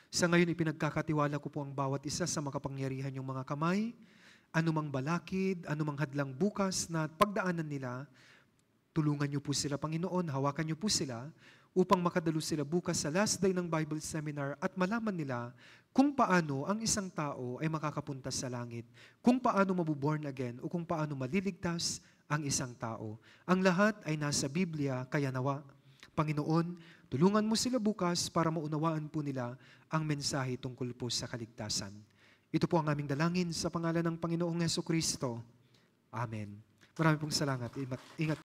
Sa ngayon, ipinagkakatiwala ko po ang bawat isa sa makapangyarihan yung mga kamay, anumang balakid, anumang hadlang bukas na pagdaanan nila, tulungan niyo po sila, Panginoon, hawakan niyo po sila upang makadalo sila bukas sa last day ng Bible seminar at malaman nila kung paano ang isang tao ay makakapunta sa langit, kung paano mabuborn again o kung paano maliligtas ang isang tao. Ang lahat ay nasa Biblia, kaya nawa, Panginoon, tulungan mo sila bukas para maunawaan po nila ang mensahe tungkol po sa kaligtasan. Ito po ang aming dalangin sa pangalan ng Panginoong Hesukristo. Amen. Marami pong salamat. Ingat.